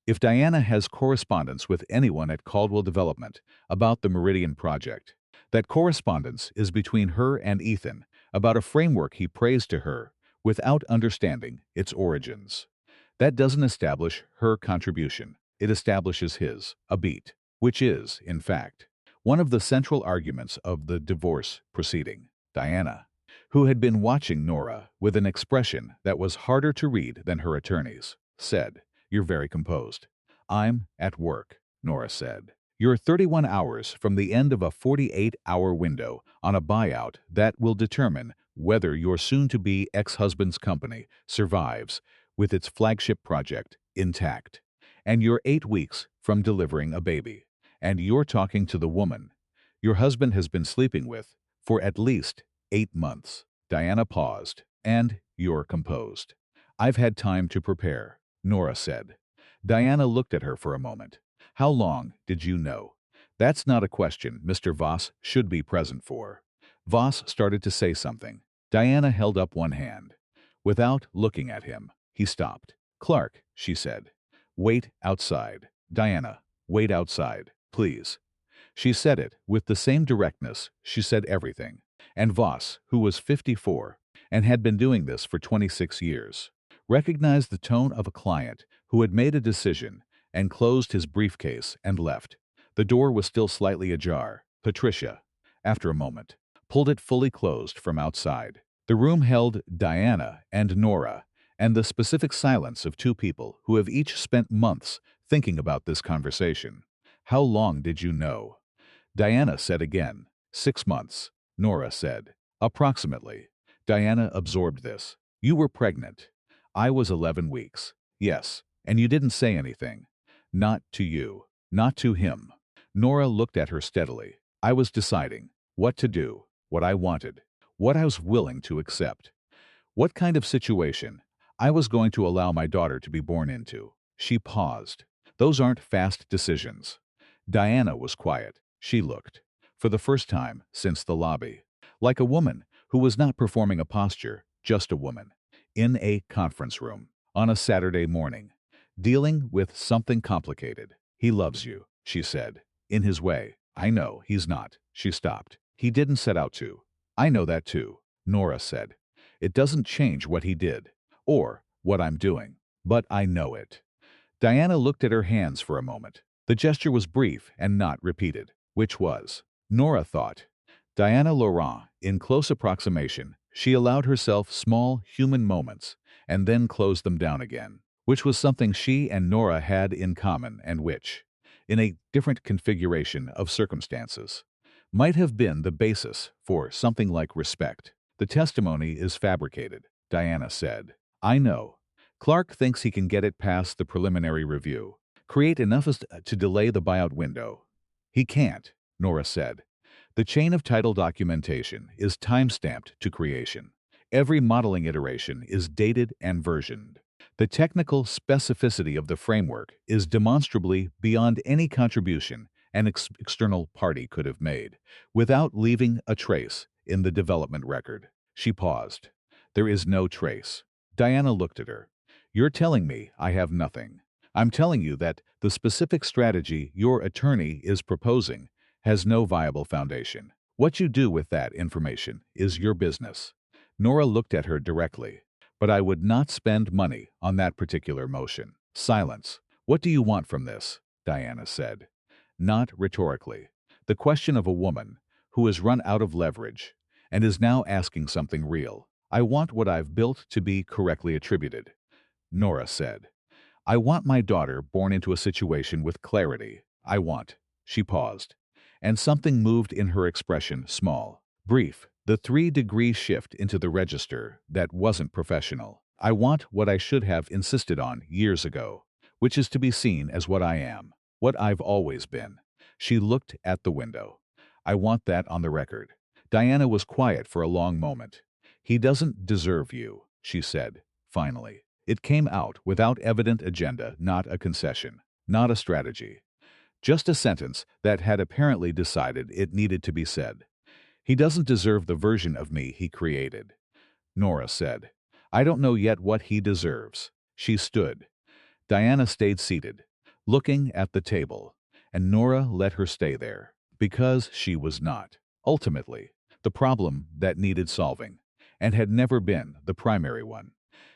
If Diana has correspondence with anyone at Caldwell Development about the Meridian Project, that correspondence is between her and Ethan about a framework he praised to her without understanding its origins. That doesn't establish her contribution. It establishes his, a beat, which is, in fact, one of the central arguments of the divorce proceeding. Diana, who had been watching Nora with an expression that was harder to read than her attorney's, said, "You're very composed." "I'm at work," Nora said. "You're 31 hours from the end of a 48-hour window on a buyout that will determine whether your soon-to-be ex-husband's company survives with its flagship project intact. And you're 8 weeks from delivering a baby. And you're talking to the woman your husband has been sleeping with for at least 8 months. Diana paused. "And you're composed." "I've had time to prepare," Nora said. Diana looked at her for a moment. "How long did you know?" "That's not a question Mr. Voss should be present for." Voss started to say something. Diana held up one hand. Without looking at him, he stopped. "Clark," she said. "Wait outside." "Diana, wait outside, please." She said it with the same directness she said everything. And Voss, who was 54 and had been doing this for 26 years, recognized the tone of a client who had made a decision and closed his briefcase and left. The door was still slightly ajar. Patricia, after a moment, pulled it fully closed from outside. The room held Diana and Nora and the specific silence of two people who have each spent months thinking about this conversation. "How long did you know?" Diana said again. 6 months, Nora said. "Approximately." Diana absorbed this. "You were pregnant." "I was 11 weeks. Yes. And you didn't say anything." "Not to you. Not to him." Nora looked at her steadily. "I was deciding what to do, what I wanted, what I was willing to accept, what kind of situation I was going to allow my daughter to be born into." She paused. "Those aren't fast decisions." Diana was quiet. She looked, for the first time since the lobby, like a woman who was not performing a posture, just a woman, in a conference room, on a Saturday morning, dealing with something complicated. "He loves you," she said, "in his way." "I know he's not." She stopped. "He didn't set out to." "I know that too," Nora said. "It doesn't change what he did, or what I'm doing, but I know it." Diana looked at her hands for a moment. The gesture was brief and not repeated. Which was? Nora thought. Diana Laurent, in close approximation, she allowed herself small human moments and then closed them down again, which was something she and Nora had in common and which, in a different configuration of circumstances, might have been the basis for something like respect. "The testimony is fabricated," Diana said. "I know. Clark thinks he can get it past the preliminary review, create enough to delay the buyout window." "He can't," Nora said. "The chain of title documentation is time-stamped to creation. Every modeling iteration is dated and versioned. The technical specificity of the framework is demonstrably beyond any contribution an external party could have made, without leaving a trace in the development record." She paused. "There is no trace." Diana looked at her. "You're telling me I have nothing. I'm telling you that the specific strategy your attorney is proposing has no viable foundation. What you do with that information is your business." Nora looked at her directly. "But I would not spend money on that particular motion." Silence. "What do you want from this?" Diana said. Not rhetorically. The question of a woman who has run out of leverage and is now asking something real. I want what I've built to be correctly attributed, Nora said. I want my daughter born into a situation with clarity. I want. She paused, and something moved in her expression, small, brief, the 3-degree shift into the register that wasn't professional. I want what I should have insisted on years ago, which is to be seen as what I am, what I've always been. She looked at the window. I want that on the record. Diana was quiet for a long moment. He doesn't deserve you, she said, finally. It came out without evident agenda, not a concession, not a strategy. Just a sentence that had apparently decided it needed to be said. He doesn't deserve the version of me he created, Nora said. I don't know yet what he deserves. She stood. Diana stayed seated, looking at the table, and Nora let her stay there, because she was not, ultimately, the problem that needed solving, and had never been the primary one.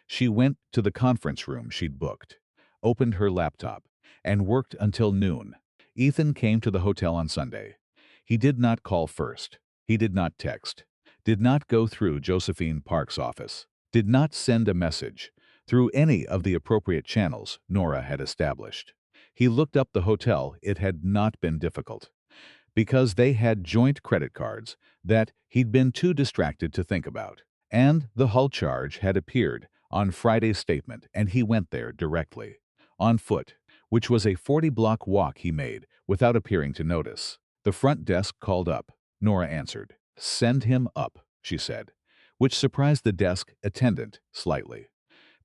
She went to the conference room she'd booked, opened her laptop, and worked until noon. Ethan came to the hotel on Sunday. He did not call first. He did not text. Did not go through Josephine Park's office. Did not send a message through any of the appropriate channels Nora had established. He looked up the hotel. It had not been difficult, because they had joint credit cards that he'd been too distracted to think about. And the hull charge had appeared on Friday's statement, and he went there directly, on foot, which was a 40-block walk he made without appearing to notice. The front desk called up. Nora answered. Send him up, she said, which surprised the desk attendant slightly,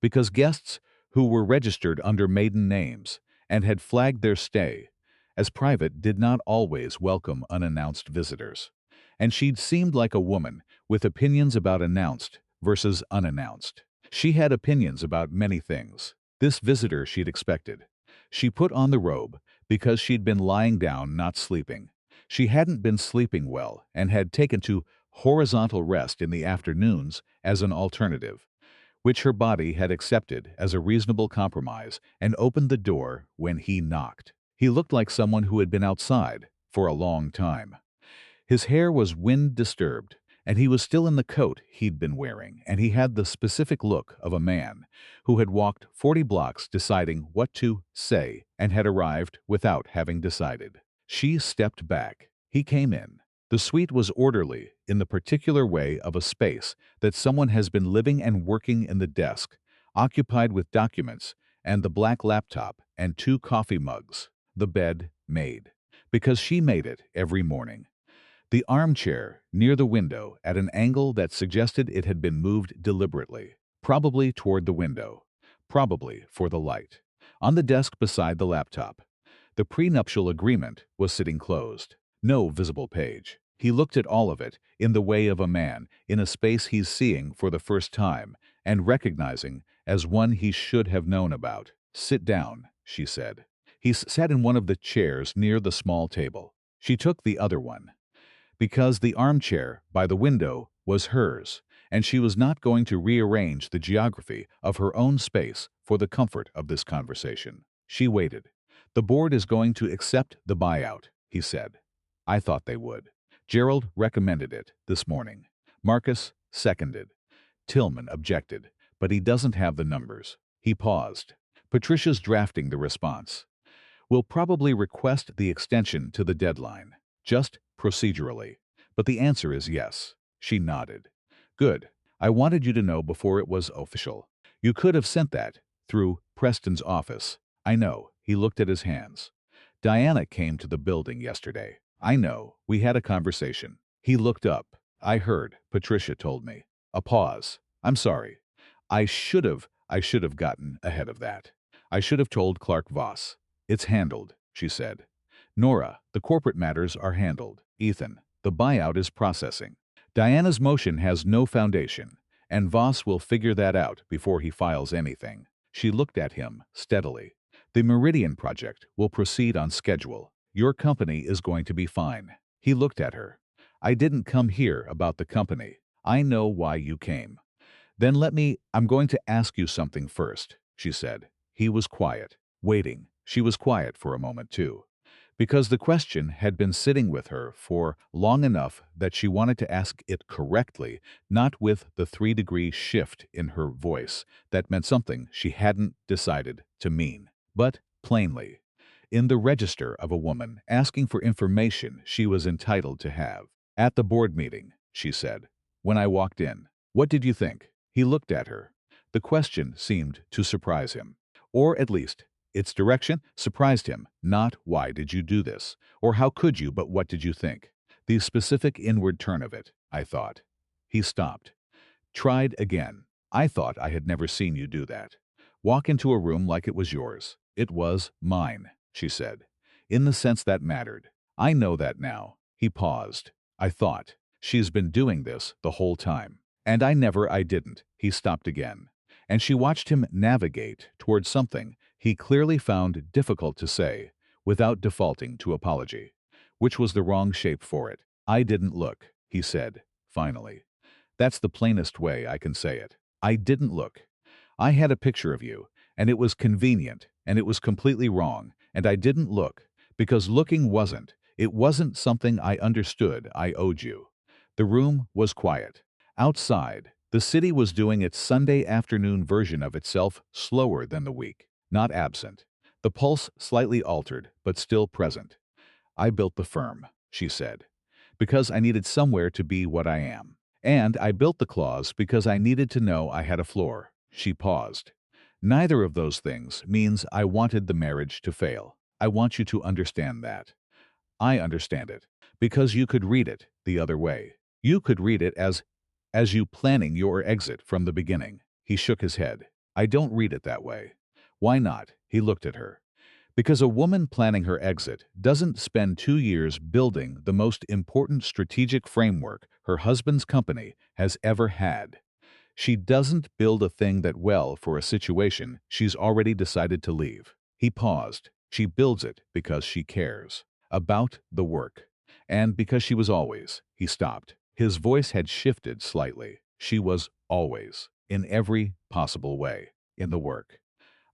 because guests who were registered under maiden names and had flagged their stay as private did not always welcome unannounced visitors. And she'd seemed like a woman with opinions about announced versus unannounced. She had opinions about many things. This visitor she'd expected. She put on the robe because she'd been lying down, not sleeping. She hadn't been sleeping well and had taken to horizontal rest in the afternoons as an alternative, which her body had accepted as a reasonable compromise, and opened the door when he knocked. He looked like someone who had been outside for a long time. His hair was wind-disturbed, and he was still in the coat he'd been wearing, and he had the specific look of a man who had walked 40 blocks deciding what to say and had arrived without having decided. She stepped back. He came in. The suite was orderly in the particular way of a space that someone has been living and working in. The desk, occupied with documents and the black laptop and 2 coffee mugs. The bed made, because she made it every morning. The armchair near the window at an angle that suggested it had been moved deliberately, probably toward the window, probably for the light. On the desk beside the laptop, the prenuptial agreement was sitting closed. No visible page. He looked at all of it in the way of a man in a space he's seeing for the first time and recognizing as one he should have known about. Sit down, she said. He sat in one of the chairs near the small table. She took the other one, because the armchair by the window was hers, and she was not going to rearrange the geography of her own space for the comfort of this conversation. She waited. The board is going to accept the buyout, he said. I thought they would. Gerald recommended it this morning. Marcus seconded. Tillman objected, but he doesn't have the numbers. He paused. Patricia's drafting the response. We'll probably request the extension to the deadline, just procedurally. But the answer is yes. She nodded. Good. I wanted you to know before it was official. You could have sent that through Preston's office. I know. He looked at his hands. Diana came to the building yesterday. I know. We had a conversation. He looked up. I heard, Patricia told me. A pause. I'm sorry. I should have gotten ahead of that. I should have told Clark Voss. It's handled, she said. Nora, the corporate matters are handled. Ethan, the buyout is processing. Diana's motion has no foundation, and Voss will figure that out before he files anything. She looked at him steadily. The Meridian project will proceed on schedule. Your company is going to be fine. He looked at her. I didn't come here about the company. I know why you came. Then I'm going to ask you something first, she said. He was quiet, waiting. She was quiet for a moment, too. because the question had been sitting with her for long enough that she wanted to ask it correctly, not with the 3-degree shift in her voice that meant something she hadn't decided to mean, but plainly, in the register of a woman asking for information she was entitled to have. At the board meeting, she said, when I walked in. What did you think? He looked at her. The question seemed to surprise him. Or at least, its direction surprised him, not why did you do this, or how could you, but what did you think? The specific inward turn of it, I thought. He stopped. Tried again. I thought I had never seen you do that. Walk into a room like it was yours. It was mine, she said, in the sense that mattered. I know that now. He paused. I thought, she's been doing this the whole time. And I didn't. He stopped again. And she watched him navigate towards something he clearly found difficult to say without defaulting to apology, which was the wrong shape for it. I didn't look, he said, finally. That's the plainest way I can say it. I didn't look. I had a picture of you, and it was convenient, and it was completely wrong, and I didn't look, because looking it wasn't something I understood I owed you. The room was quiet. Outside, the city was doing its Sunday afternoon version of itself slower than the week, not absent. The pulse slightly altered, but still present. I built the firm, she said, because I needed somewhere to be what I am. And I built the clause because I needed to know I had a floor. She paused. Neither of those things means I wanted the marriage to fail. I want you to understand that. I understand it, because you could read it the other way. You could read it as you planning your exit from the beginning. He shook his head. I don't read it that way. Why not? He looked at her. Because a woman planning her exit doesn't spend 2 years building the most important strategic framework her husband's company has ever had. She doesn't build a thing that well for a situation she's already decided to leave. He paused. She builds it because she cares about the work. And because she was always, he stopped. His voice had shifted slightly. She was always, in every possible way, in the work.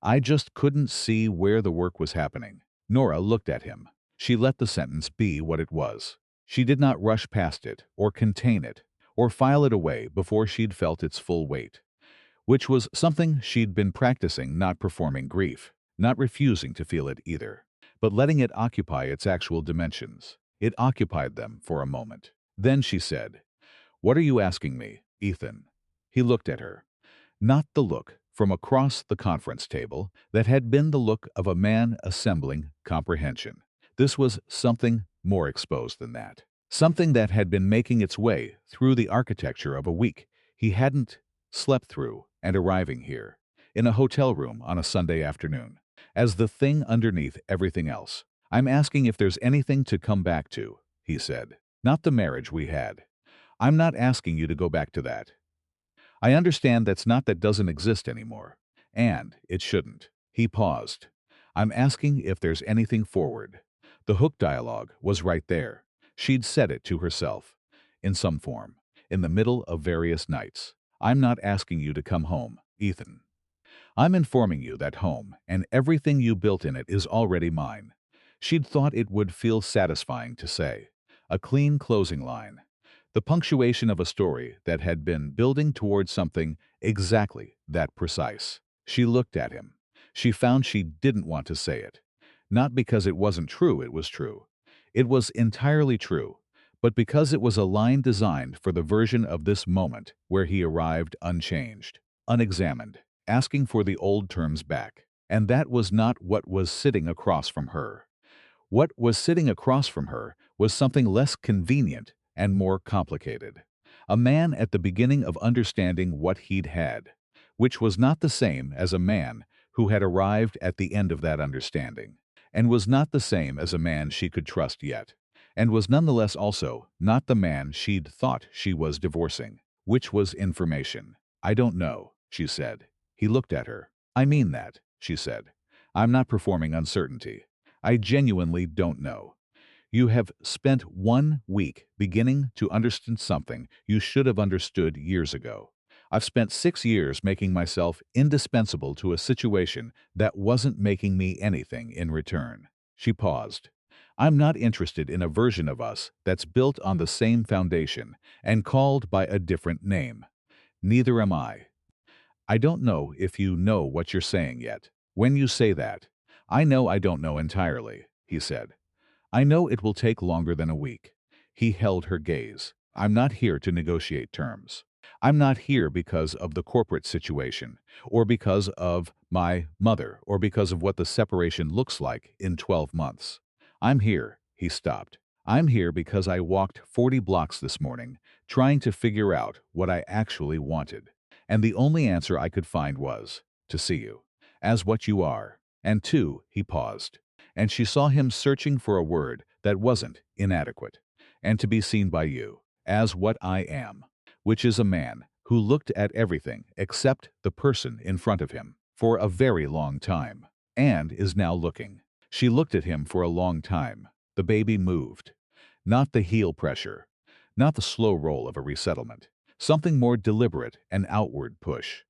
I just couldn't see where the work was happening. Nora looked at him. She let the sentence be what it was. She did not rush past it, or contain it, or file it away before she'd felt its full weight, which was something she'd been practicing, not performing grief, not refusing to feel it either, but letting it occupy its actual dimensions. It occupied them for a moment. Then she said, "What are you asking me, Ethan?" He looked at her. Not the look from across the conference table that had been the look of a man assembling comprehension. This was something more exposed than that. Something that had been making its way through the architecture of a week he hadn't slept through and arriving here, in a hotel room on a Sunday afternoon, as the thing underneath everything else. I'm asking if there's anything to come back to, he said. Not the marriage we had. I'm not asking you to go back to that. I understand that doesn't exist anymore. And it shouldn't. He paused. I'm asking if there's anything forward. The hook dialogue was right there. She'd said it to herself, in some form, in the middle of various nights. I'm not asking you to come home, Ethan. I'm informing you that home and everything you built in it is already mine. She'd thought it would feel satisfying to say. A clean closing line. The punctuation of a story that had been building towards something exactly that precise. She looked at him. She found she didn't want to say it. Not because it wasn't true, it was true. It was entirely true, but because it was a line designed for the version of this moment where he arrived unchanged, unexamined, asking for the old terms back. And that was not what was sitting across from her. What was sitting across from her was something less convenient and more complicated. A man at the beginning of understanding what he'd had, which was not the same as a man who had arrived at the end of that understanding, and was not the same as a man she could trust yet, and was nonetheless also not the man she'd thought she was divorcing, which was information. I don't know, she said. He looked at her. I mean that, she said. I'm not performing uncertainty. I genuinely don't know. You have spent 1 week beginning to understand something you should have understood years ago. I've spent 6 years making myself indispensable to a situation that wasn't making me anything in return. She paused. I'm not interested in a version of us that's built on the same foundation and called by a different name. Neither am I. I don't know if you know what you're saying yet. When you say that, I know I don't know entirely, he said. I know it will take longer than a week. He held her gaze. I'm not here to negotiate terms. I'm not here because of the corporate situation, or because of my mother, or because of what the separation looks like in 12 months. I'm here, he stopped. I'm here because I walked 40 blocks this morning, trying to figure out what I actually wanted. And the only answer I could find was, to see you, as what you are. And two, he paused. And she saw him searching for a word that wasn't inadequate. And to be seen by you, as what I am, which is a man who looked at everything except the person in front of him for a very long time, and is now looking. She looked at him for a long time. The baby moved. Not the heel pressure, not the slow roll of a resettlement. Something more deliberate, an outward push.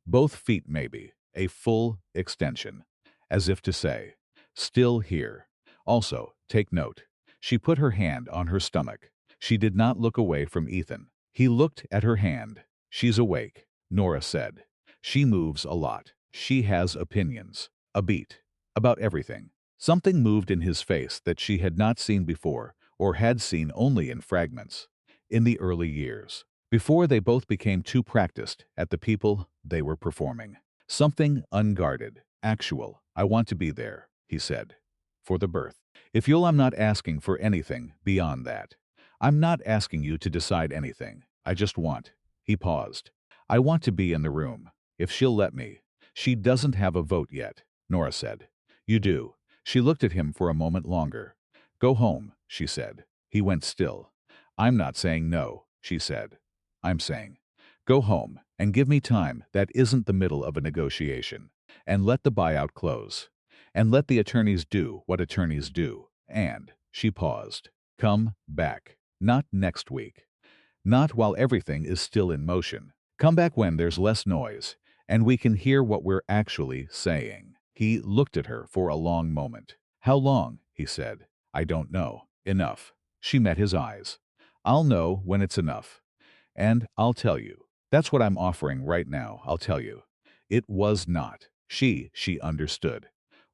Both feet maybe, a full extension. As if to say, still here. Also, take note. She put her hand on her stomach. She did not look away from Ethan. He looked at her hand. She's awake, Nora said. She moves a lot. She has opinions. A beat. About everything. Something moved in his face that she had not seen before, or had seen only in fragments. In the early years. Before they both became too practiced at the people they were performing. Something unguarded, actual. I want to be there, he said. For the birth. If you'll, I'm not asking for anything beyond that. I'm not asking you to decide anything. I just want. He paused. I want to be in the room. If she'll let me. She doesn't have a vote yet, Nora said. You do. She looked at him for a moment longer. Go home, she said. He went still. I'm not saying no, she said. I'm saying, go home and give me time that isn't the middle of a negotiation, and let the buyout close, and let the attorneys do what attorneys do, and, she paused, come back, not next week, not while everything is still in motion. Come back when there's less noise, and we can hear what we're actually saying. He looked at her for a long moment. How long? He said. I don't know. Enough. She met his eyes. I'll know when it's enough. And I'll tell you. That's what I'm offering right now, I'll tell you. It was not. She understood.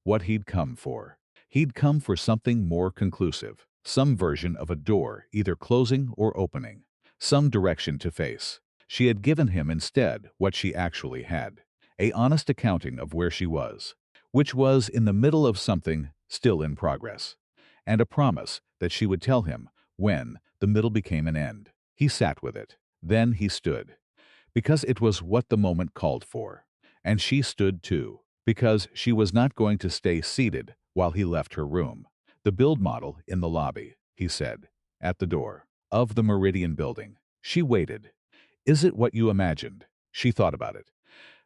What he'd come for. He'd come for something more conclusive. Some version of a door, either closing or opening. Some direction to face. She had given him instead what she actually had. A honest accounting of where she was. Which was in the middle of something still in progress. And a promise that she would tell him when the middle became an end. He sat with it. Then he stood. Because it was what the moment called for. And she stood too. Because she was not going to stay seated while he left her room. The build model in the lobby, he said, at the door of the Meridian building. She waited. Is it what you imagined? She thought about it.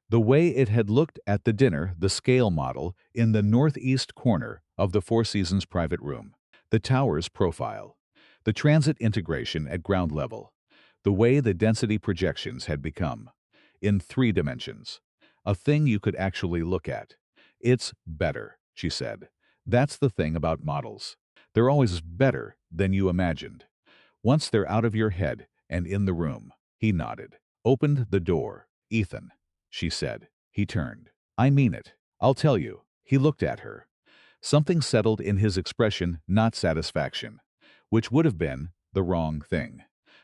The way it had looked at the dinner, the scale model, in the northeast corner of the Four Seasons private room. The tower's profile. The transit integration at ground level. The way the density projections had become. In 3 dimensions. A thing you could actually look at. It's better, she said. That's the thing about models. They're always better than you imagined. Once they're out of your head and in the room. He nodded. Opened the door. Ethan, she said. He turned. I mean it. I'll tell you. He looked at her. Something settled in his expression, not satisfaction, which would have been the wrong thing,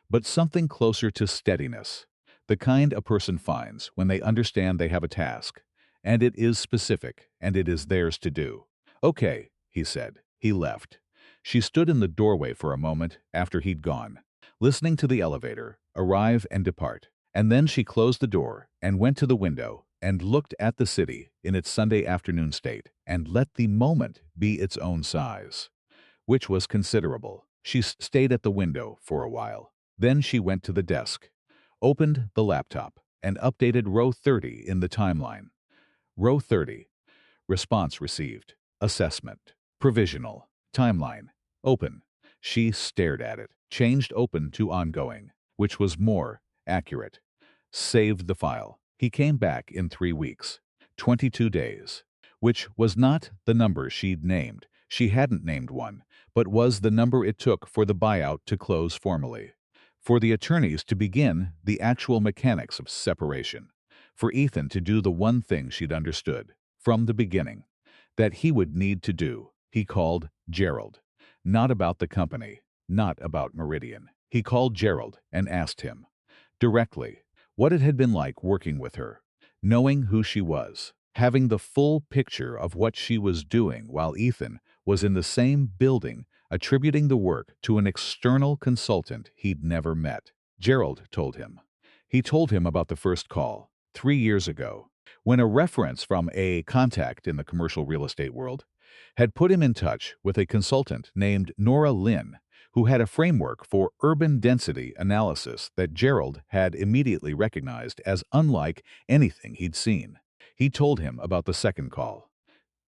but something closer to steadiness, the kind a person finds when they understand they have a task, and it is specific, and it is theirs to do. Okay, he said. He left. She stood in the doorway for a moment after he'd gone, listening to the elevator arrive and depart. And then she closed the door and went to the window and looked at the city in its Sunday afternoon state and let the moment be its own size, which was considerable. She stayed at the window for a while. Then she went to the desk, opened the laptop, and updated row 30 in the timeline. Row 30. Response received. Assessment. Provisional. Timeline. Open. She stared at it. Changed open to ongoing, which was more accurate. Saved the file. He came back in 3 weeks. 22 days. Which was not the number she'd named. She hadn't named one, but was the number it took for the buyout to close formally. For the attorneys to begin the actual mechanics of separation. For Ethan to do the one thing she'd understood, from the beginning, that he would need to do. He called Gerald. Not about the company, not about Meridian. He called Gerald and asked him, directly, what it had been like working with her, knowing who she was, having the full picture of what she was doing while Ethan was in the same building, attributing the work to an external consultant he'd never met. Gerald told him. He told him about the first call, 3 years ago, when a reference from a contact in the commercial real estate world had put him in touch with a consultant named Nora Lynn, who had a framework for urban density analysis that Gerald had immediately recognized as unlike anything he'd seen. He told him about the second call,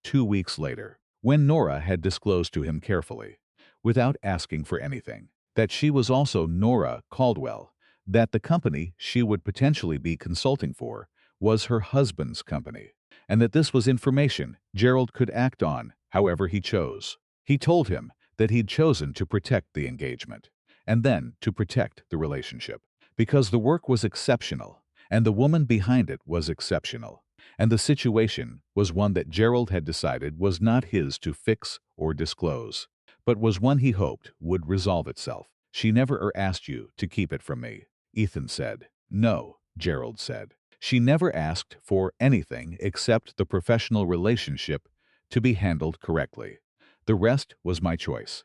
2 weeks later, when Nora had disclosed to him carefully, without asking for anything, that she was also Nora Caldwell, that the company she would potentially be consulting for was her husband's company, and that this was information Gerald could act on however he chose. He told him that he'd chosen to protect the engagement, and then to protect the relationship, because the work was exceptional, and the woman behind it was exceptional, and the situation was one that Gerald had decided was not his to fix or disclose, but was one he hoped would resolve itself. She never asked you to keep it from me, Ethan said. No, Gerald said. She never asked for anything except the professional relationship to be handled correctly. The rest was my choice.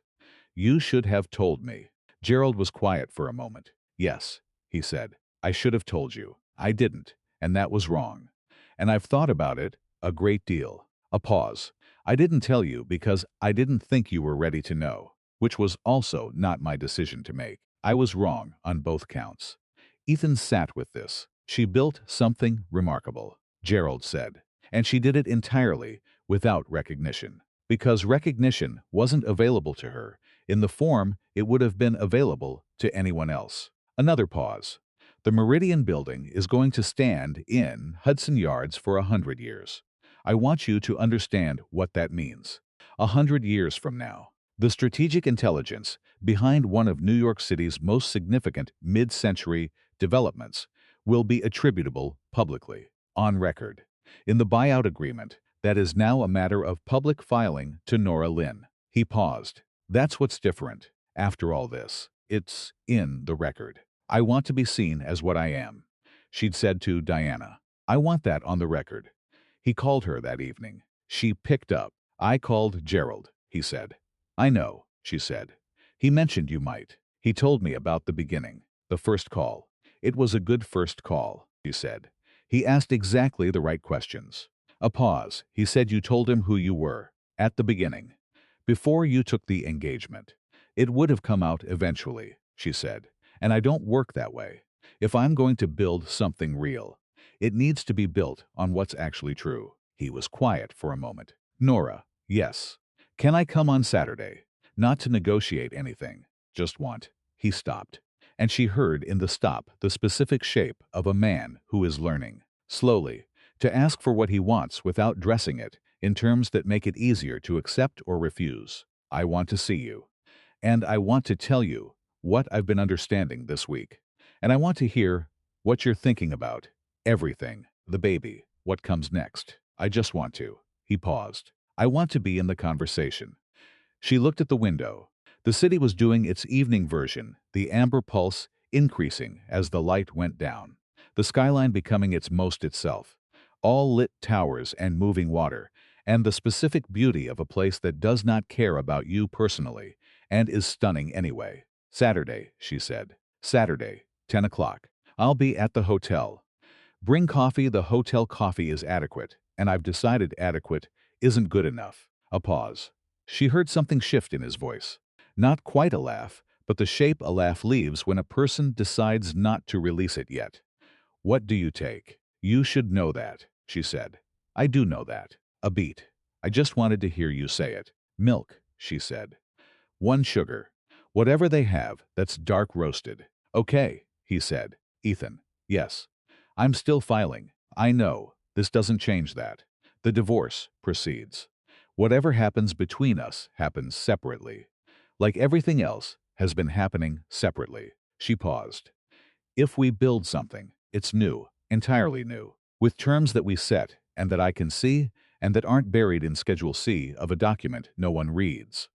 You should have told me. Gerald was quiet for a moment. Yes, he said. I should have told you. I didn't, and that was wrong. And I've thought about it a great deal. A pause. I didn't tell you because I didn't think you were ready to know, which was also not my decision to make. I was wrong on both counts. Ethan sat with this. She built something remarkable, Gerald said, and she did it entirely without recognition, because recognition wasn't available to her in the form it would have been available to anyone else. Another pause. The Meridian building is going to stand in Hudson Yards for 100 years. I want you to understand what that means. 100 years from now, the strategic intelligence behind one of New York City's most significant mid-century developments will be attributable publicly, on record, in the buyout agreement that is now a matter of public filing to Nora Lynn. He paused. That's what's different. After all this, it's in the record. I want to be seen as what I am, she'd said to Diana. I want that on the record. He called her that evening. She picked up. I called Gerald, he said. I know, she said. He mentioned you might. He told me about the beginning, the first call. It was a good first call, she said. He asked exactly the right questions. A pause. He said you told him who you were, at the beginning, before you took the engagement. It would have come out eventually, she said, and I don't work that way. If I'm going to build something real, it needs to be built on what's actually true. He was quiet for a moment. Nora, yes. Can I come on Saturday? Not to negotiate anything, just want. He stopped, and she heard in the stop the specific shape of a man who is learning, slowly, to ask for what he wants without dressing it in terms that make it easier to accept or refuse. I want to see you. And I want to tell you what I've been understanding this week. And I want to hear what you're thinking about. Everything. The baby. What comes next. I just want to. He paused. I want to be in the conversation. She looked at the window. The city was doing its evening version, the amber pulse increasing as the light went down, the skyline becoming its most itself. All lit towers and moving water, and the specific beauty of a place that does not care about you personally and is stunning anyway. Saturday, she said. Saturday, 10 o'clock. I'll be at the hotel. Bring coffee. The hotel coffee is adequate, and I've decided adequate isn't good enough. A pause. She heard something shift in his voice. Not quite a laugh, but the shape a laugh leaves when a person decides not to release it yet. What do you take? You should know that, she said. I do know that. A beat. I just wanted to hear you say it. Milk, she said. 1 sugar. Whatever they have that's dark roasted. Okay, he said. Ethan. Yes. I'm still filing. I know. This doesn't change that. The divorce proceeds. Whatever happens between us happens separately. Like everything else has been happening separately. She paused. If we build something, it's new, entirely new, with terms that we set and that I can see and that aren't buried in Schedule C of a document no one reads.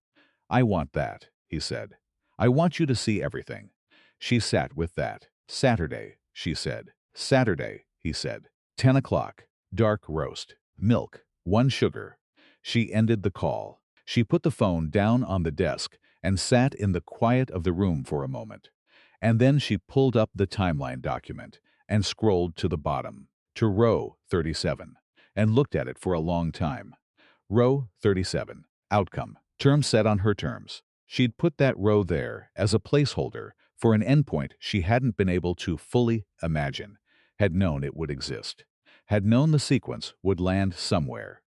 I want that, he said. I want you to see everything. She sat with that. Saturday, she said. Saturday, he said. 10 o'clock. Dark roast. Milk. 1 sugar. She ended the call. She put the phone down on the desk and sat in the quiet of the room for a moment. And then she pulled up the timeline document and scrolled to the bottom, to row 37, and looked at it for a long time. Row 37. Outcome. Term set on her terms. She'd put that row there as a placeholder for an endpoint she hadn't been able to fully imagine, had known it would exist, had known the sequence would land somewhere,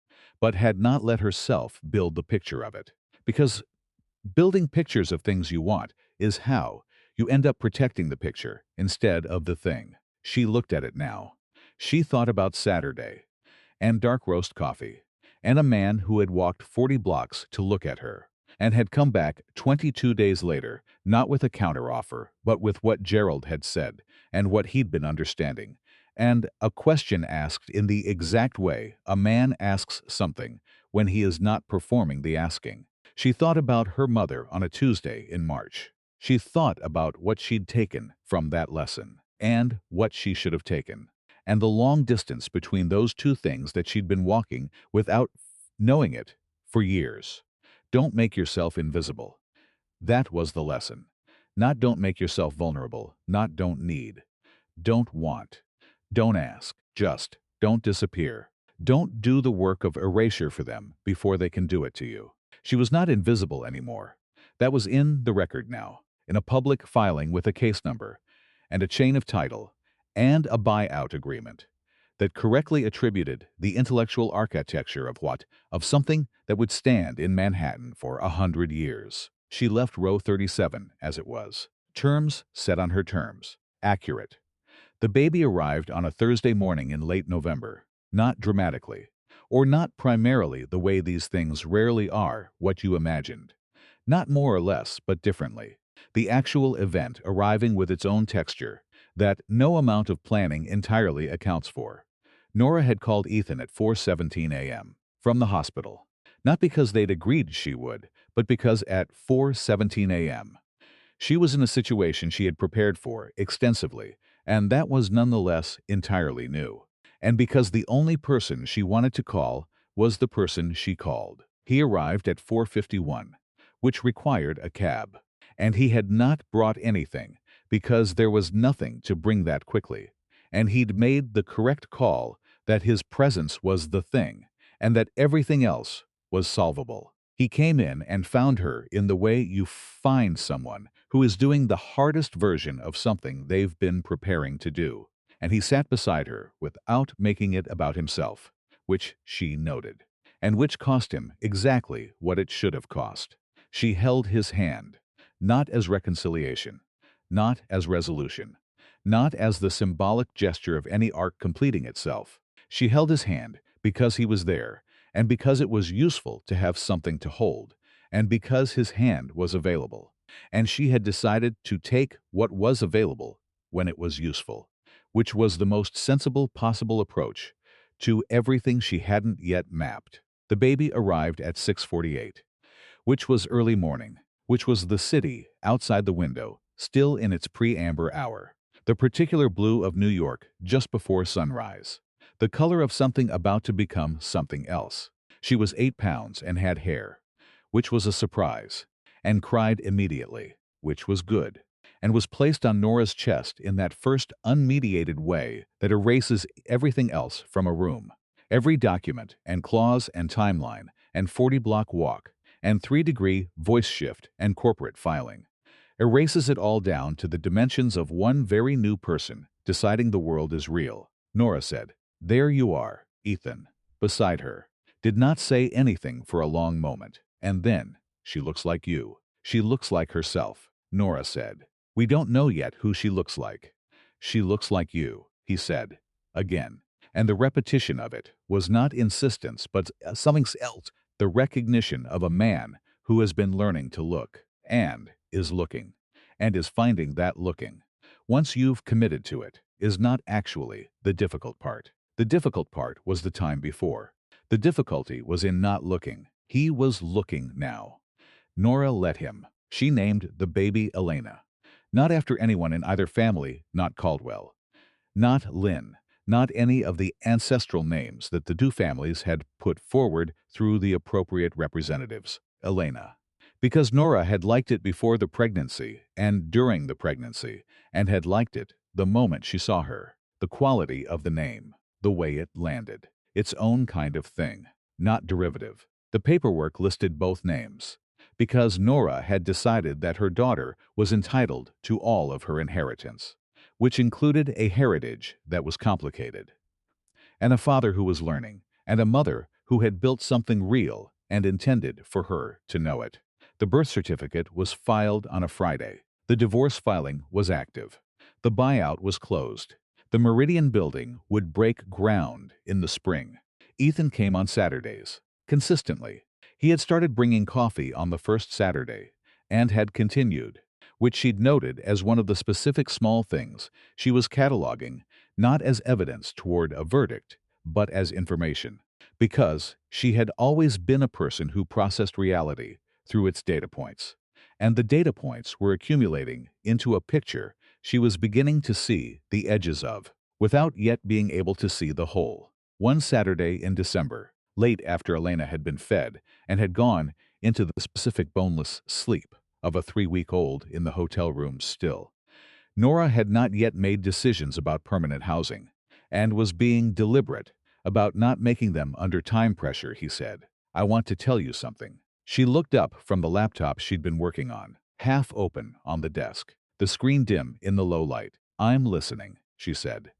but had not let herself build the picture of it. Because building pictures of things you want is how you end up protecting the picture instead of the thing. She looked at it now. She thought about Saturday, and dark roast coffee, and a man who had walked 40 blocks to look at her, and had come back 22 days later, not with a counteroffer, but with what Gerald had said and what he'd been understanding, and a question asked in the exact way a man asks something when he is not performing the asking. She thought about her mother on a Tuesday in March. She thought about what she'd taken from that lesson, and what she should have taken, and the long distance between those two things that she'd been walking without knowing it for years. Don't make yourself invisible. That was the lesson. Not don't make yourself vulnerable, not don't need, don't want, don't ask, just don't disappear. Don't do the work of erasure for them before they can do it to you. She was not invisible anymore. That was in the record now, in a public filing with a case number, and a chain of title, and a buyout agreement that correctly attributed the intellectual architecture of what? Of something that would stand in Manhattan for 100 years. She left row 37 as it was. Terms set on her terms. Accurate. The baby arrived on a Thursday morning in late November. Not dramatically, or not primarily the way these things rarely are what you imagined. Not more or less, but differently. The actual event arriving with its own texture that no amount of planning entirely accounts for. Nora had called Ethan at 4:17 a.m. from the hospital, not because they'd agreed she would, but because at 4:17 a.m. she was in a situation she had prepared for extensively, and that was nonetheless entirely new. And because the only person she wanted to call was the person she called. He arrived at 4:51, which required a cab. And he had not brought anything, because there was nothing to bring that quickly. And he'd made the correct call that his presence was the thing, and that everything else was solvable. He came in and found her in the way you find someone who is doing the hardest version of something they've been preparing to do. And he sat beside her without making it about himself, which she noted, and which cost him exactly what it should have cost. She held his hand. Not as reconciliation, not as resolution, not as the symbolic gesture of any arc completing itself. She held his hand because he was there, and because it was useful to have something to hold, and because his hand was available. And she had decided to take what was available when it was useful, which was the most sensible possible approach to everything she hadn't yet mapped. The baby arrived at 6:48, which was early morning, which was the city outside the window, still in its pre-amber hour. The particular blue of New York just before sunrise. The color of something about to become something else. She was 8 pounds and had hair, which was a surprise, and cried immediately, which was good, and was placed on Nora's chest in that first unmediated way that erases everything else from a room. Every document and clause and timeline and 40-block walk and 3-degree voice shift and corporate filing. Erases it all down to the dimensions of one very new person deciding the world is real. Nora said, "There you are, Ethan," beside her. Did not say anything for a long moment. And then, "She looks like you. She looks like herself," Nora said. "We don't know yet who she looks like." "She looks like you," he said, again. And the repetition of it was not insistence, but something else the recognition of a man who has been learning to look, and is looking, and is finding that looking, once you've committed to it, is not actually the difficult part. The difficult part was the time before. The difficulty was in not looking. He was looking now. Nora let him. She named the baby Elena. Not after anyone in either family, not Caldwell. Not Lynn. Not any of the ancestral names that the two families had put forward through the appropriate representatives. Elena. Because Nora had liked it before the pregnancy and during the pregnancy, and had liked it the moment she saw her. The quality of the name, the way it landed. Its own kind of thing, not derivative. The paperwork listed both names, because Nora had decided that her daughter was entitled to all of her inheritance, which included a heritage that was complicated, and a father who was learning, and a mother who had built something real and intended for her to know it. The birth certificate was filed on a Friday. The divorce filing was active. The buyout was closed. The Meridian building would break ground in the spring. Ethan came on Saturdays, consistently. He had started bringing coffee on the first Saturday, and had continued, which she'd noted as one of the specific small things she was cataloging, not as evidence toward a verdict, but as information, because she had always been a person who processed reality through its data points, and the data points were accumulating into a picture she was beginning to see the edges of, without yet being able to see the whole. One Saturday in December, late after Elena had been fed and had gone into the specific boneless sleep of a 3-week-old in the hotel room still, Nora had not yet made decisions about permanent housing, and was being deliberate about not making them under time pressure, he said. I want to tell you something. She looked up from the laptop she'd been working on, half open on the desk, the screen dim in the low light. I'm listening, she said.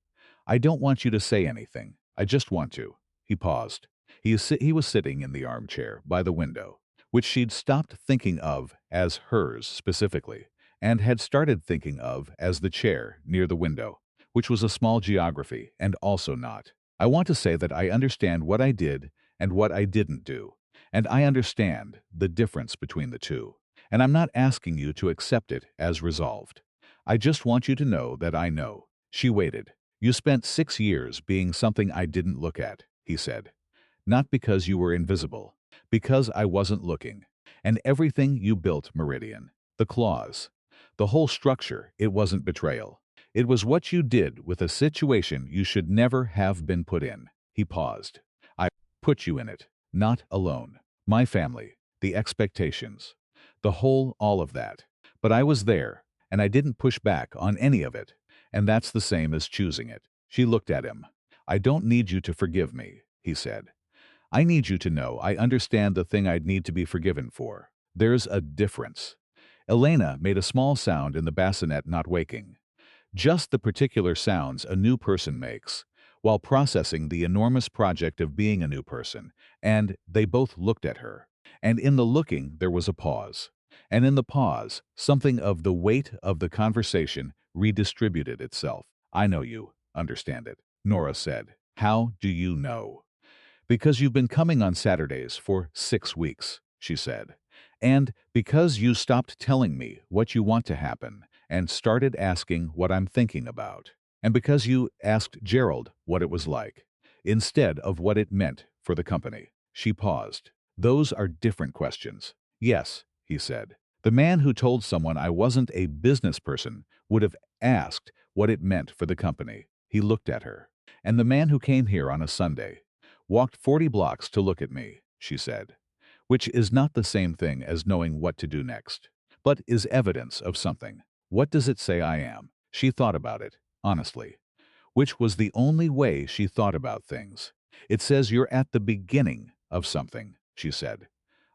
I don't want you to say anything. I just want to. He paused. He was sitting in the armchair by the window, which she'd stopped thinking of as hers specifically, and had started thinking of as the chair near the window, which was a small geography and also not. I want to say that I understand what I did and what I didn't do, and I understand the difference between the two, and I'm not asking you to accept it as resolved. I just want you to know that I know. She waited. You spent 6 years being something I didn't look at, he said. Not because you were invisible, because I wasn't looking. And everything you built, Meridian, the clause, the whole structure, it wasn't betrayal. It was what you did with a situation you should never have been put in. He paused. I put you in it, not alone. My family, the expectations, all of that. But I was there, and I didn't push back on any of it, and that's the same as choosing it. She looked at him. I don't need you to forgive me, he said. I need you to know I understand the thing I'd need to be forgiven for. There's a difference. Elena made a small sound in the bassinet, not waking. Just the particular sounds a new person makes, while processing the enormous project of being a new person, and they both looked at her. And in the looking there was a pause. And in the pause, something of the weight of the conversation redistributed itself. I know you understand it, Nora said. How do you know? Because you've been coming on Saturdays for 6 weeks, she said. And because you stopped telling me what you want to happen and started asking what I'm thinking about. And because you asked Gerald what it was like, instead of what it meant for the company. She paused. Those are different questions. Yes, he said. The man who told someone I wasn't a business person would have asked what it meant for the company. He looked at her. And the man who came here on a Sunday walked 40 blocks to look at me, she said, which is not the same thing as knowing what to do next, but is evidence of something. What does it say I am? She thought about it, honestly, which was the only way she thought about things. It says you're at the beginning of something, she said.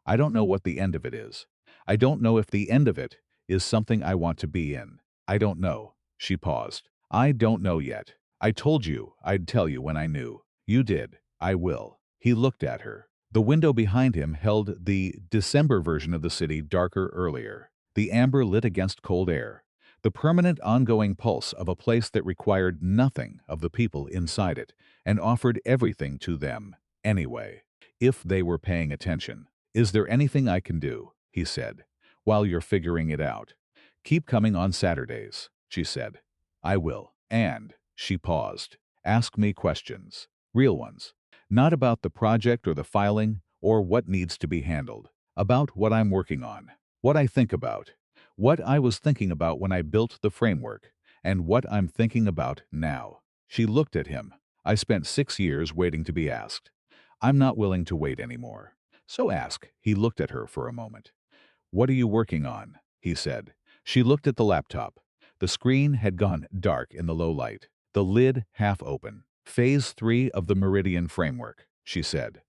I don't know what the end of it is. I don't know if the end of it is something I want to be in. I don't know. She paused. I don't know yet. I told you I'd tell you when I knew. You did. I will. He looked at her. The window behind him held the December version of the city darker earlier, the amber lit against cold air, the permanent ongoing pulse of a place that required nothing of the people inside it and offered everything to them anyway. if they were paying attention. "Is there anything I can do?" he said. "While you're figuring it out." "Keep coming on Saturdays," she said. "I will." And she paused. "Ask me questions. Real ones. Not about the project or the filing or what needs to be handled. About what I'm working on. What I think about. What I was thinking about when I built the framework. And what I'm thinking about now." She looked at him. "I spent 6 years waiting to be asked. I'm not willing to wait anymore. So ask." He looked at her for a moment. "What are you working on?" he said. She looked at the laptop. The screen had gone dark in the low light, the lid half open. "Phase 3 of the Meridian framework," she said.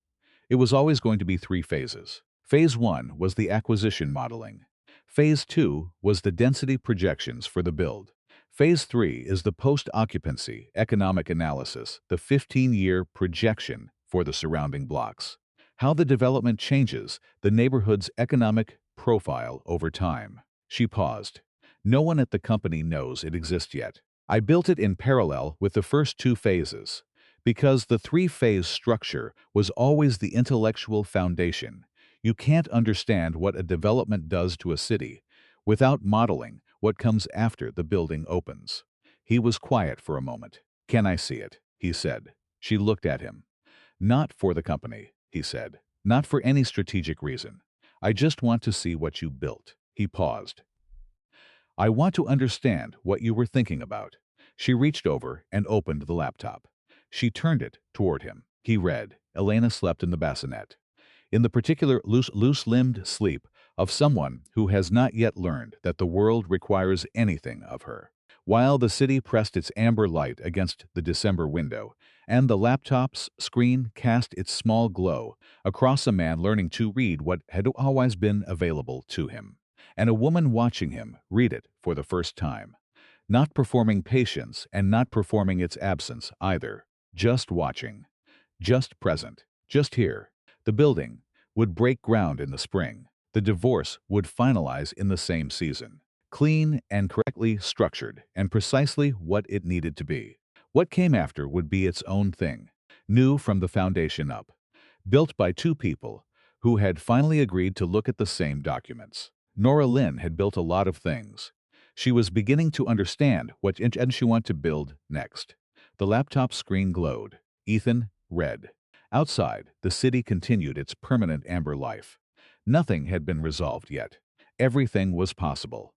It was always going to be 3 phases. Phase 1 was the acquisition modeling. Phase 2 was the density projections for the build. Phase 3 is the post-occupancy economic analysis, the 15-year projection for the surrounding blocks. How the development changes the neighborhood's economic profile over time. She paused. "No one at the company knows it exists yet. I built it in parallel with the first 2 phases. Because the 3-phase structure was always the intellectual foundation. You can't understand what a development does to a city without modeling what comes after the building opens." He was quiet for a moment. "Can I see it?" he said. She looked at him. "Not for the company," he said. "Not for any strategic reason. I just want to see what you built." He paused. "I want to understand what you were thinking about." She reached over and opened the laptop. She turned it toward him. He read, "Elena slept in the bassinet. In the particular loose-limbed sleep of someone who has not yet learned that the world requires anything of her." While the city pressed its amber light against the December window, and the laptop's screen cast its small glow across a man learning to read what had always been available to him, and a woman watching him read it for the first time. Not performing patience and not performing its absence either. Just watching. Just present. Just here. The building would break ground in the spring. The divorce would finalize in the same season. Clean and correctly structured and precisely what it needed to be. What came after would be its own thing. New from the foundation up. Built by 2 people who had finally agreed to look at the same documents. Nora Lynn had built a lot of things. She was beginning to understand what she wanted to build next. The laptop screen glowed. Ethan read. Outside, the city continued its permanent amber life. Nothing had been resolved yet. Everything was possible.